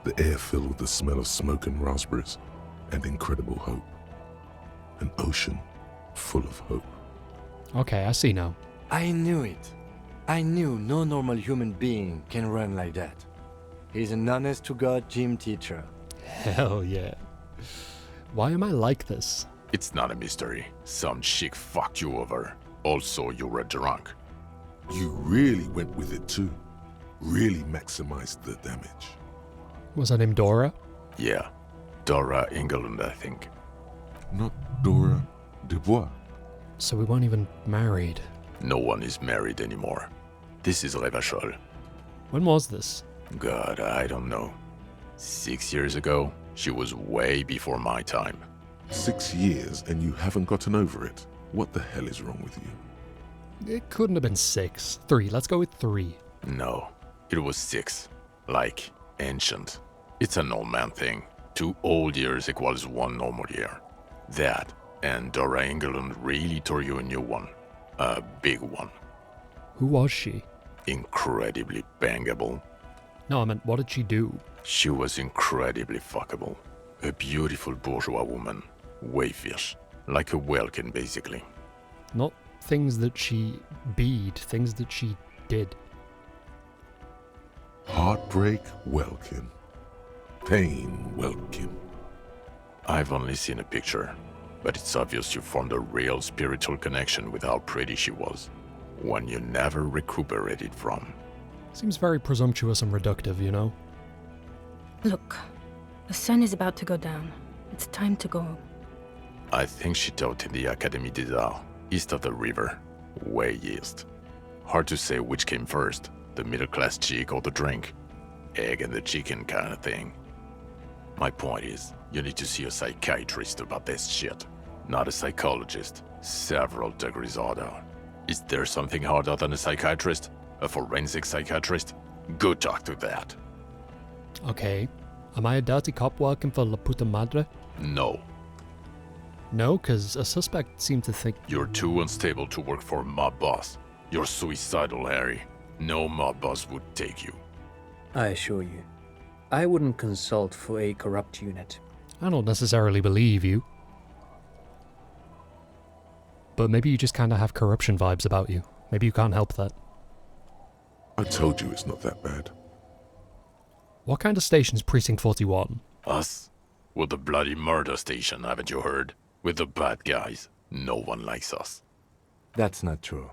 B: The air filled with the smell of smoke and raspberries and incredible hope. An ocean full of hope.
A: Okay, I see now.
C: I knew it. I knew no normal human being can run like that. He's an honest-to-God gym teacher.
A: Hell yeah. Why am I like this?
E: It's not a mystery. Some chick fucked you over. Also, you were drunk.
B: You really went with it too. Really maximized the damage.
A: Was her name Dora?
E: Yeah. Dora England, I think.
B: Not Dora Dubois.
A: So we weren't even married.
E: No one is married anymore. This is Revachol.
A: When was this?
E: God, I don't know. 6 years ago? She was way before my time.
B: 6 years and you haven't gotten over it? What the hell is wrong with you?
A: It couldn't have been 6. 3. Let's go with 3.
E: No, it was 6. Like, ancient. It's an old man thing. 2 old years equals 1 normal year. That, and Dora England really tore you a new one. A big one.
A: Who was she?
E: Incredibly bangable.
A: No, I meant, what did she do?
E: She was incredibly fuckable. A beautiful bourgeois woman. Wayfish. Like a Welkin, basically.
A: Not things that she beat, things that she did.
B: Heartbreak Welkin. Pain Welkin.
E: I've only seen a picture, but it's obvious you formed a real spiritual connection with how pretty she was. One you never recuperated from.
A: Seems very presumptuous and reductive, you know?
W: Look, the sun is about to go down. It's time to go.
E: I think she taught in the Académie des Arts, east of the river. Way east. Hard to say which came first, the middle-class chick or the drink. Egg and the chicken kind of thing. My point is, you need to see a psychiatrist about this shit. Not a psychologist. Several degrees harder. Is there something harder than a psychiatrist? A forensic psychiatrist? Go talk to that.
A: Okay. Am I a dirty cop working for La Puta Madre?
E: No.
A: No, because a suspect seemed to think...
E: You're too unstable to work for a mob boss. You're suicidal, Harry. No mob boss would take you.
V: I assure you, I wouldn't consult for a corrupt unit.
A: I don't necessarily believe you. But maybe you just kind of have corruption vibes about you. Maybe you can't help that.
B: I told you it's not that bad.
A: What kind of station's Precinct 41?
E: Us? We're the bloody murder station, haven't you heard? We're the bad guys. No one likes us.
C: That's not true.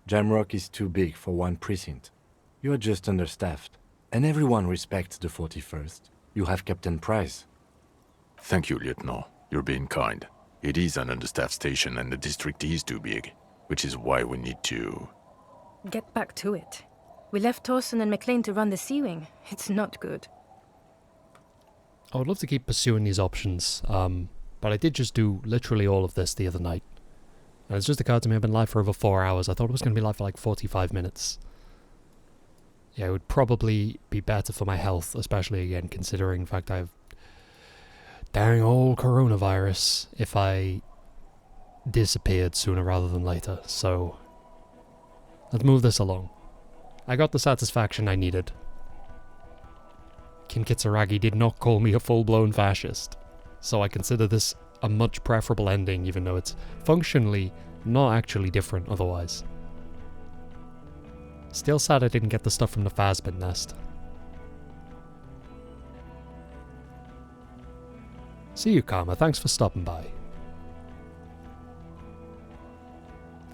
C: Jamrock is too big for one precinct. You are just understaffed. And everyone respects the 41st. You have Captain Price.
E: Thank you, Lieutenant. You're being kind. It is an understaffed station and the district is too big, which is why we need to...
W: Get back to it. We left Torson and McLean to run the Sea Wing. It's not good.
A: I would love to keep pursuing these options, but I did just do literally all of this the other night. And it's just occurred to me I've been live for over 4 hours. I thought it was going to be live for like 45 minutes. Yeah, it would probably be better for my health, especially again considering the fact I have dang old coronavirus if I disappeared sooner rather than later. So let's move this along. I got the satisfaction I needed. King Kitsuragi did not call me a full-blown fascist, so I consider this a much preferable ending, even though it's functionally not actually different otherwise. Still sad I didn't get the stuff from the Phasmid nest. See you, Karma. Thanks for stopping by.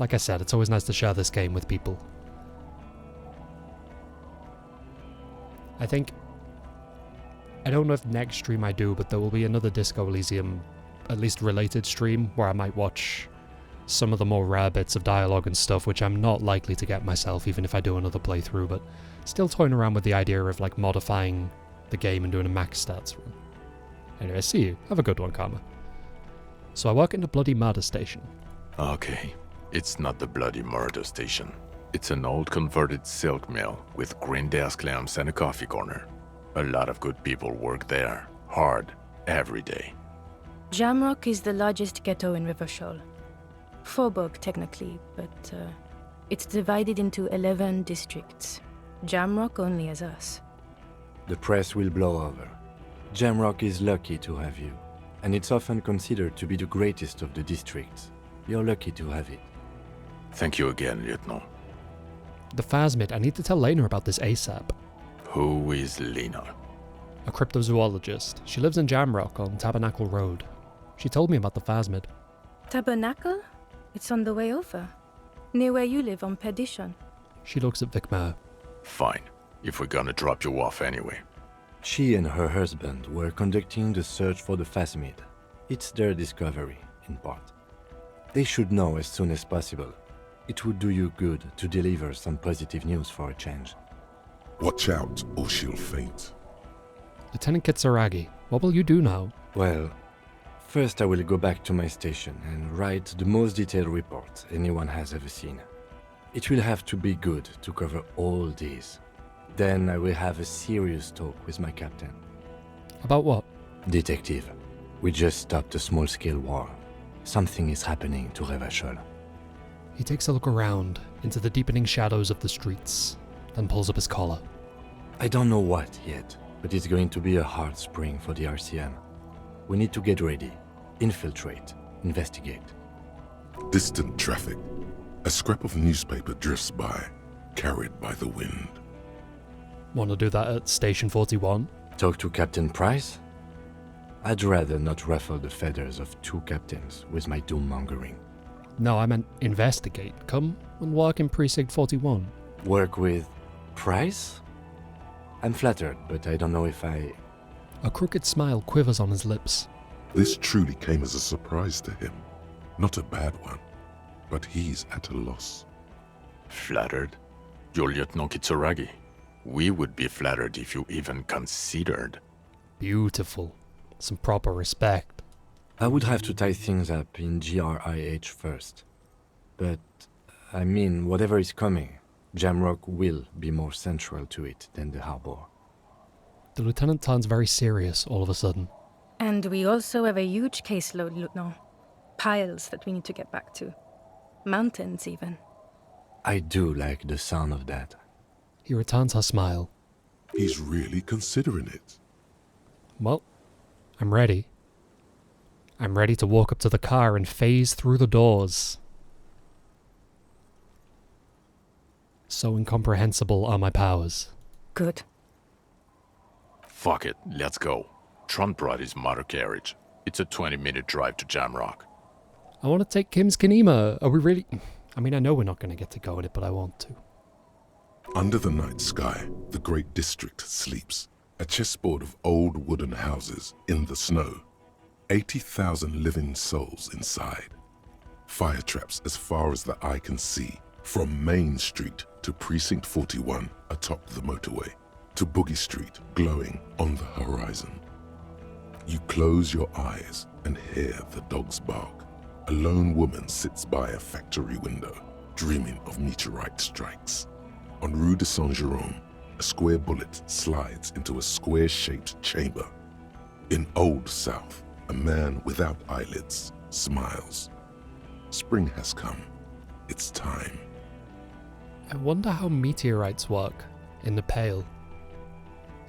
A: Like I said, it's always nice to share this game with people. I don't know if next stream I do, but there will be another Disco Elysium, at least related stream, where I might watch some of the more rare bits of dialogue and stuff, which I'm not likely to get myself, even if I do another playthrough, but still toying around with the idea of like modifying the game and doing a max stats run. Anyway, see you. Have a good one, Karma. So I work in the bloody murder station.
E: Okay, it's not the bloody murder station. It's an old converted silk mill with green desk lamps and a coffee corner. A lot of good people work there, hard, every day.
W: Jamrock is the largest ghetto in Rivershoal. Faubourg, technically, but it's divided into 11 districts. Jamrock only has us.
C: The press will blow over. Jamrock is lucky to have you, and it's often considered to be the greatest of the districts. You're lucky to have it.
E: Thank you again, Lieutenant.
A: The Phasmid, I need to tell Lena about this ASAP.
E: Who is Lena?
A: A cryptozoologist. She lives in Jamrock on Tabernacle Road. She told me about the Phasmid.
W: Tabernacle? It's on the way over. Near where you live on Perdition.
A: She looks at Vicmar.
E: Fine, if we're gonna drop you off anyway.
C: She and her husband were conducting the search for the Phasmid. It's their discovery, in part. They should know as soon as possible. It would do you good to deliver some positive news for a change.
B: Watch out, or she'll faint.
A: Lieutenant Kitsuragi, what will you do now?
C: Well, first I will go back to my station and write the most detailed report anyone has ever seen. It will have to be good to cover all these. Then I will have a serious talk with my captain.
A: About what?
C: Detective, we just stopped a small-scale war. Something is happening to Rivershoal.
A: He takes a look around into the deepening shadows of the streets, then pulls up his collar.
C: I don't know what yet, but it's going to be a hard spring for the RCM. We need to get ready, infiltrate, investigate.
B: Distant traffic. A scrap of newspaper drifts by, carried by the wind.
A: Want to do that at Station 41?
C: Talk to Captain Price? I'd rather not ruffle the feathers of two captains with my doom-mongering.
A: No, I meant investigate. Come and work in Precinct 41.
C: Work with Price? I'm flattered, but I don't know if I...
A: A crooked smile quivers on his lips.
B: This truly came as a surprise to him. Not a bad one, but he's at a loss.
E: Flattered? You're Lieutenant Kitsuragi. We would be flattered if you even considered.
A: Beautiful. Some proper respect.
C: I would have to tie things up in GRIH first. But, I mean, whatever is coming, Jamrock will be more central to it than the harbor.
A: The lieutenant turns very serious all of a sudden.
W: And we also have a huge caseload, Lieutenant. Piles that we need to get back to. Mountains, even.
C: I do like the sound of that.
A: He returns her smile.
B: He's really considering it.
A: Well, I'm ready. I'm ready to walk up to the car and phase through the doors. So incomprehensible are my powers.
W: Good.
E: Fuck it, let's go. Tron brought his motor carriage. It's a 20-minute drive to Jamrock.
A: I want to take Kim's Kanema. Are we really... I mean, I know we're not going to get to go at it, but I want to.
B: Under the night sky, the great district sleeps. A chessboard of old wooden houses in the snow. 80,000 living souls inside. Fire traps as far as the eye can see. From Main Street to Precinct 41 atop the motorway. To Boogie Street glowing on the horizon. You close your eyes and hear the dogs bark. A lone woman sits by a factory window, dreaming of meteorite strikes. On Rue de Saint-Jérôme, a square bullet slides into a square-shaped chamber. In Old South, a man without eyelids smiles. Spring has come. It's time.
A: I wonder how meteorites work in the Pale.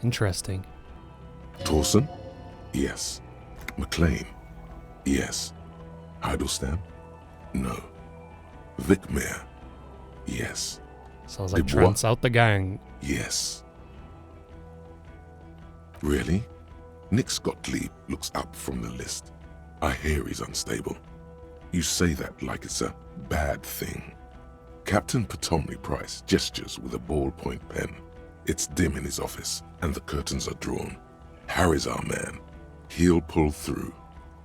A: Interesting.
B: Torsen? Yes. McLean? Yes. Heidelstein? No. Vicmere? Yes.
A: Sounds like
B: Dubois?
A: Trent's out the gang.
B: Yes. Really? Nick Gottlieb looks up from the list. I hear he's unstable. You say that like it's a bad thing. Captain Ptolemy Price gestures with a ballpoint pen. It's dim in his office, and the curtains are drawn. Harry's our man. He'll pull through.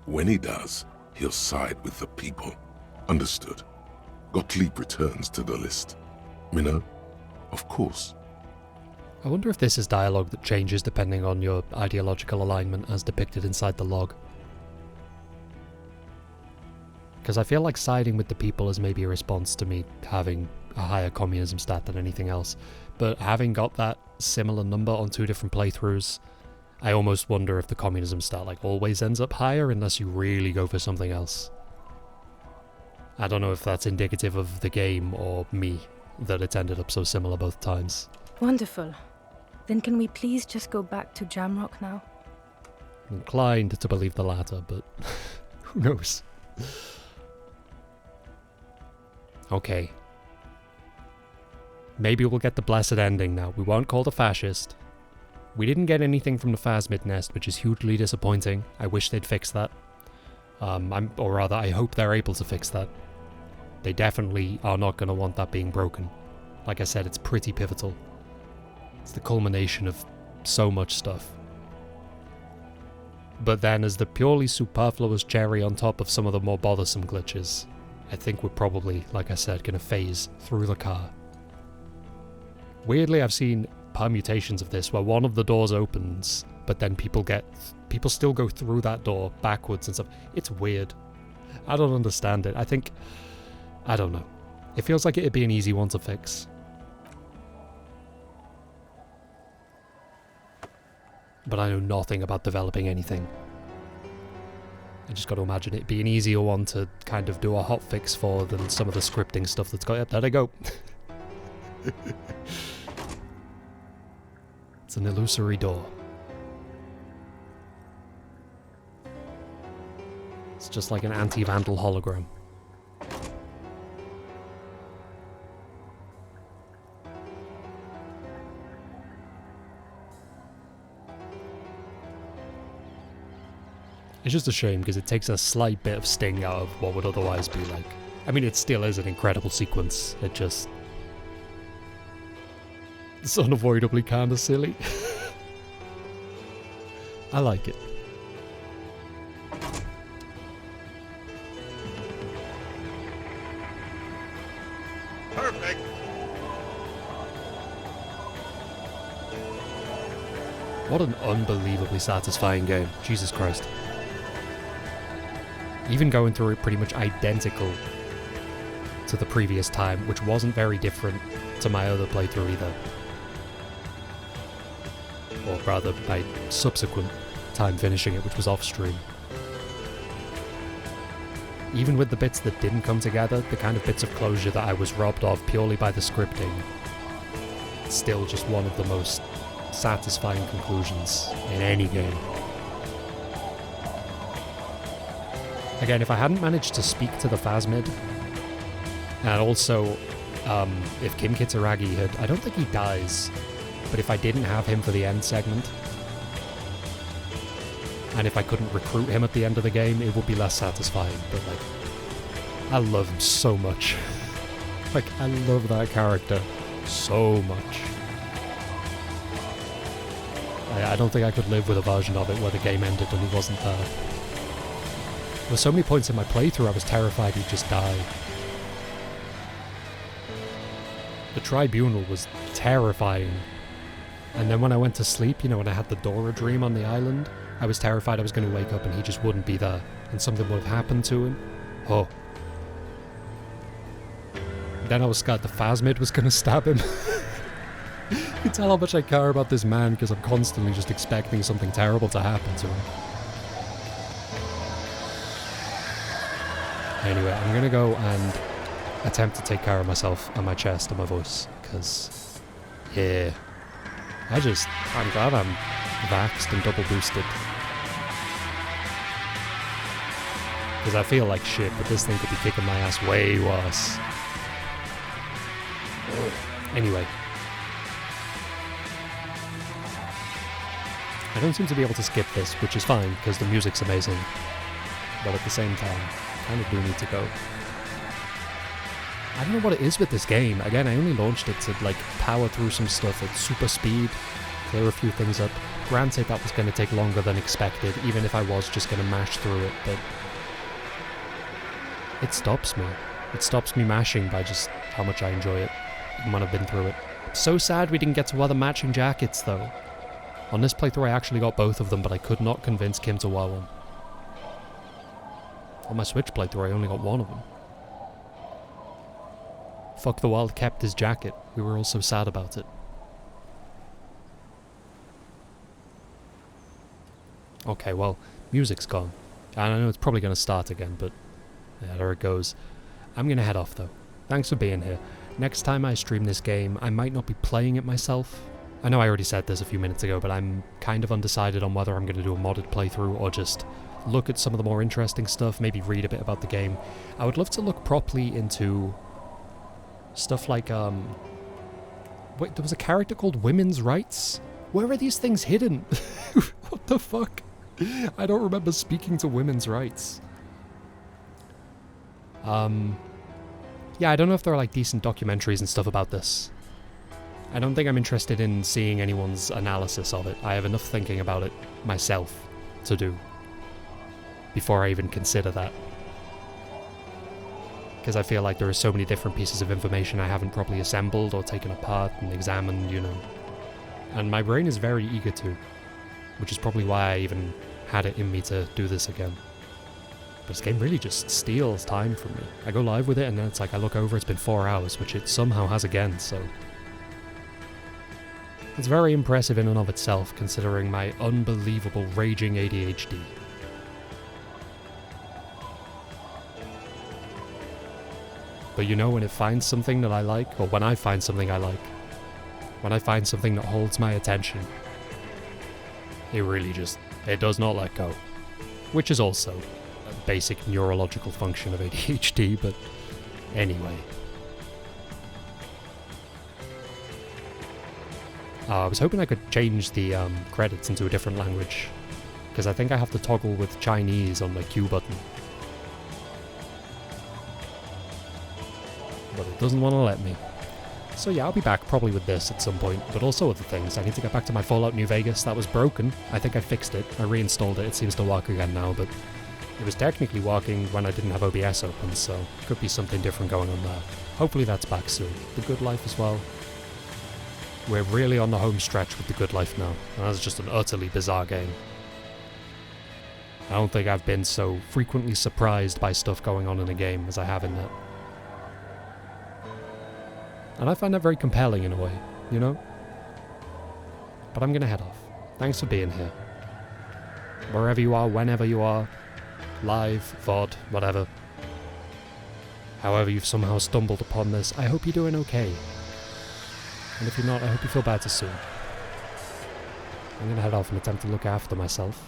B: When he does, he'll side with the people. Understood. Gottlieb returns to the list. Minnow? Of course.
A: I wonder if this is dialogue that changes depending on your ideological alignment as depicted inside the log. Because I feel like siding with the people is maybe a response to me having a higher communism stat than anything else. But having got that similar number on 2 different playthroughs, I almost wonder if the communism stat like always ends up higher unless you really go for something else. I don't know if that's indicative of the game or me, that it's ended up so similar both times.
W: Wonderful. Then can we please just go back to Jamrock now?
A: I'm inclined to believe the latter, but who knows? Okay. Maybe we'll get the blessed ending now. We won't call the fascist. We didn't get anything from the Phasmid nest, which is hugely disappointing. I wish they'd fix that. Or rather, I hope they're able to fix that. They definitely are not going to want that being broken. Like I said, it's pretty pivotal. It's the culmination of so much stuff. But then, as the purely superfluous cherry on top of some of the more bothersome glitches, I think we're probably, like I said, going to phase through the car. Weirdly, I've seen permutations of this where one of the doors opens, but then people still go through that door backwards and stuff. It's weird. I don't understand it. I don't know. It feels like it'd be an easy one to fix. But I know nothing about developing anything. I just got to imagine it be an easier one to kind of do a hotfix for than some of the scripting stuff that's got... Yep, there they go. It's an illusory door. It's just like an anti-vandal hologram. It's just a shame because it takes a slight bit of sting out of what would otherwise be like... I mean, it still is an incredible sequence. It just... It's unavoidably kind of silly. I like it.
B: Perfect.
A: What an unbelievably satisfying game. Jesus Christ. Even going through it pretty much identical to the previous time, which wasn't very different to my other playthrough either. Or rather, my subsequent time finishing it, which was off-stream. Even with the bits that didn't come together, the kind of bits of closure that I was robbed of purely by the scripting, it's still just one of the most satisfying conclusions in any game. Again, if I hadn't managed to speak to the Phasmid, and also if Kim Kitsuragi had... I don't think he dies, but if I didn't have him for the end segment, and if I couldn't recruit him at the end of the game, it would be less satisfying, but like, I love him so much. Like, I love that character so much. I don't think I could live with a version of it where the game ended and he wasn't there. There were so many points in my playthrough I was terrified he'd just die. The Tribunal was terrifying. And then when I went to sleep, you know, when I had the Dora dream on the island, I was terrified I was going to wake up and he just wouldn't be there, and something would have happened to him. Oh. Then I was scared the Phasmid was going to stab him. You can tell how much I care about this man because I'm constantly just expecting something terrible to happen to him. Anyway, I'm going to go and attempt to take care of myself and my chest and my voice, because, yeah, I'm glad I'm vaxxed and double boosted. Because I feel like shit, but this thing could be kicking my ass way worse. Anyway. I don't seem to be able to skip this, which is fine, because the music's amazing. But at the same time, I kind of do need to go. I don't know what it is with this game. Again, I only launched it to, like, power through some stuff at super speed, clear a few things up. Granted, that was going to take longer than expected, even if I was just going to mash through it, but it stops me. It stops me mashing by just how much I enjoy it, even when I've been through it. So sad we didn't get to wear the matching jackets, though. On this playthrough, I actually got both of them, but I could not convince Kim to wear one. On my Switch playthrough, I only got one of them. Fuck the Wild kept his jacket. We were all so sad about it. Okay, well, music's gone. And I know it's probably going to start again, but yeah, there it goes. I'm going to head off, though. Thanks for being here. Next time I stream this game, I might not be playing it myself. I know I already said this a few minutes ago, but I'm kind of undecided on whether I'm going to do a modded playthrough or just look at some of the more interesting stuff, maybe read a bit about the game. I would love to look properly into stuff like, wait, there was a character called Women's Rights? Where are these things hidden? What the fuck? I don't remember speaking to Women's Rights. Yeah, I don't know if there are like decent documentaries and stuff about this. I don't think I'm interested in seeing anyone's analysis of it. I have enough thinking about it myself to do before I even consider that. Because I feel like there are so many different pieces of information I haven't properly assembled or taken apart and examined, you know. And my brain is very eager to, which is probably why I even had it in me to do this again. But this game really just steals time from me. I go live with it and then it's like I look over, it's been 4 hours, which it somehow has again, so it's very impressive in and of itself, considering my unbelievable raging ADHD. But you know, when it finds something that I like, or when I find something I like, when I find something that holds my attention, it really just, it does not let go. Which is also a basic neurological function of ADHD, but anyway. I was hoping I could change the credits into a different language, because I think I have to toggle with Chinese on the Q button. But it doesn't want to let me. So yeah, I'll be back probably with this at some point, but also other things. I need to get back to my Fallout New Vegas. That was broken. I think I fixed it. I reinstalled it. It seems to work again now, but it was technically working when I didn't have OBS open, so could be something different going on there. Hopefully that's back soon. The Good Life as well. We're really on the home stretch with The Good Life now, and that's just an utterly bizarre game. I don't think I've been so frequently surprised by stuff going on in a game as I have in that. And I find that very compelling in a way, you know? But I'm gonna head off. Thanks for being here. Wherever you are, whenever you are, live, VOD, whatever. However you've somehow stumbled upon this, I hope you're doing okay. And if you're not, I hope you feel better soon. I'm gonna head off and attempt to look after myself.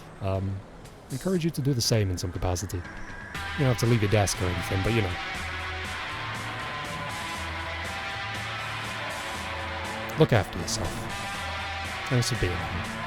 A: Encourage you to do the same in some capacity. You don't have to leave your desk or anything, but you know. Look after yourself. Thanks for being here.